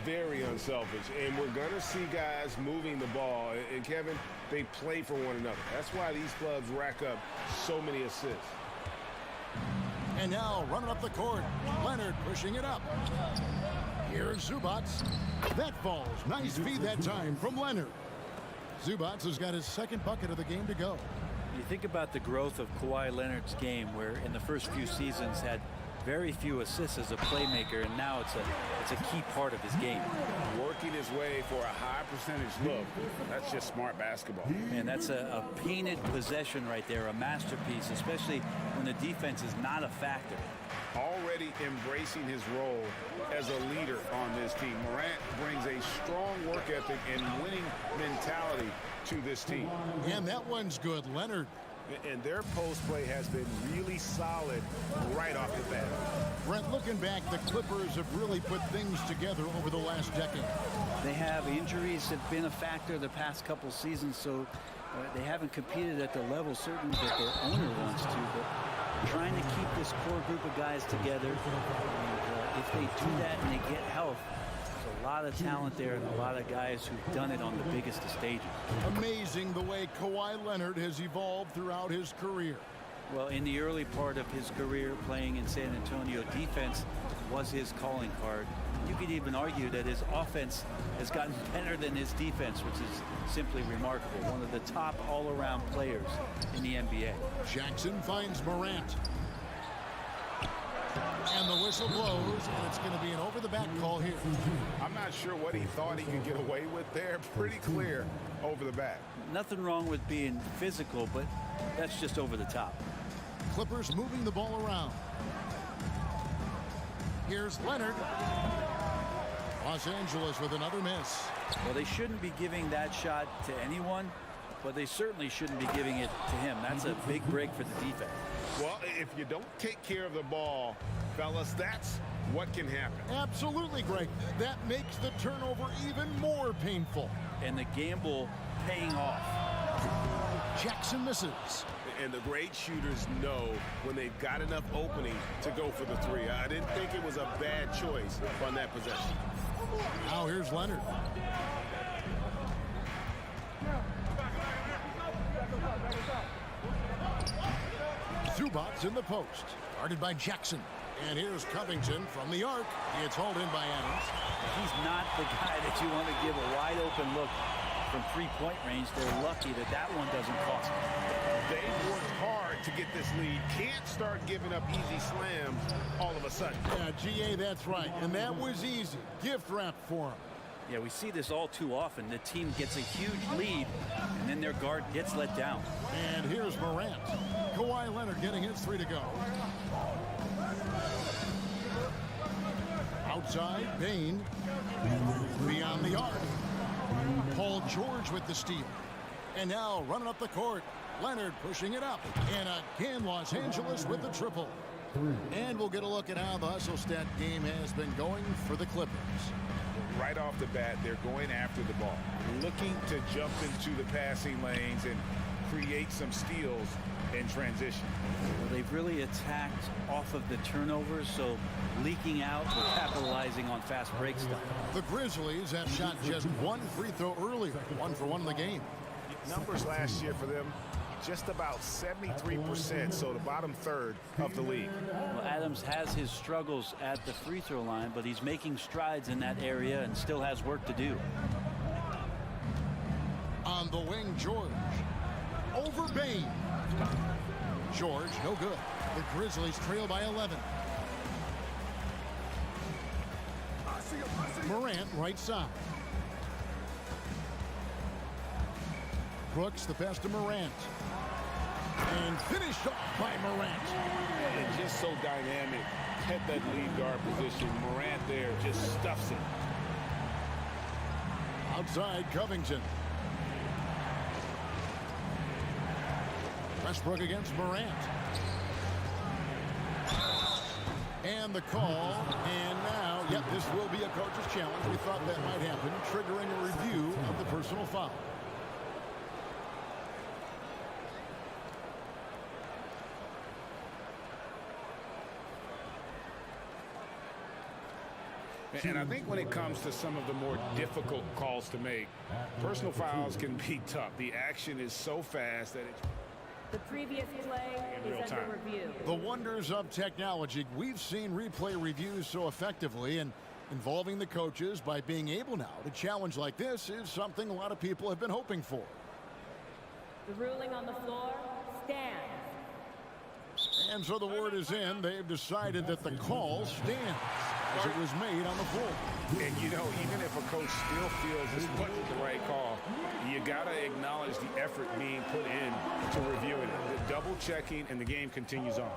G: Very unselfish, and we're going to see guys moving the ball. And Kevin, they play for one another. That's why these clubs rack up so many assists.
A: And now running up the court, Leonard pushing it up. Here's Zubac. That falls. Nice feed that time from Leonard. Zubac has got his second bucket of the game to go.
Q: You think about the growth of Kawhi Leonard's game, where in the first few seasons had very few assists as a playmaker, and now it's a key part of his game.
B: Working his way for a high percentage look. That's just smart basketball.
Q: And that's a painted possession right there, a masterpiece, especially when the defense is not a factor.
B: Already embracing his role as a leader on this team. Morant brings a strong work ethic and winning mentality to this team.
A: And that one's good, Leonard.
F: And their post play has been really solid right off the bat.
A: Brent, looking back, the Clippers have really put things together over the last decade.
Q: They have injuries have been a factor the past couple seasons, so they haven't competed at the level certainly that their owner wants to, but trying to keep this core group of guys together. And if they do that and they get health, there's a lot of talent there and a lot of guys who've done it on the biggest of stages.
A: Amazing the way Kawhi Leonard has evolved throughout his career.
Q: Well, in the early part of his career playing in San Antonio, defense was his calling card. You could even argue that his offense has gotten better than his defense, which is simply remarkable. One of the top all-around players in the NBA.
A: Jackson finds Morant. And the whistle blows, and it's going to be an over-the-back call here.
B: I'm not sure what he thought he could get away with there. Pretty clear over the back.
Q: Nothing wrong with being physical, but that's just over the top.
A: Clippers moving the ball around. Here's Leonard. Los Angeles with another miss.
Q: Well, they shouldn't be giving that shot to anyone, but they certainly shouldn't be giving it to him. That's a big break for the defense.
G: Well, if you don't take care of the ball, fellas, that's what can happen.
A: Absolutely, Greg. That makes the turnover even more painful.
Q: And the gamble paying off.
A: Jackson misses.
G: And the great shooters know when they've got enough opening to go for the three. I didn't think it was a bad choice on that possession.
A: Now here's Leonard. Zubac in the post. Guarded by Jackson. And here's Covington from the arc. It's hauled in by Adams.
Q: He's not the guy that you want to give a wide open look from three-point range. They're lucky that that one doesn't cost them.
G: They've worked hard to get this lead. Can't start giving up easy slams all of a sudden.
A: Yeah, GA, that's right. And that was easy. Gift wrap for him.
Q: Yeah, we see this all too often. The team gets a huge lead, and then their guard gets let down.
A: And here's Morant. Kawhi Leonard getting his three to go. Outside, Bain. Beyond the arc. Paul George with the steal. And now running up the court. Leonard pushing it up. And again, Los Angeles with the triple. And we'll get a look at how the hustle stat game has been going for the Clippers.
B: Right off the bat, they're going after the ball, looking to jump into the passing lanes and create some steals in transition.
Q: Well, they've really attacked off of the turnovers, so leaking out or capitalizing on fast break stuff.
A: The Grizzlies have shot just one free throw earlier, 1 for 1 in the game.
F: Numbers last year for them, just about 73%, so the bottom third of the league.
Q: Well, Adams has his struggles at the free throw line, but he's making strides in that area and still has work to do.
A: On the wing, George. Over Bain. George, no good. The Grizzlies trail by 11. Morant, right side. Brooks, the pass to Morant. And finished off by Morant.
B: And just so dynamic at that lead guard position. Morant there just stuffs it.
A: Outside, Covington. Westbrook against Morant. And the call, and now, yep, this will be a coach's challenge. We thought that might happen, triggering a review of the personal foul.
B: And I think when it comes to some of the more difficult calls to make, personal fouls can be tough. The action is so fast that it's...
R: The previous play is under review.
A: The wonders of technology. We've seen replay reviews so effectively, and involving the coaches by being able now to challenge like this is something a lot of people have been hoping for.
R: The ruling on the floor stands.
A: And so the word is in. They've decided that the call stands as it was made on the floor.
B: And, you know, even if a coach still feels this wasn't the right call, you got to acknowledge the effort being put in to reviewing it. The double checking, and the game continues on.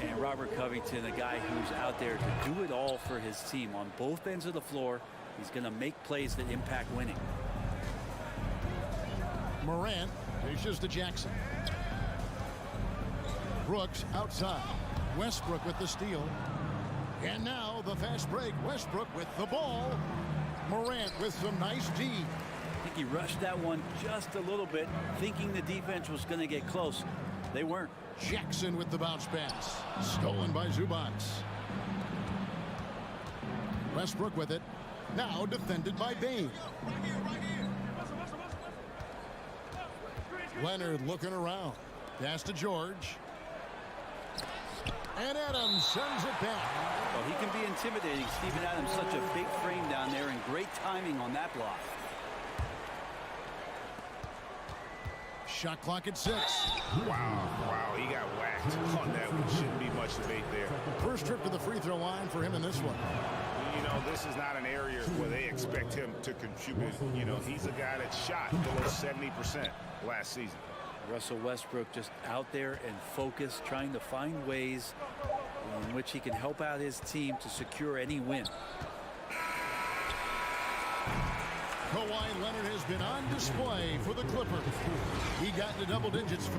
Q: And Robert Covington, a guy who's out there to do it all for his team on both ends of the floor. He's going to make plays that impact winning.
A: Morant dishes to Jackson. Brooks outside. Westbrook with the steal. And now the fast break. Westbrook with the ball. Morant with some nice D.
Q: I think he rushed that one just a little bit, thinking the defense was going to get close. They weren't.
A: Jackson with the bounce pass. Stolen by Zubac. Westbrook with it. Now defended by Bain. Leonard looking around. Pass to George. And Adams sends it back.
Q: Well, he can be intimidating. Steven Adams, such a big frame down there, and great timing on that block.
A: Shot clock at 6.
B: Wow, he got whacked on that one. Shouldn't be much debate there.
A: First trip to the free throw line for him in this one.
B: You know, this is not an area where they expect him to contribute. You know, he's a guy that shot below 70% last season.
Q: Russell Westbrook just out there and focused, trying to find ways in which he can help out his team to secure any win.
A: Kawhi Leonard has been on display for the Clippers. He got into double digits.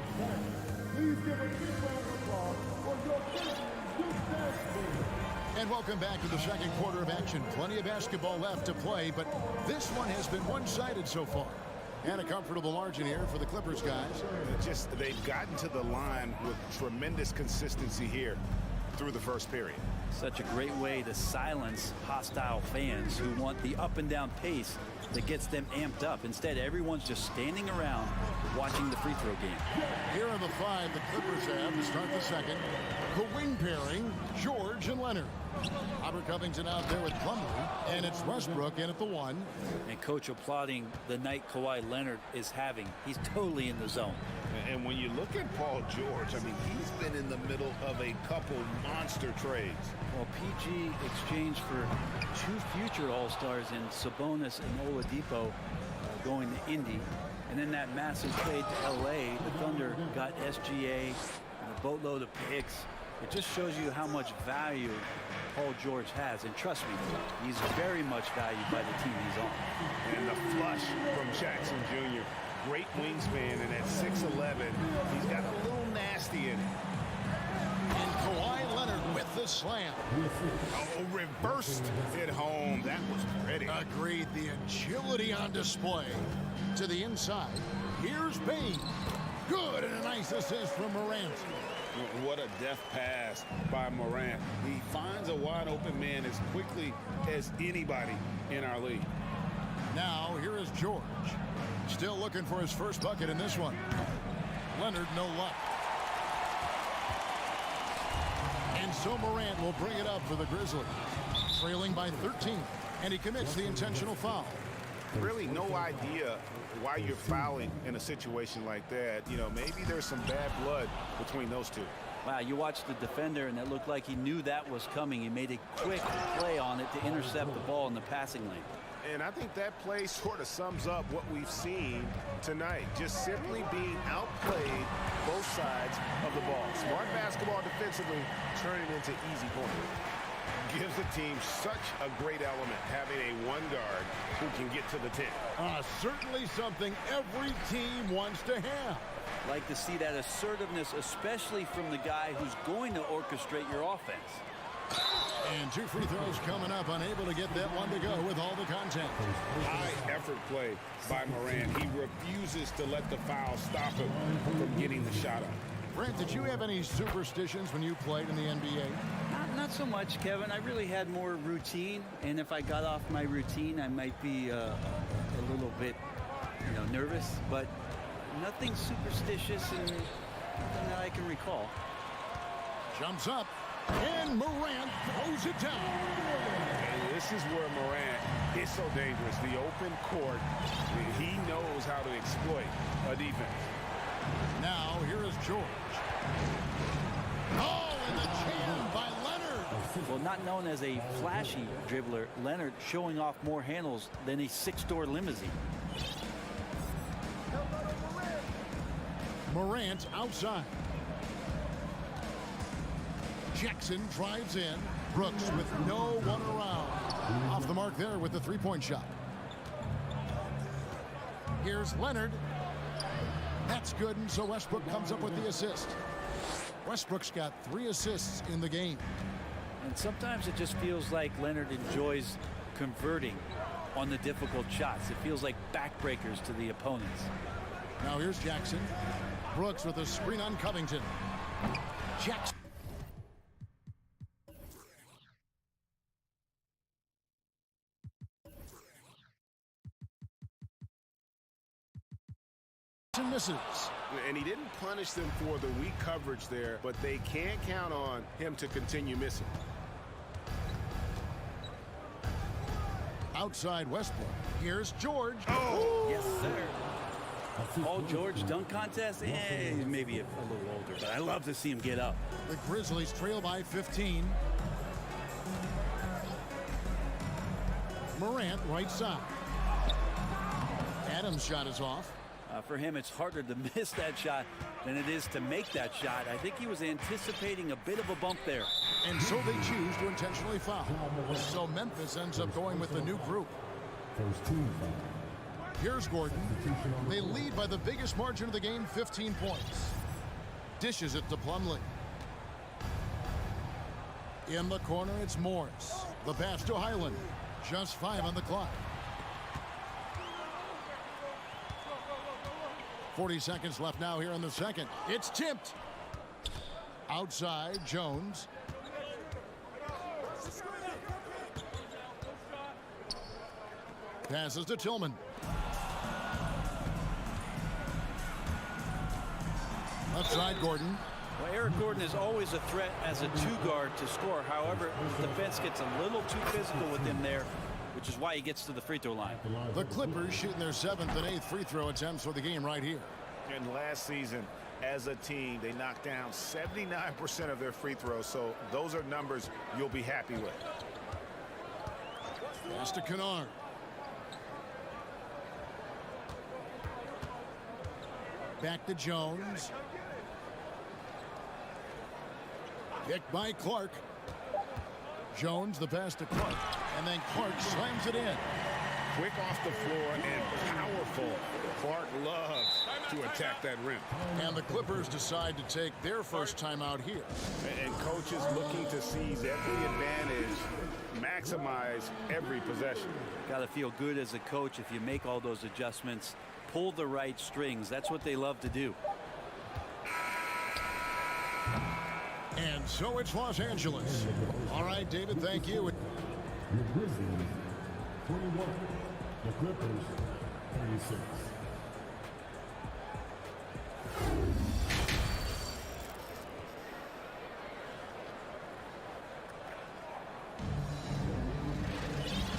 A: And welcome back to the second quarter of action. Plenty of basketball left to play, but this one has been one-sided so far. And a comfortable margin here for the Clippers guys.
B: They've gotten to the line with tremendous consistency here through the first period.
Q: Such a great way to silence hostile fans who want the up and down pace that gets them amped up. Instead, everyone's just standing around watching the free throw game.
A: Here are the 5 the Clippers have to start the second. The wing pairing, George and Leonard. Robert Covington out there with Plumlee, and it's Westbrook in at the 1.
Q: And coach applauding the night Kawhi Leonard is having. He's totally in the zone.
B: And when you look at Paul George, I mean, he's been in the middle of a couple monster trades.
Q: Well, PG exchanged for 2 future All-Stars in Sabonis and Oladipo going to Indy. And then that massive trade to LA, the Thunder got SGA and a boatload of picks. It just shows you how much value Paul George has. And trust me, he's very much valued by the team he's on.
B: And the flush from Jackson Jr. Great wingspan, and at 6'11", he's got a little nasty in it.
A: And Kawhi Leonard with the slam.
B: Oh, reversed it home. That was pretty.
A: Agreed. The agility on display. To the inside. Here's Bain. Good, and a nice assist from Morant.
B: What a deft pass by Morant. He finds a wide open man as quickly as anybody in our league.
A: Now, here is George. Still looking for his first bucket in this one. Leonard, no luck. And so Morant will bring it up for the Grizzlies. Trailing by 13. And he commits the intentional foul.
B: Really no idea why you're fouling in a situation like that. You know, maybe there's some bad blood between those two.
Q: Wow, you watched the defender, and it looked like he knew that was coming. He made a quick play on it to intercept the ball in the passing lane.
G: And I think that play sort of sums up what we've seen tonight. Just simply being outplayed both sides of the ball. Smart basketball defensively, turning into easy points. Gives the team such a great element, having a one guard who can get to the 10.
A: Certainly something every team wants to have.
Q: Like to see that assertiveness, especially from the guy who's going to orchestrate your offense.
A: And 2 free throws coming up. Unable to get that one to go with all the contact.
B: High effort play by Morant. He refuses to let the foul stop him from getting the shot up.
A: Brent, did you have any superstitions when you played in the NBA?
Q: Not so much, Kevin. I really had more routine, and if I got off my routine, I might be a little bit, nervous, but nothing superstitious and nothing that I can recall.
A: Jumps up, and Morant throws it down.
B: And this is where Morant is so dangerous. The open court, he knows how to exploit a defense.
A: Now, here is George. Oh, and the jam by Leonard.
Q: Well, not known as a flashy dribbler, Leonard showing off more handles than a 6-door limousine.
A: Morant outside. Jackson drives in. Brooks with no one around. Off the mark there with the three-point shot. Here's Leonard. That's good, and so Westbrook comes up with the assist. Westbrook's got 3 assists in the game.
Q: And sometimes it just feels like Leonard enjoys converting on the difficult shots. It feels like backbreakers to the opponents.
A: Now here's Jackson. Brooks with a screen on Covington. Jackson. Misses.
G: And he didn't punish them for the weak coverage there, but they can't count on him to continue missing.
A: Outside Westbrook. Here's George.
Q: Oh, yes, sir. Paul George dunk contest? Maybe a little older, but I love to see him get up.
A: The Grizzlies trail by 15. Morant right side. Adams' shot is off.
Q: For him, it's harder to miss that shot than it is to make that shot. I think he was anticipating a bit of a bump there.
A: And so they choose to intentionally foul. So Memphis ends up going with the new group. Here's Gordon. They lead by the biggest margin of the game, 15 points. Dishes it to Plumlee. In the corner, it's Morris. The pass to Highland. Just 5 on the clock. 40 seconds left now here in the second. It's tipped. Outside, Jones. Passes to Tillman. Left side, Gordon.
Q: Well, Eric Gordon is always a threat as a 2-guard to score. However, the defense gets a little too physical with him there, which is why he gets to the free throw line.
A: The Clippers shooting their 7th and 8th free throw attempts for the game right here.
B: And last season, as a team, they knocked down 79% of their free throws, so those are numbers you'll be happy with.
A: Pass to Kennard. Back to Jones. Picked by Clark. Jones, the pass to Clark. And then Clark slams it in.
B: Quick off the floor and powerful. Clark loves to attack that rim.
A: And the Clippers decide to take their first time out here.
B: And coaches looking to seize every advantage, maximize every possession.
Q: Got to feel good as a coach if you make all those adjustments, pull the right strings. That's what they love to do.
A: And so it's Los Angeles. All right, David, thank you.
E: The Grizzlies, 21. The Clippers, 26.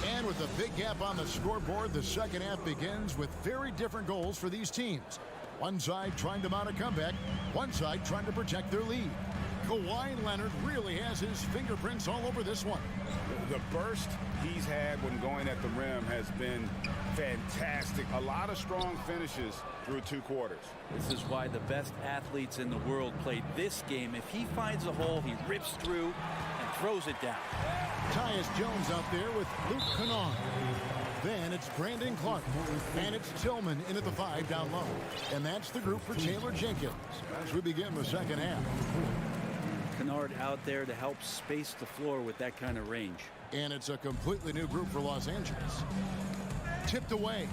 A: And with a big gap on the scoreboard, the second half begins with very different goals for these teams. One side trying to mount a comeback, one side trying to protect their lead. Kawhi Leonard really has his fingerprints all over this one.
B: The burst he's had when going at the rim has been fantastic. A lot of strong finishes through 2 quarters.
Q: This is why the best athletes in the world play this game. If he finds a hole, he rips through and throws it down.
A: Tyus Jones out there with Luke Kennard. Then it's Brandon Clark. And it's Tillman in at the 5 down low. And that's the group for Taylor Jenkins as we begin the second half.
Q: Kennard out there to help space the floor with that kind of range.
A: And it's a completely new group for Los Angeles. Tipped away.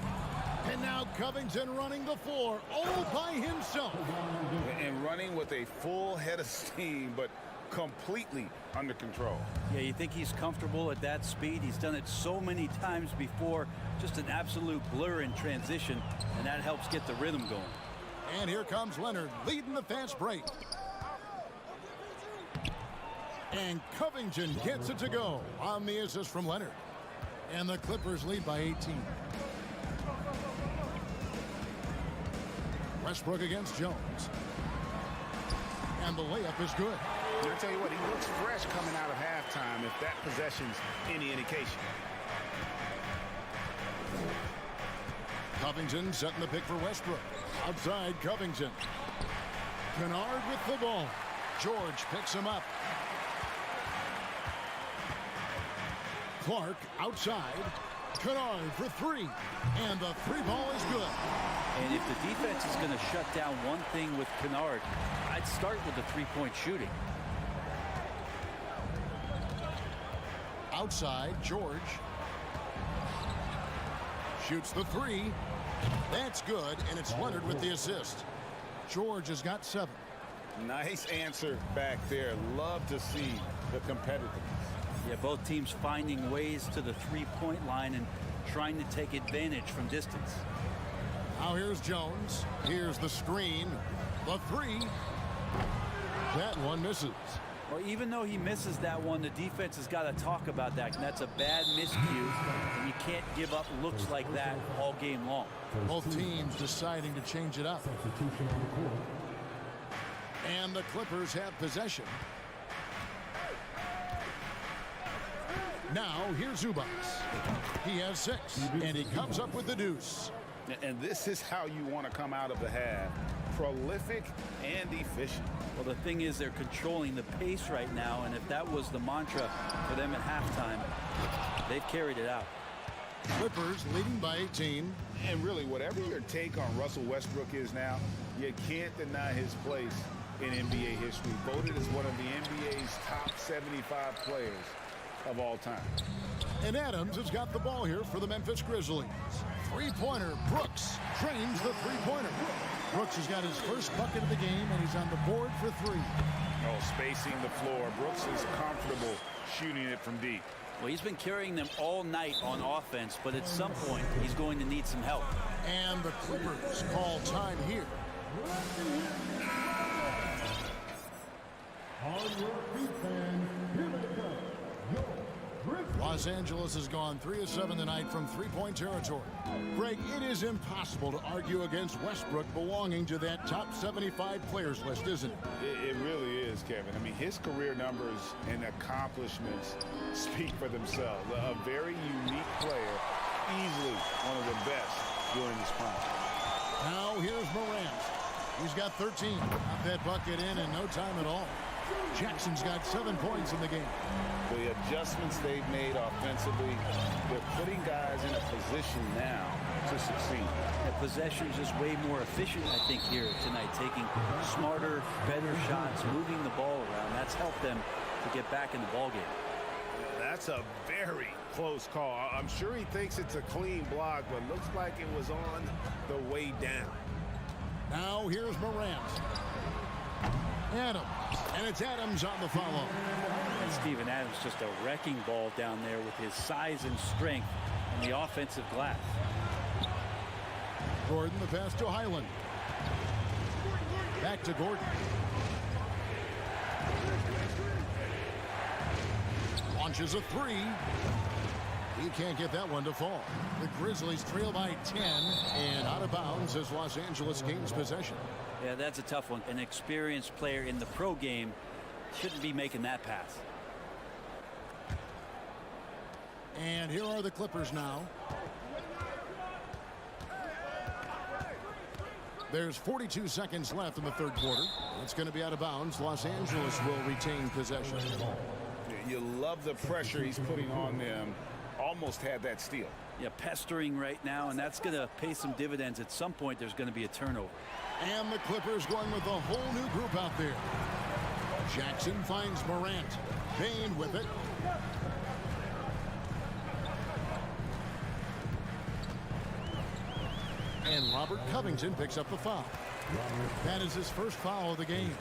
A: And now Covington running the floor all by himself.
B: And running with a full head of steam, but completely under control.
Q: Yeah, you think he's comfortable at that speed. He's done it so many times before. Just an absolute blur in transition, and that helps get the rhythm going.
A: And here comes Leonard leading the fast break. And Covington gets it to go on the assist from Leonard. And the Clippers lead by 18. Westbrook against Jones. And the layup is good.
B: I'll tell you what, he looks fresh coming out of halftime if that possession's any indication.
A: Covington setting the pick for Westbrook. Outside Covington. Kennard with the ball. George picks him up. Clark outside. Kennard for three. And the three ball is good.
Q: And if the defense is going to shut down one thing with Kennard, I'd start with the three-point shooting.
A: Outside, George. Shoots the three. That's good, and it's Leonard with the assist. George has got 7.
B: Nice answer back there. Love to see the competitiveness.
Q: Yeah, both teams finding ways to the three-point line and trying to take advantage from distance.
A: Now here's Jones. Here's the screen. The three. That one misses.
Q: Well, even though he misses that one, the defense has got to talk about that. And that's a bad miscue, and you can't give up looks like that all game long.
A: Both teams deciding to change it up. And the Clippers have possession. Now here's Zubac. He has 6, and he comes up with the deuce.
B: And this is how you want to come out of the half. Prolific and efficient.
Q: Well, the thing is they're controlling the pace right now, and if that was the mantra for them at halftime, they've carried it out.
A: Clippers leading by 18.
B: And really, whatever your take on Russell Westbrook is now, you can't deny his place in NBA history. Voted as one of the NBA's top 75 players of all time.
A: And Adams has got the ball here for the Memphis Grizzlies. Three-pointer. Brooks trains the three-pointer. Brooks has got his first bucket of the game, and he's on the board for 3.
B: Oh, spacing the floor. Brooks is comfortable shooting it from deep.
Q: Well, he's been carrying them all night on offense, but at some point, he's going to need some help.
A: And the Clippers call time here. Los Angeles has gone 3 of 7 tonight from three-point territory. Greg, it is impossible to argue against Westbrook belonging to that top 75 players list, isn't it?
B: It really is, Kevin. I mean, his career numbers and accomplishments speak for themselves. A very unique player, easily one of the best during his prime.
A: Now here's Morant. He's got 13. Got that bucket in no time at all. Jackson's got 7 points in the game.
B: The adjustments they've made offensively, they're putting guys in a position now to succeed.
Q: The possession's just way more efficient, I think, here tonight, taking smarter, better shots, moving the ball around. That's helped them to get back in the ballgame.
G: That's a very close call. I'm sure he thinks it's a clean block, but looks like it was on the way down.
A: Now here's Morant. Adams. And it's Adams on the follow.
Q: And Steven Adams just a wrecking ball down there with his size and strength on the offensive glass.
A: Gordon, the pass to Highland. Back to Gordon. Launches a 3. He can't get that one to fall. The Grizzlies trail by 10, and out of bounds as Los Angeles gains possession.
Q: Yeah, that's a tough one. An experienced player in the pro game shouldn't be making that pass.
A: And here are the Clippers now. There's 42 seconds left in the third quarter. It's going to be out of bounds. Los Angeles will retain possession.
B: You love the pressure he's putting on them. Almost had that steal.
Q: Yeah, pestering right now, and that's going to pay some dividends. At some point, there's going to be a turnover.
A: And the Clippers going with a whole new group out there. Jackson finds Morant. Payne with it. And Robert Covington picks up the foul. That is his first foul of the game.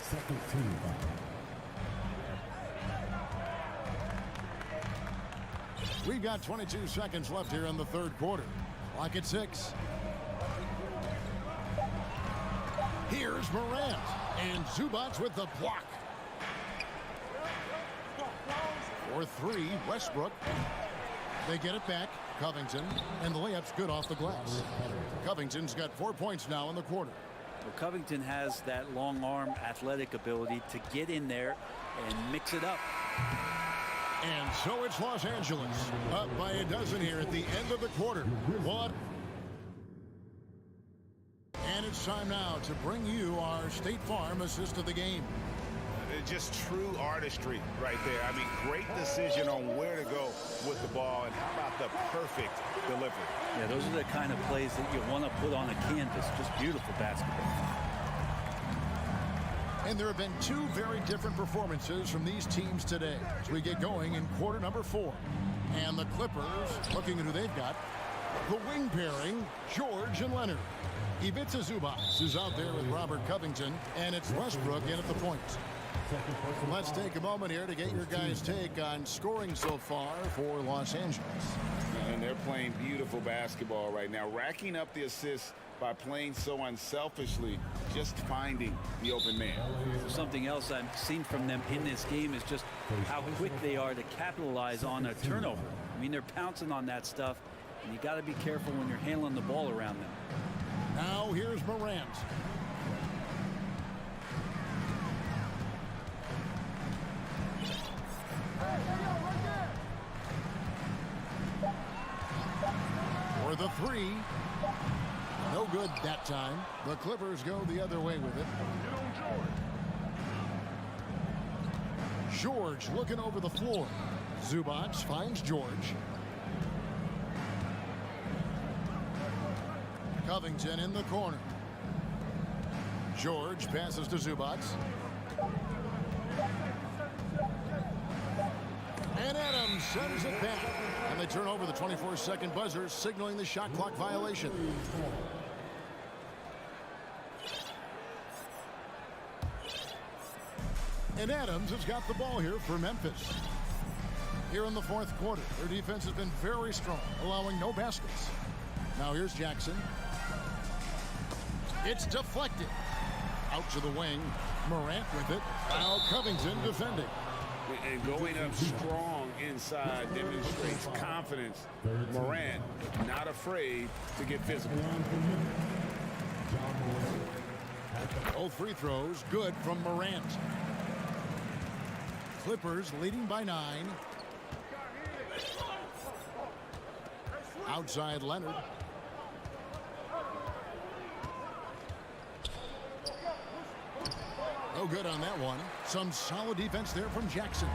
E: Second team foul.
A: We've got 22 seconds left here in the third quarter. Clock at 6. Here's Morant. And Zubac with the block. For 3, Westbrook. They get it back. Covington. And the layup's good off the glass. Covington's got 4 points now in the quarter.
Q: Well, Covington has that long arm athletic ability to get in there and mix it up.
A: And so it's Los Angeles up by a dozen here at the end of the quarter. What? And it's time now to bring you our State Farm assist of the game.
B: Just true artistry right there. I mean, great decision on where to go with the ball, and how about the perfect delivery?
Q: Yeah, those are the kind of plays that you want to put on a canvas. Just beautiful basketball.
A: And there have been 2 very different performances from these teams today as we get going in quarter number 4. And the Clippers, looking at who they've got, the wing pairing, George and Leonard. Ivica Zubac is out there with Robert Covington, and it's Westbrook in at the point. Let's take a moment here to get your guys' take on scoring so far for Los Angeles.
B: And they're playing beautiful basketball right now, racking up the assists by playing so unselfishly, just finding the open man.
Q: Something else I've seen from them in this game is just how quick they are to capitalize on a turnover. I mean, they're pouncing on that stuff, and you got to be careful when you're handling the ball around them.
A: Now here's Morant. For the 3. No good that time. The Clippers go the other way with it. George looking over the floor. Zubac finds George. Covington in the corner. George passes to Zubac. And Adams sends it back. And they turn over the 24-second buzzer, signaling the shot clock violation. And Adams has got the ball here for Memphis. Here in the fourth quarter, their defense has been very strong, allowing no baskets. Now here's Jackson. It's deflected. Out to the wing. Morant with it. Now Covington defending.
B: And going up strong inside demonstrates confidence. Morant not afraid to get physical.
A: Both free throws good from Morant. Clippers leading by 9. Outside Leonard. No good on that one. Some solid defense there from Jackson.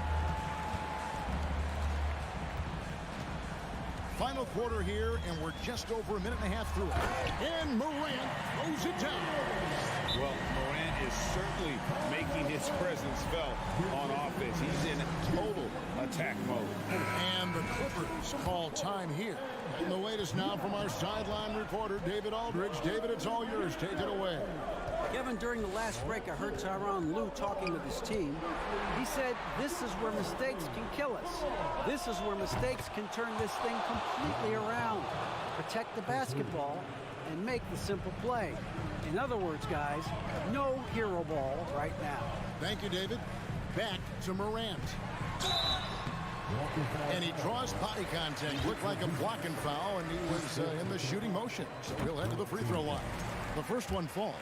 A: Final quarter here, and we're just over a minute and a half through it. And Morant throws it down.
B: Well, Morant is certainly making his presence felt on offense. He's in total attack mode.
A: And the Clippers call time here. And the latest now from our sideline reporter, David Aldridge. David, it's all yours. Take it away.
H: Kevin, during the last break, I heard Tyronn Lue talking with his team. He said, this is where mistakes can kill us. This is where mistakes can turn this thing completely around. Protect the basketball and make the simple play. In other words, guys, no hero ball right now.
A: Thank you, David. Back to Morant. And he draws body contact. Looked like a blocking foul, and he was in the shooting motion. So he'll head to the free throw line. The first one falls.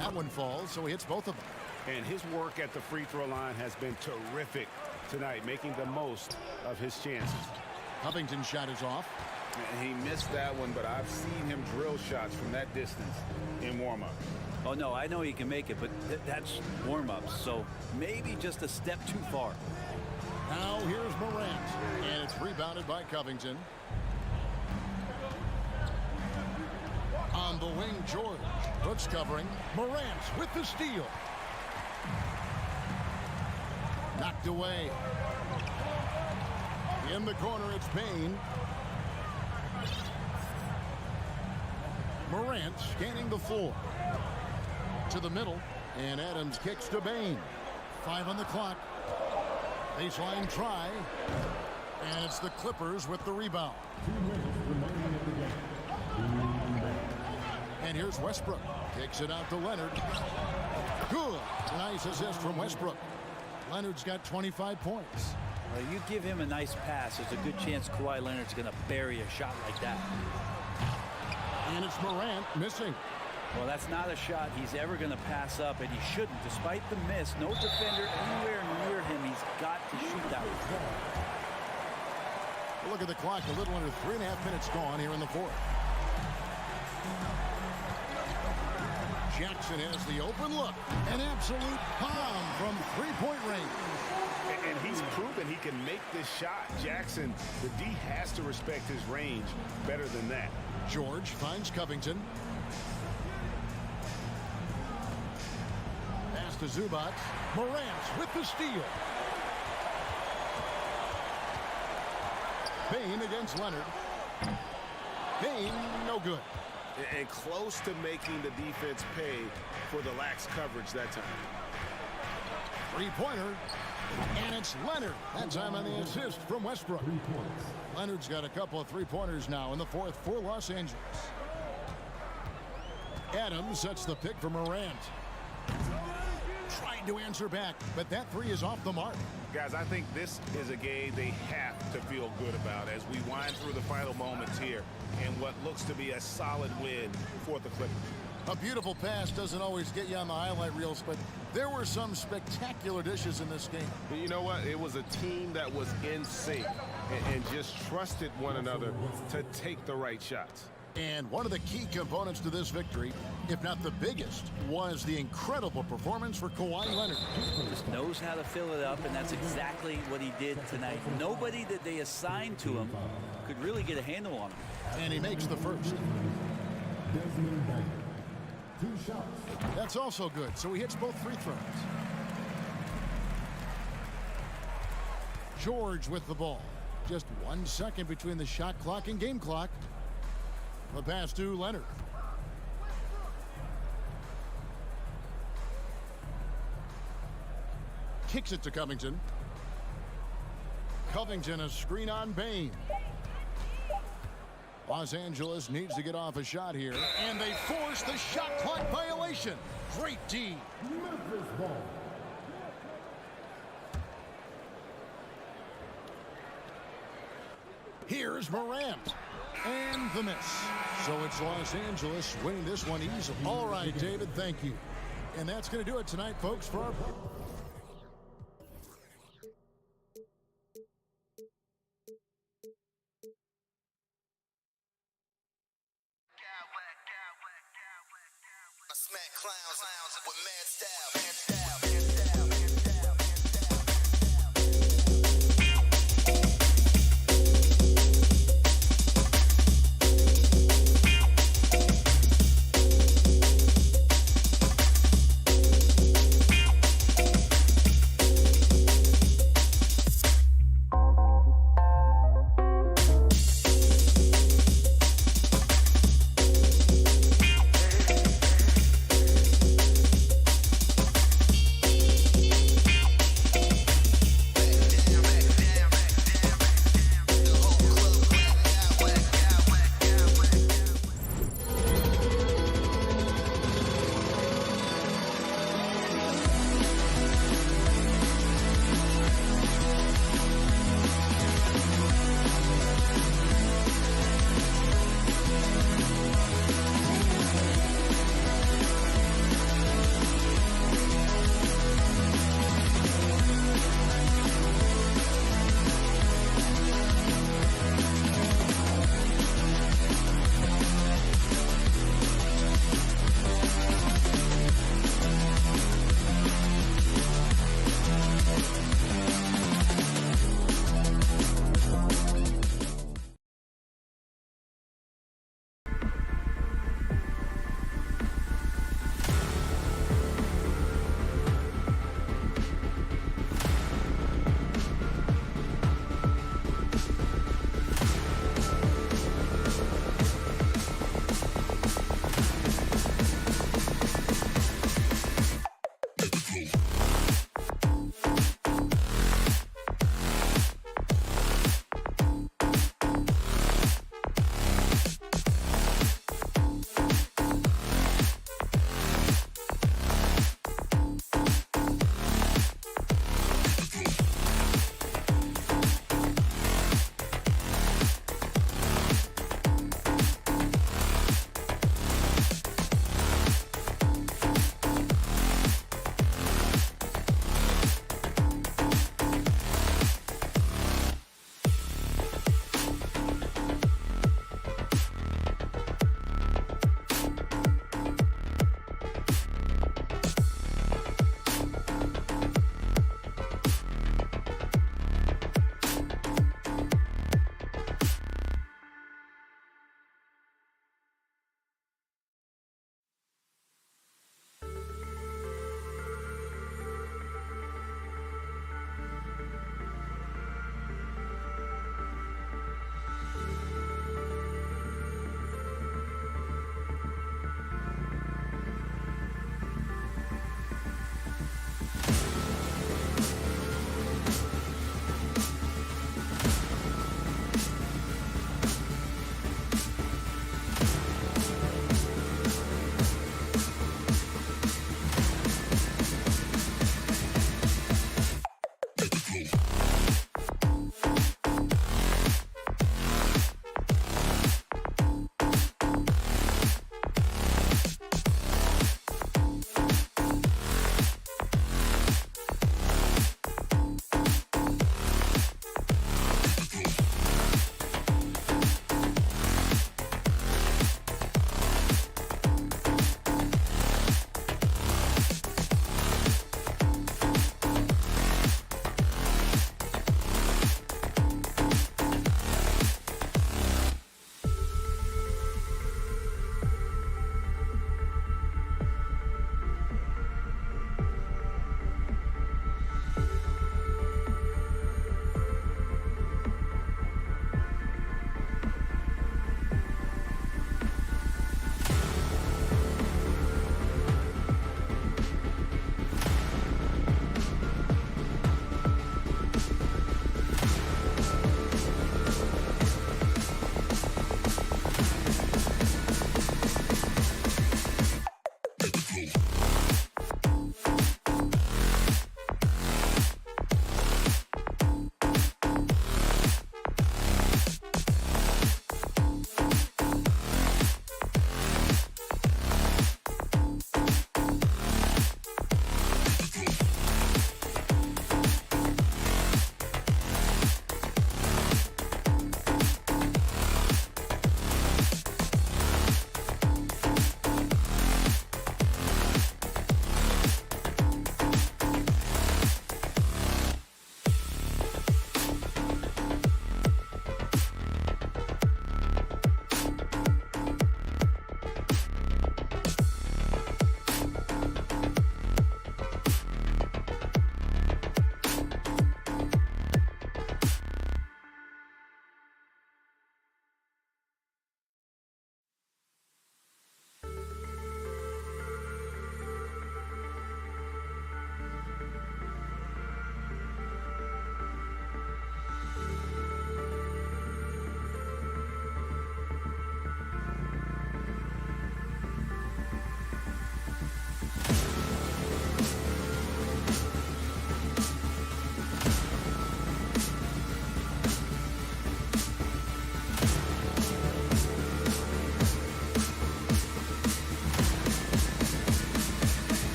A: That one falls, so he hits both of them.
G: And his work at the free throw line has been terrific tonight, making the most of his chances.
A: Covington's shot is off.
B: And he missed that one, but I've seen him drill shots from that distance in warm-up.
Q: Oh, no, I know he can make it, but that's warm-up, so maybe just a step too far.
A: Now here's Morant, and it's rebounded by Covington. On On the wing, George. Brooks covering. Morant with the steal. Knocked away. In the corner, it's Payne. Morant scanning the floor. To the middle. And Adams kicks to Bane. 5 on the clock. Baseline try. And it's the Clippers with the rebound. And here's Westbrook. Kicks it out to Leonard. Good. Nice assist from Westbrook. Leonard's got 25 points.
Q: Well, you give him a nice pass, there's a good chance Kawhi Leonard's going to bury a shot like that.
A: And it's Morant missing.
Q: Well, that's not a shot he's ever going to pass up, and he shouldn't. Despite the miss, no defender anywhere near him. He's got to shoot that one.
A: Look at the clock. A little under 3.5 minutes gone here in the fourth. Jackson has the open look. An absolute bomb from three-point range.
B: And he's proven he can make this shot. Jackson, the D has to respect his range better than that.
A: George finds Covington. Pass to Zubac. Morant with the steal. Payne against Leonard. Payne, no good.
G: And close to making the defense pay for the lax coverage that time.
A: Three-pointer. And it's Leonard. That time on the assist from Westbrook. Leonard's got a couple of three-pointers now in the fourth for Los Angeles. Adams sets the pick for Morant. Trying to answer back, but that three is off the mark.
B: Guys, I think this is a game they have to feel good about as we wind through the final moments here in what looks to be a solid win for the Clippers.
A: A beautiful pass doesn't always get you on the highlight reels, but there were some spectacular dishes in this game.
G: But you know what? It was a team that was in sync and just trusted one another to take the right shots.
A: And one of the key components to this victory, if not the biggest, was the incredible performance for Kawhi Leonard.
Q: Just knows how to fill it up, and that's exactly what he did tonight. Nobody that they assigned to him could really get a handle on him.
A: And he makes the first. That's also good, so he hits both free throws. George with the ball. Just 1 second between the shot clock and game clock. The pass to Leonard. Kicks it to Covington. Covington, a screen on Bane. Los Angeles needs to get off a shot here, and they force the shot clock violation. Great D.
E: Memphis ball.
A: Here's Morant. And the miss. So it's Los Angeles winning this one easily. All right, David, thank you. And that's going to do it tonight, folks, for our...
I: I smack clowns with mad style.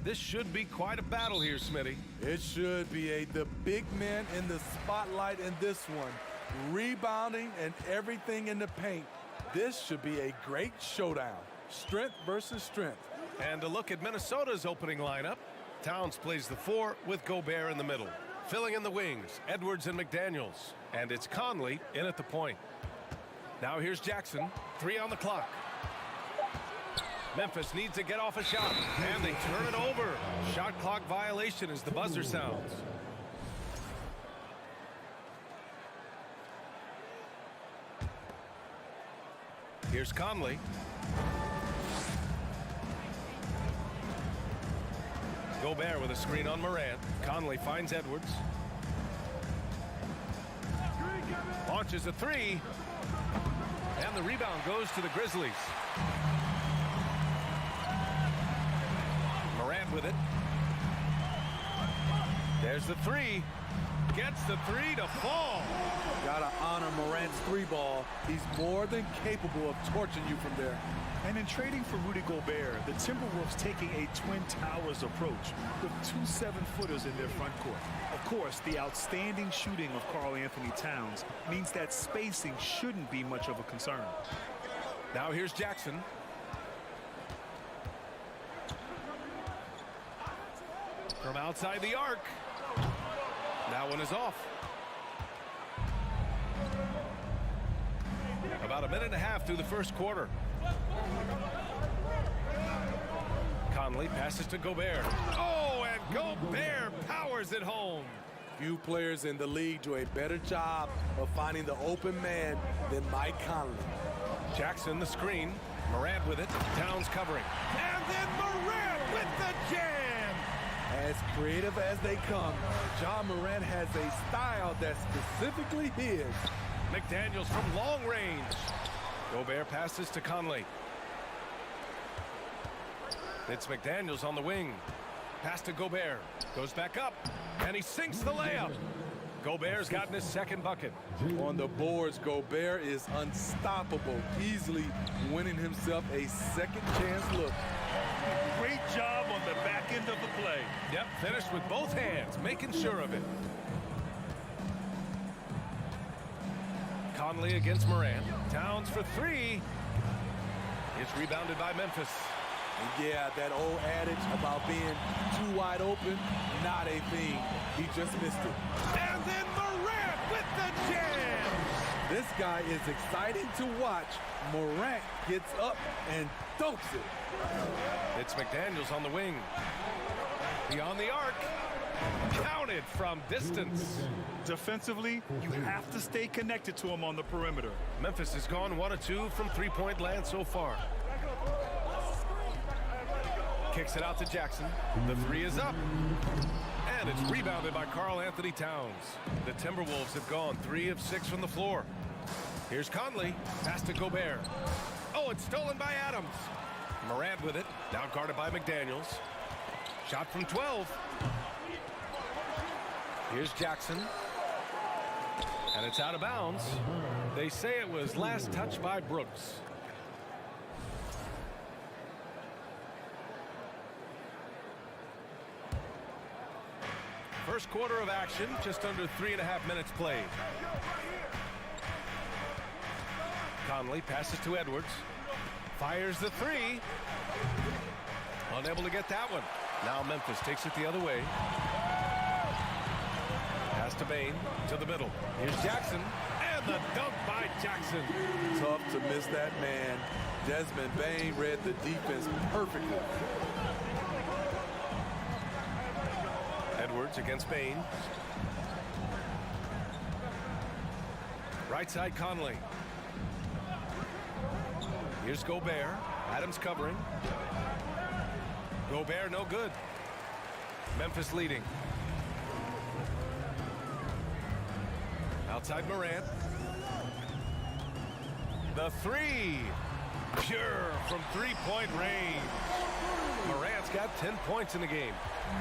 J: This should be quite a battle here, Smitty.
C: It should be the big man in the spotlight in this one. Rebounding and everything in the paint. This should be a great showdown. Strength versus strength.
J: And a look at Minnesota's opening lineup. Towns plays the 4 with Gobert in the middle. Filling in the wings, Edwards and McDaniels. And it's Conley in at the point. Now here's Jackson. 3 on the clock. Memphis needs to get off a shot, and they turn it over. Shot clock violation as the buzzer sounds. Here's Conley. Gobert with a screen on Morant. Conley finds Edwards. Launches a 3. And the rebound goes to the Grizzlies. Morant with it. There's the 3. Gets the 3 to fall.
C: Gotta honor Morant's 3 ball. He's more than capable of torching you from there.
L: And in trading for Rudy Gobert, the Timberwolves taking a Twin Towers approach with 2 7-footers in their front court. Of course, the outstanding shooting of Karl Anthony Towns means that spacing shouldn't be much of a concern.
J: Now here's Jackson. From outside the arc. That one is off. About a minute and a half through the first quarter. Conley passes to Gobert. Oh, and Gobert powers it home.
C: Few players in the league do a better job of finding the open man than Mike Conley.
J: Jackson the screen. Morant with it. Towns covering. And then Morant with the jam.
C: As creative as they come, Ja Morant has a style that's specifically his.
J: McDaniels from long range. Gobert passes to Conley. It's McDaniels on the wing. Pass to Gobert. Goes back up. And he sinks the layup. Gobert's gotten his second bucket.
C: On the boards, Gobert is unstoppable, easily winning himself a second chance look.
L: Great job on the back end of the play.
J: Yep, finished with both hands, making sure of it. Conley against Morant. Towns for 3. It's rebounded by Memphis.
C: Yeah, that old adage about being too wide open, not a thing. He just missed it.
J: And then Morant with the jam.
C: This guy is exciting to watch. Morant gets up and dunks it.
J: It's McDaniels on the wing. Beyond the arc. Counted from distance.
L: Defensively, you have to stay connected to him on the perimeter.
J: Memphis has gone 1 of 2 from three-point land so far. Kicks it out to Jackson. The 3 is up. And it's rebounded by Karl Anthony Towns. The Timberwolves have gone 3 of 6 from the floor. Here's Conley. Pass to Gobert. Oh, it's stolen by Adams. Morant with it. Now guarded by McDaniels. Shot from 12. Here's Jackson. And it's out of bounds. They say it was last touched by Brooks. First quarter of action, just under 3.5 minutes played. Conley passes to Edwards. Fires the 3. Unable to get that one. Now Memphis takes it the other way. Pass to Bane, to the middle. Here's Jackson, and the dunk by Jackson.
C: Tough to miss that man. Desmond Bane read the defense perfectly.
J: Edwards against Bane. Right side Conley. Here's Gobert. Adams covering. Gobert no good. Memphis leading. Outside Morant. The 3. Pure from three-point range. Morant's got 10 points in the game.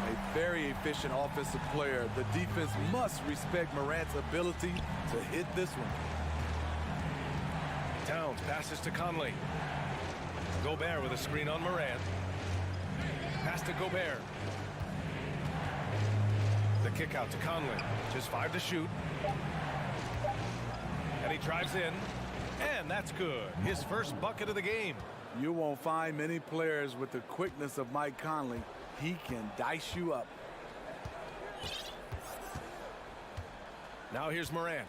C: A very efficient offensive player. The defense must respect Morant's ability to hit this one.
J: Towns passes to Conley. Gobert with a screen on Morant. Pass to Gobert. The kick out to Conley. Just 5 to shoot. And he drives in. And that's good. His first bucket of the game.
D: You won't find many players with the quickness of Mike Conley. He can dice you up.
J: Now here's Morant.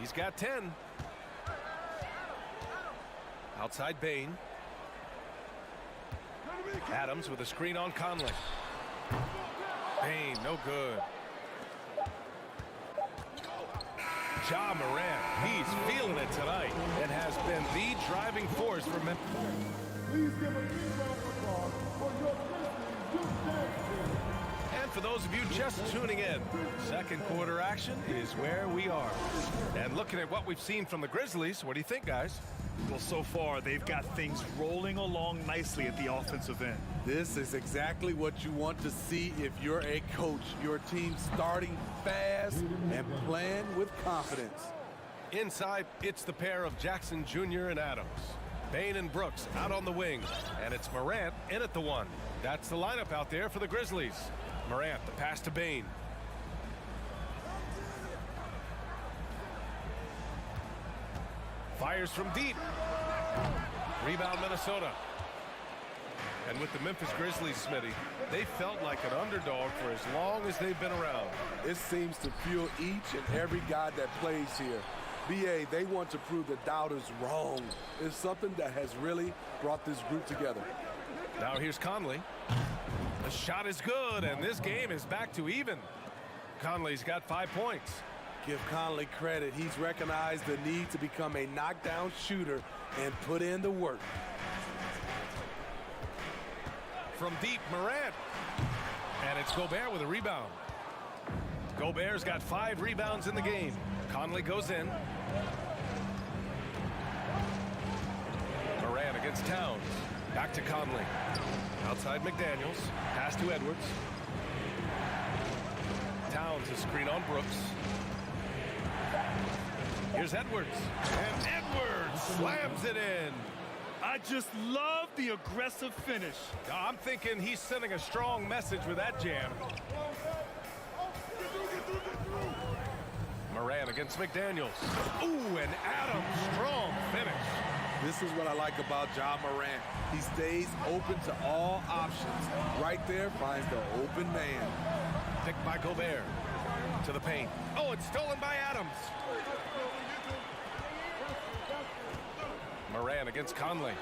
J: He's got 10. Outside Bane. Adams with a screen on Conley. Bane, no good. Ja Morant, he's feeling it tonight and has been the driving force for Memphis.
E: Please give a big round of applause for your Grizzlies.
J: And for those of you just tuning in, second quarter action is where we are. And looking at what we've seen from the Grizzlies, what do you think, guys?
L: Well, so far, they've got things rolling along nicely at the offensive end.
D: This is exactly what you want to see if you're a coach. Your team starting fast and playing with confidence.
J: Inside, it's the pair of Jackson Jr. and Adams. Bane and Brooks out on the wing. And it's Morant in at the 1. That's the lineup out there for the Grizzlies. Morant, the pass to Bane. Fires from deep. Rebound Minnesota. And with the Memphis Grizzlies, Smitty, they felt like an underdog for as long as they've been around.
D: It seems to fuel each and every guy that plays here. BA, they want to prove the doubters wrong. It's something that has really brought this group together.
J: Now here's Conley. The shot is good, and this game is back to even. Conley's got 5 points.
D: Give Conley credit. He's recognized the need to become a knockdown shooter and put in the work.
J: From deep, Morant. And it's Gobert with a rebound. Gobert's got 5 rebounds in the game. Conley goes in. Morant against Towns. Back to Conley. Outside McDaniels. Pass to Edwards. Towns a screen on Brooks. Here's Edwards. And Edwards slams it in.
L: I just love the aggressive finish.
J: I'm thinking he's sending a strong message with that jam. Morant against McDaniels. Ooh, and Adams, strong finish.
D: This is what I like about Ja Morant. He stays open to all options. Right there finds the open man.
J: Picked by Gobert. To the paint. Oh, it's stolen by Adams. Morant against Conley.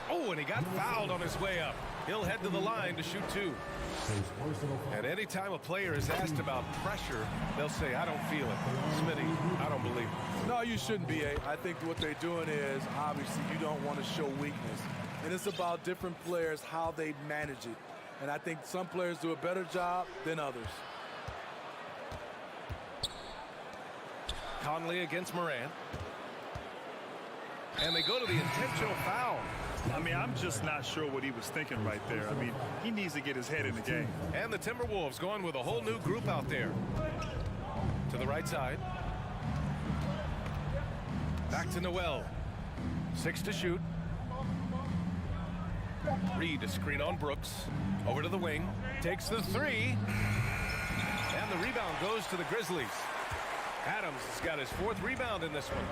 J: Oh, and he got fouled on his way up. He'll head to the line to shoot 2. And anytime a player is asked about pressure, they'll say, I don't feel it. Smitty, I don't believe it.
D: No, you shouldn't be. I think what they're doing is, obviously, you don't want to show weakness. And it's about different players, how they manage it. And I think some players do a better job than others.
J: Conley against Morant. And they go to the intentional foul.
L: I mean, I'm just not sure what he was thinking right there. I mean, he needs to get his head in the game.
J: And the Timberwolves going with a whole new group out there. To the right side. Back to Noel. 6 to shoot. Reed a screen on Brooks. Over to the wing. Takes the 3. And the rebound goes to the Grizzlies. Adams has got his 4th rebound in this one.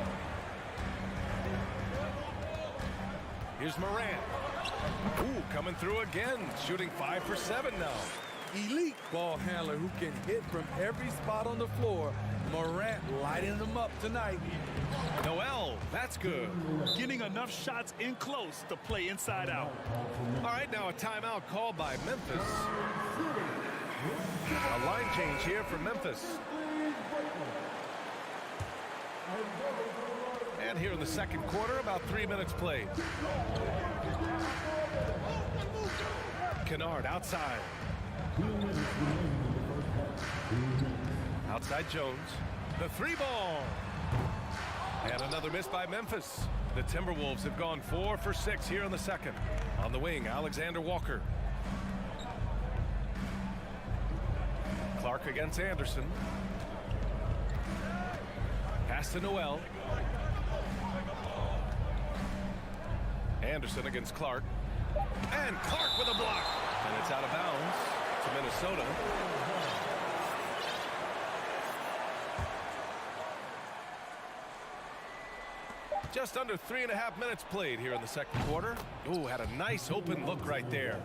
J: Here's Morant. Ooh, coming through again. Shooting 5 for 7 now.
D: Elite ball handler who can hit from every spot on the floor. Morant lighting them up tonight.
J: Noel, that's good.
L: Getting enough shots in close to play inside out.
J: All right, now a timeout called by Memphis. A line change here for Memphis. And here in the second quarter, about 3 minutes played. Kennard outside. Outside Jones. The 3-ball. And another miss by Memphis. The Timberwolves have gone 4 for 6 here in the second. On the wing, Alexander Walker. Clark against Anderson. Pass to Noel. Anderson against Clark. And Clark with a block. And it's out of bounds to Minnesota. Just under 3.5 minutes played here in the second quarter. Ooh, had a nice open look right there.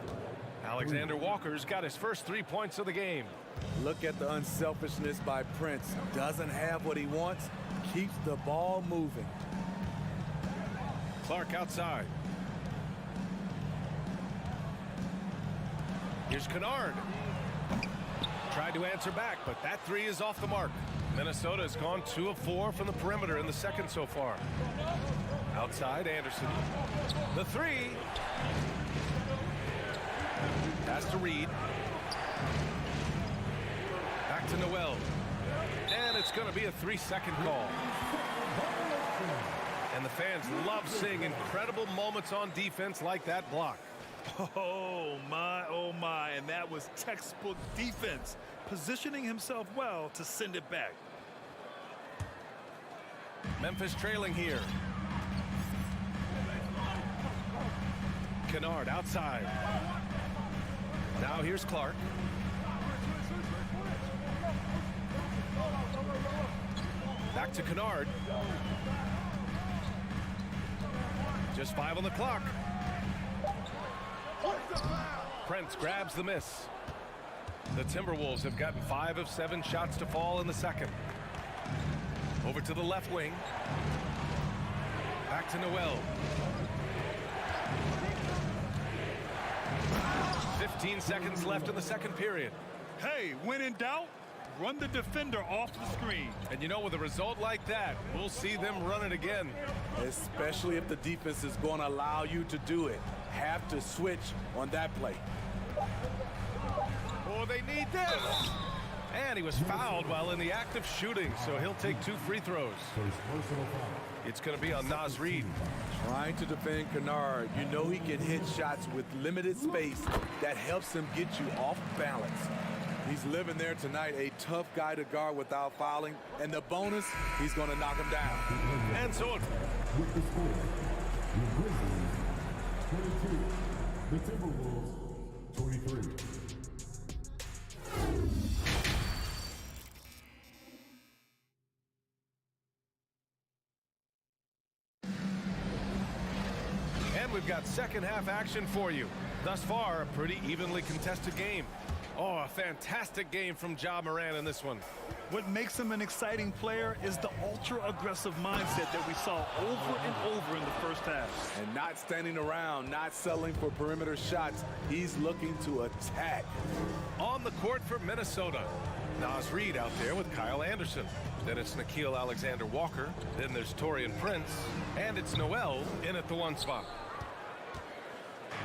J: Alexander Walker's got his first 3 points of the game.
D: Look at the unselfishness by Prince. Doesn't have what he wants, keeps the ball moving.
J: Clark outside. Here's Kennard. Tried to answer back, but that three is off the mark. Minnesota has gone 2 of 4 from the perimeter in the second so far. Outside, Anderson. The three. Pass to Reed. Back to Noel. And it's going to be a 3-second call. And the fans love seeing incredible moments on defense like that block.
L: Oh my, and that was textbook defense, positioning himself well to send it back.
J: Memphis trailing here. Kennard outside. Now here's Clark. Back to Kennard. Just 5 on the clock. Prince grabs the miss. The Timberwolves have gotten 5 of 7 shots to fall in the second. Over to the left wing. Back to Noel. 15 seconds left in the second period.
L: Hey, when in doubt, run the defender off the screen.
J: And you know, with a result like that, we'll see them run it again.
D: Especially if the defense is going to allow you to do it. Have to switch on that play.
J: Oh, they need this. And he was fouled while in the act of shooting, so he'll take 2 free throws. It's going to be on Naz Reid.
D: Trying to defend Kennard. You know he can hit shots with limited space. That helps him get you off balance. He's living there tonight, a tough guy to guard without fouling. And the bonus, he's going to knock him down.
J: And so
E: with the score, the Grizzlies 22, the Timberwolves 23.
J: And we've got second half action for you. Thus far, a pretty evenly contested game. Oh, a fantastic game from Ja Morant in this one.
L: What makes him an exciting player is the ultra-aggressive mindset that we saw over and over in the first half.
D: And not standing around, not settling for perimeter shots. He's looking to attack.
J: On the court for Minnesota, Naz Reid out there with Kyle Anderson. Then it's Nickeil Alexander-Walker. Then there's Taurean Prince. And it's Noel in at the 1 spot.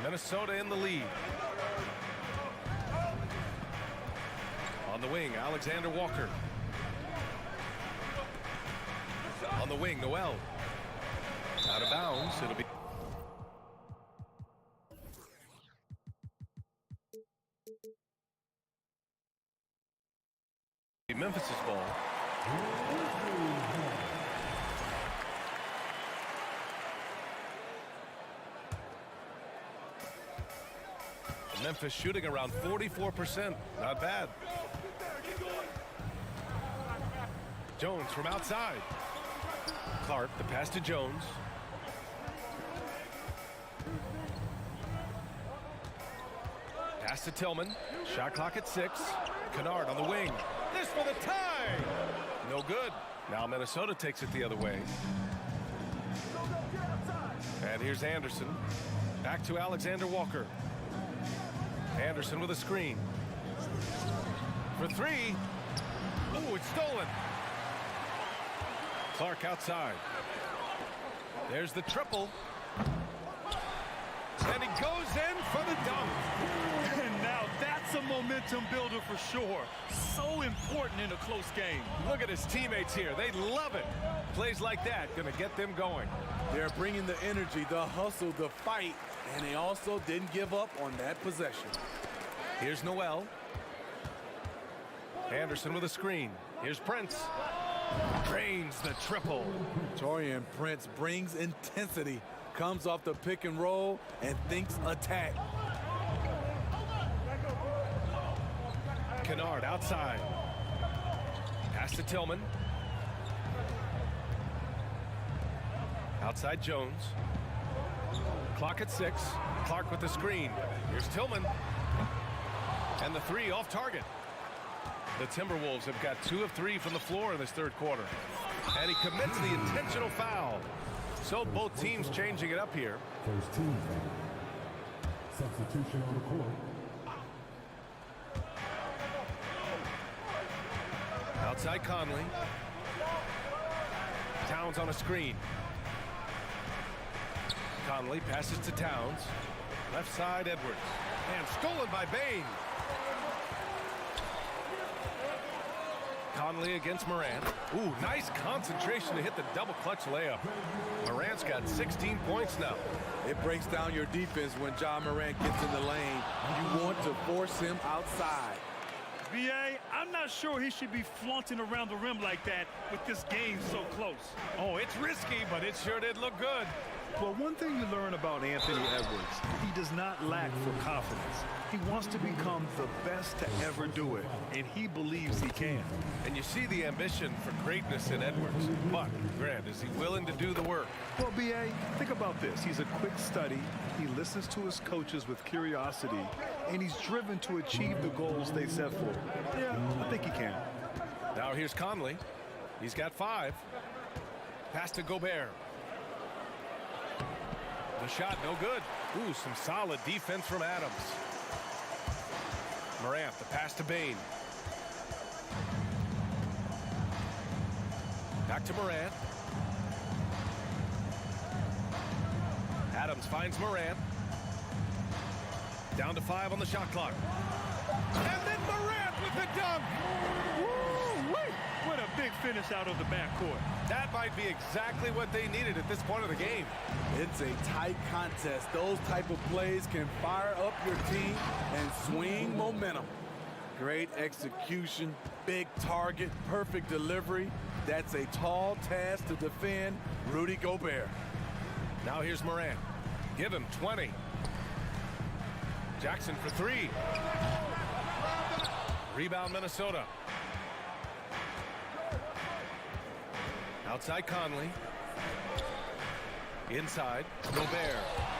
J: Minnesota in the lead. On the wing, Alexander Walker. On the wing, Noel. Out of bounds. It'll be Memphis' ball. Memphis shooting around 44%. Not bad. Jones from outside. Clark, the pass to Jones. Pass to Tillman. Shot clock at 6. Kennard on the wing. This for the tie. No good. Now Minnesota takes it the other way. And here's Anderson. Back to Alexander Walker. Anderson with a screen. For 3. Ooh, it's stolen. Clark outside. There's the triple. And he goes in for the dunk.
L: And now that's a momentum builder for sure. So important in a close game.
J: Look at his teammates here. They love it. Plays like that going to get them going.
D: They're bringing the energy, the hustle, the fight, and they also didn't give up on that possession.
J: Here's Noel. Anderson with a screen. Here's Prince. Drains the triple.
D: Taurean Prince brings intensity, comes off the pick and roll, and thinks attack.
J: Kennard outside. Pass to Tillman. Outside Jones. Clock at 6. Clark with the screen. Here's Tillman. And the three off target. The Timberwolves have got 2 of 3 from the floor in this third quarter. And he commits the intentional foul. So both teams changing it up here.
E: First team foul. Substitution on the court.
J: Outside Conley. Towns on a screen. Conley passes to Towns. Left side Edwards. And stolen by Bane. Conley against Morant. Ooh, nice concentration to hit the double clutch layup. Morant's got 16 points now.
D: It breaks down your defense when John Morant gets in the lane. You want to force him outside.
L: B.A., I'm not sure he should be flaunting around the rim like that with this game so close.
J: Oh, it's risky, but it sure did look good.
L: Well, one thing you learn about Anthony Edwards, he does not lack for confidence. He wants to become the best to ever do it, and he believes he can.
J: And you see the ambition for greatness in Edwards. But, Grant, is he willing to do the work?
L: Well, B.A., think about this. He's a quick study. He listens to his coaches with curiosity, and he's driven to achieve the goals they set for him. Yeah, I think he can.
J: Now here's Conley. He's got 5. Pass to Gobert. The shot, no good. Ooh, some solid defense from Adams. Morant, the pass to Bane. Back to Morant. Adams finds Morant. Down to 5 on the shot clock. And then Morant with the dunk.
L: Woo-wee! What a big finish out of the backcourt.
J: That might be exactly what they needed at this point of the game.
D: It's a tight contest. Those type of plays can fire up your team and swing momentum. Great execution, big target, perfect delivery. That's a tall task to defend Rudy Gobert.
J: Now here's Morant. Give him 20. Jackson for 3. Rebound Minnesota. Outside Conley. Inside, Gobert.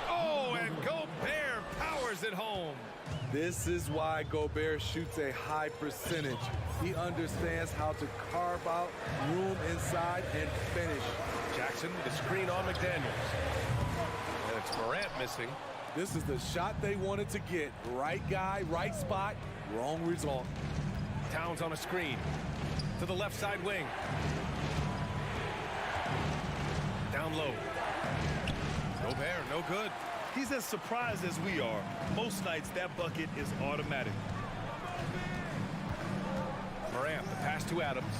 J: Oh, and Gobert powers it home.
D: This is why Gobert shoots a high percentage. He understands how to carve out room inside and finish.
J: Jackson with the screen on McDaniels. And it's Morant missing.
D: This is the shot they wanted to get. Right guy, right spot, wrong result.
J: Towns on a screen. To the left side wing. Down low. Gobert, no good.
L: He's as surprised as we are. Most nights, that bucket is automatic.
J: Morant, the pass to Adams.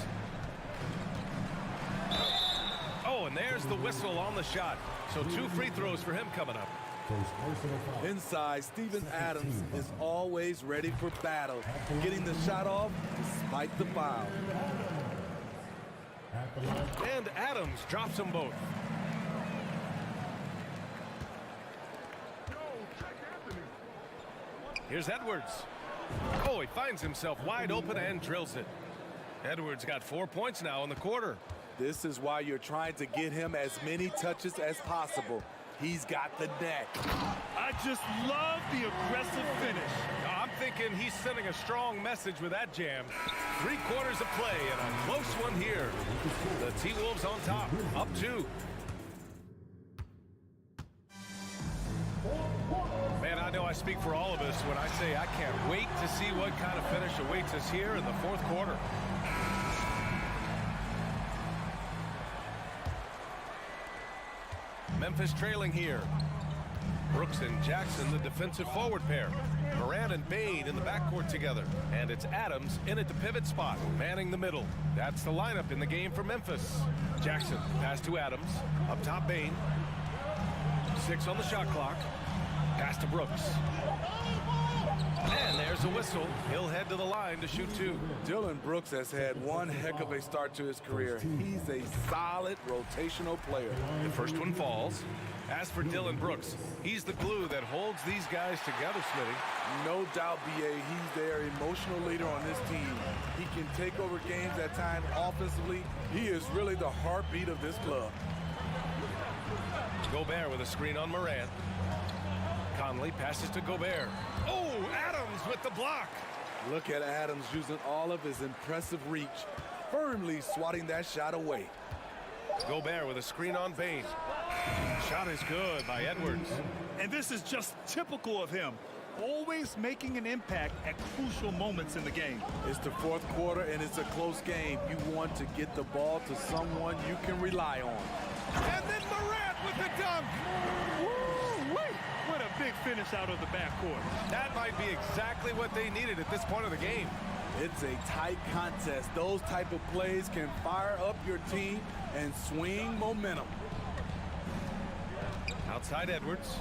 J: Oh, and there's the whistle on the shot. So 2 free throws for him coming up.
D: Inside, Steven Adams is always ready for battle, getting the shot off despite the foul.
J: And Adams drops them both. Here's Edwards. Oh, he finds himself wide open and drills it. Edwards got 4 points now in the quarter.
D: This is why you're trying to get him as many touches as possible. He's got the net.
L: I just love the aggressive finish.
J: I'm thinking he's sending a strong message with that jam. 3 quarters of play and a close one here. The T-Wolves on top, up 2. Man, I know I speak for all of us when I say I can't wait to see what kind of finish awaits us here in the 4th quarter. Memphis trailing here. Brooks and Jackson, the defensive forward pair. Morant and Bane in the backcourt together. And it's Adams in at the pivot spot, manning the middle. That's the lineup in the game for Memphis. Jackson, pass to Adams. Up top, Bane. 6 on the shot clock. Pass to Brooks. And there's a whistle. He'll head to the line to shoot 2.
D: Dillon Brooks has had one heck of a start to his career. He's a solid rotational player.
J: The first one falls. As for Dillon Brooks, he's the glue that holds these guys together, Smitty.
D: No doubt, B.A., he's their emotional leader on this team. He can take over games at times offensively. He is really the heartbeat of this club.
J: Gobert with a screen on Morant. Conley passes to Gobert. Oh, Adams with the block.
D: Look at Adams using all of his impressive reach, firmly swatting that shot away.
J: Gobert with a screen on Bane. Shot is good by Edwards.
L: And this is just typical of him. Always making an impact at crucial moments in the game.
D: It's the fourth quarter and it's a close game. You want to get the ball to someone you can rely on.
L: And then Morant with the dunk. Woo-wee. What a big finish out of the backcourt.
J: That might be exactly what they needed at this point of the game.
D: It's a tight contest. Those type of plays can fire up your team and swing momentum.
J: Outside Edwards.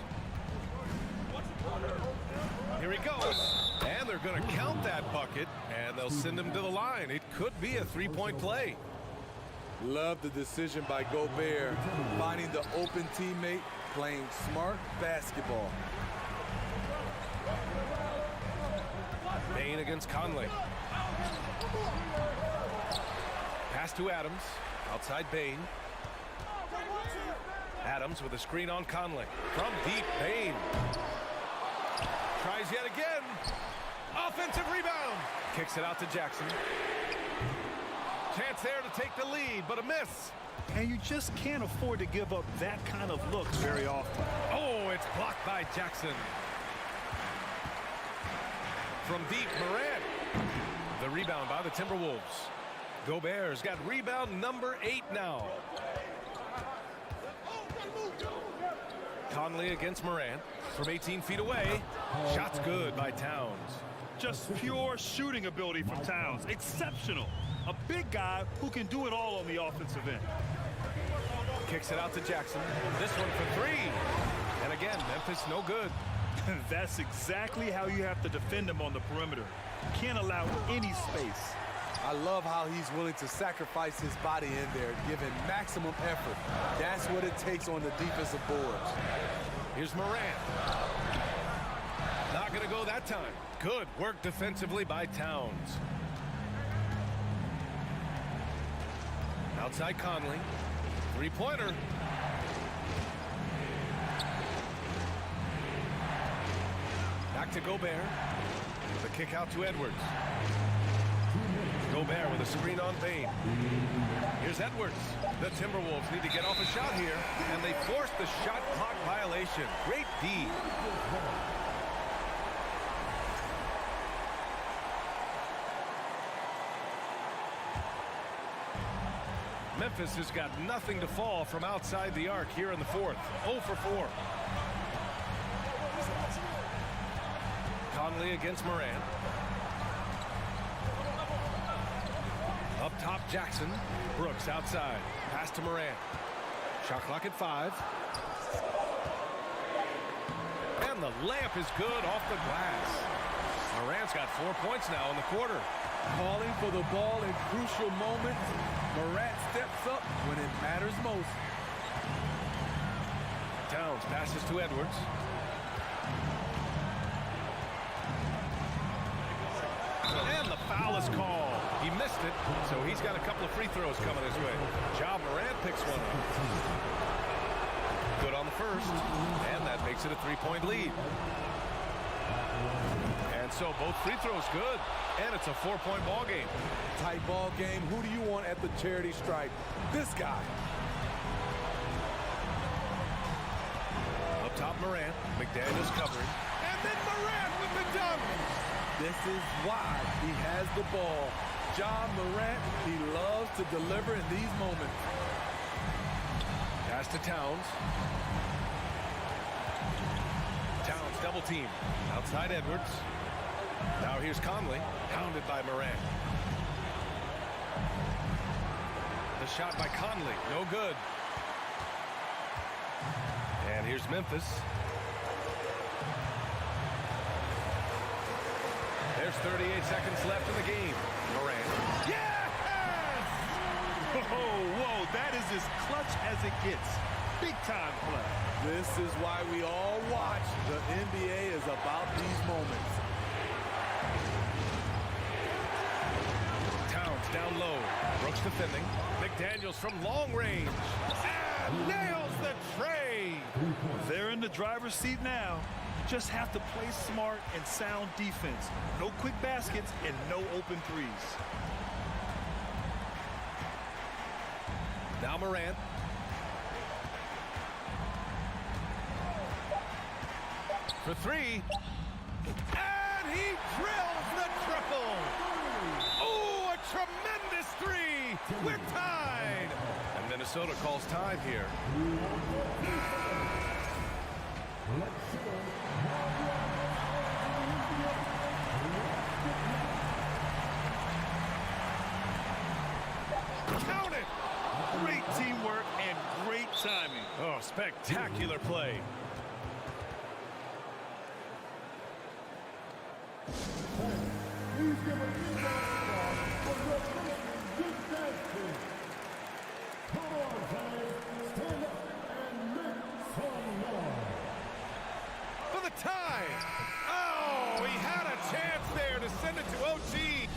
J: Here he goes. And they're going to count that bucket, and they'll send him to the line. It could be a three-point play.
D: Love the decision by Gobert, finding the open teammate, playing smart basketball.
J: Bane against Conley. Pass to Adams. Outside Bane. Adams with a screen on Conley. From deep, Bane. Tries yet again. Offensive rebound. Kicks it out to Jackson. Chance there to take the lead, but a miss.
L: And you just can't afford to give up that kind of looks very often.
J: Oh, it's blocked by Jackson. From deep, Morant. The rebound by the Timberwolves. Gobert's got rebound number 8 now. Conley against Morant from 18 feet away. Shot's good by Towns.
L: Just pure shooting ability from Towns. Exceptional. A big guy who can do it all on the offensive end.
J: Kicks it out to Jackson. This one for 3. And again, Memphis no good.
L: That's exactly how you have to defend him on the perimeter. Can't allow any space.
D: I love how he's willing to sacrifice his body in there, giving maximum effort. That's what it takes on the defensive boards.
J: Here's Morant. Not going to go that time. Good work defensively by Towns. Outside Conley. Three-pointer. Back to Gobert. The kick out to Edwards. Gobert with a screen on Bane. Here's Edwards. The Timberwolves need to get off a shot here, and they force the shot clock violation. Great D. Memphis has got nothing to fall from outside the arc here in the fourth. 0 for 4. Conley against Morant. Up top, Jackson. Brooks outside. Pass to Morant. Shot clock at 5. And the layup is good off the glass. Morant's got 4 points now in the quarter.
D: Calling for the ball in crucial moments. Morant steps up when it matters most.
J: Towns passes to Edwards. And the foul is called. He missed it, so he's got a couple of free throws coming his way. Ja Morant picks one up. Good on the first, and that makes it a 3-point lead. And so both free throws good, and it's a 4-point ball game.
D: Tight ball game. Who do you want at the charity stripe? This guy.
J: Up top, Morant. McDaniels covering.
L: And then Morant with the dunk.
D: This is why he has the ball. Ja Morant, he loves to deliver in these moments.
J: Pass to Towns. Towns double team. Outside Edwards. Now here's Conley, hounded by Morant. The shot by Conley, no good. And here's Memphis. There's 38 seconds left in the game. Morant.
L: Yes! Whoa, that is as clutch as it gets. Big time play.
C: This is why we all watch. The NBA is about these moments.
J: Towns down low. Brooks defending. McDaniels from long range. And nails the tray.
L: They're in the driver's seat now. You just have to play smart and sound defense. No quick baskets and no open threes.
J: Now Morant. For three. And he drills the triple. Oh, a tremendous three. We're tied. And Minnesota calls time here.
L: Count it. Great teamwork and great timing.
J: Oh, spectacular play.
E: Please give a big round of applause for your Grizzlies youth dance team. Come on, guys. Stand up and make some noise.
J: For the tie. Oh, he had a chance there to send it to OT.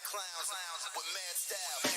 I: Clowns with mad style.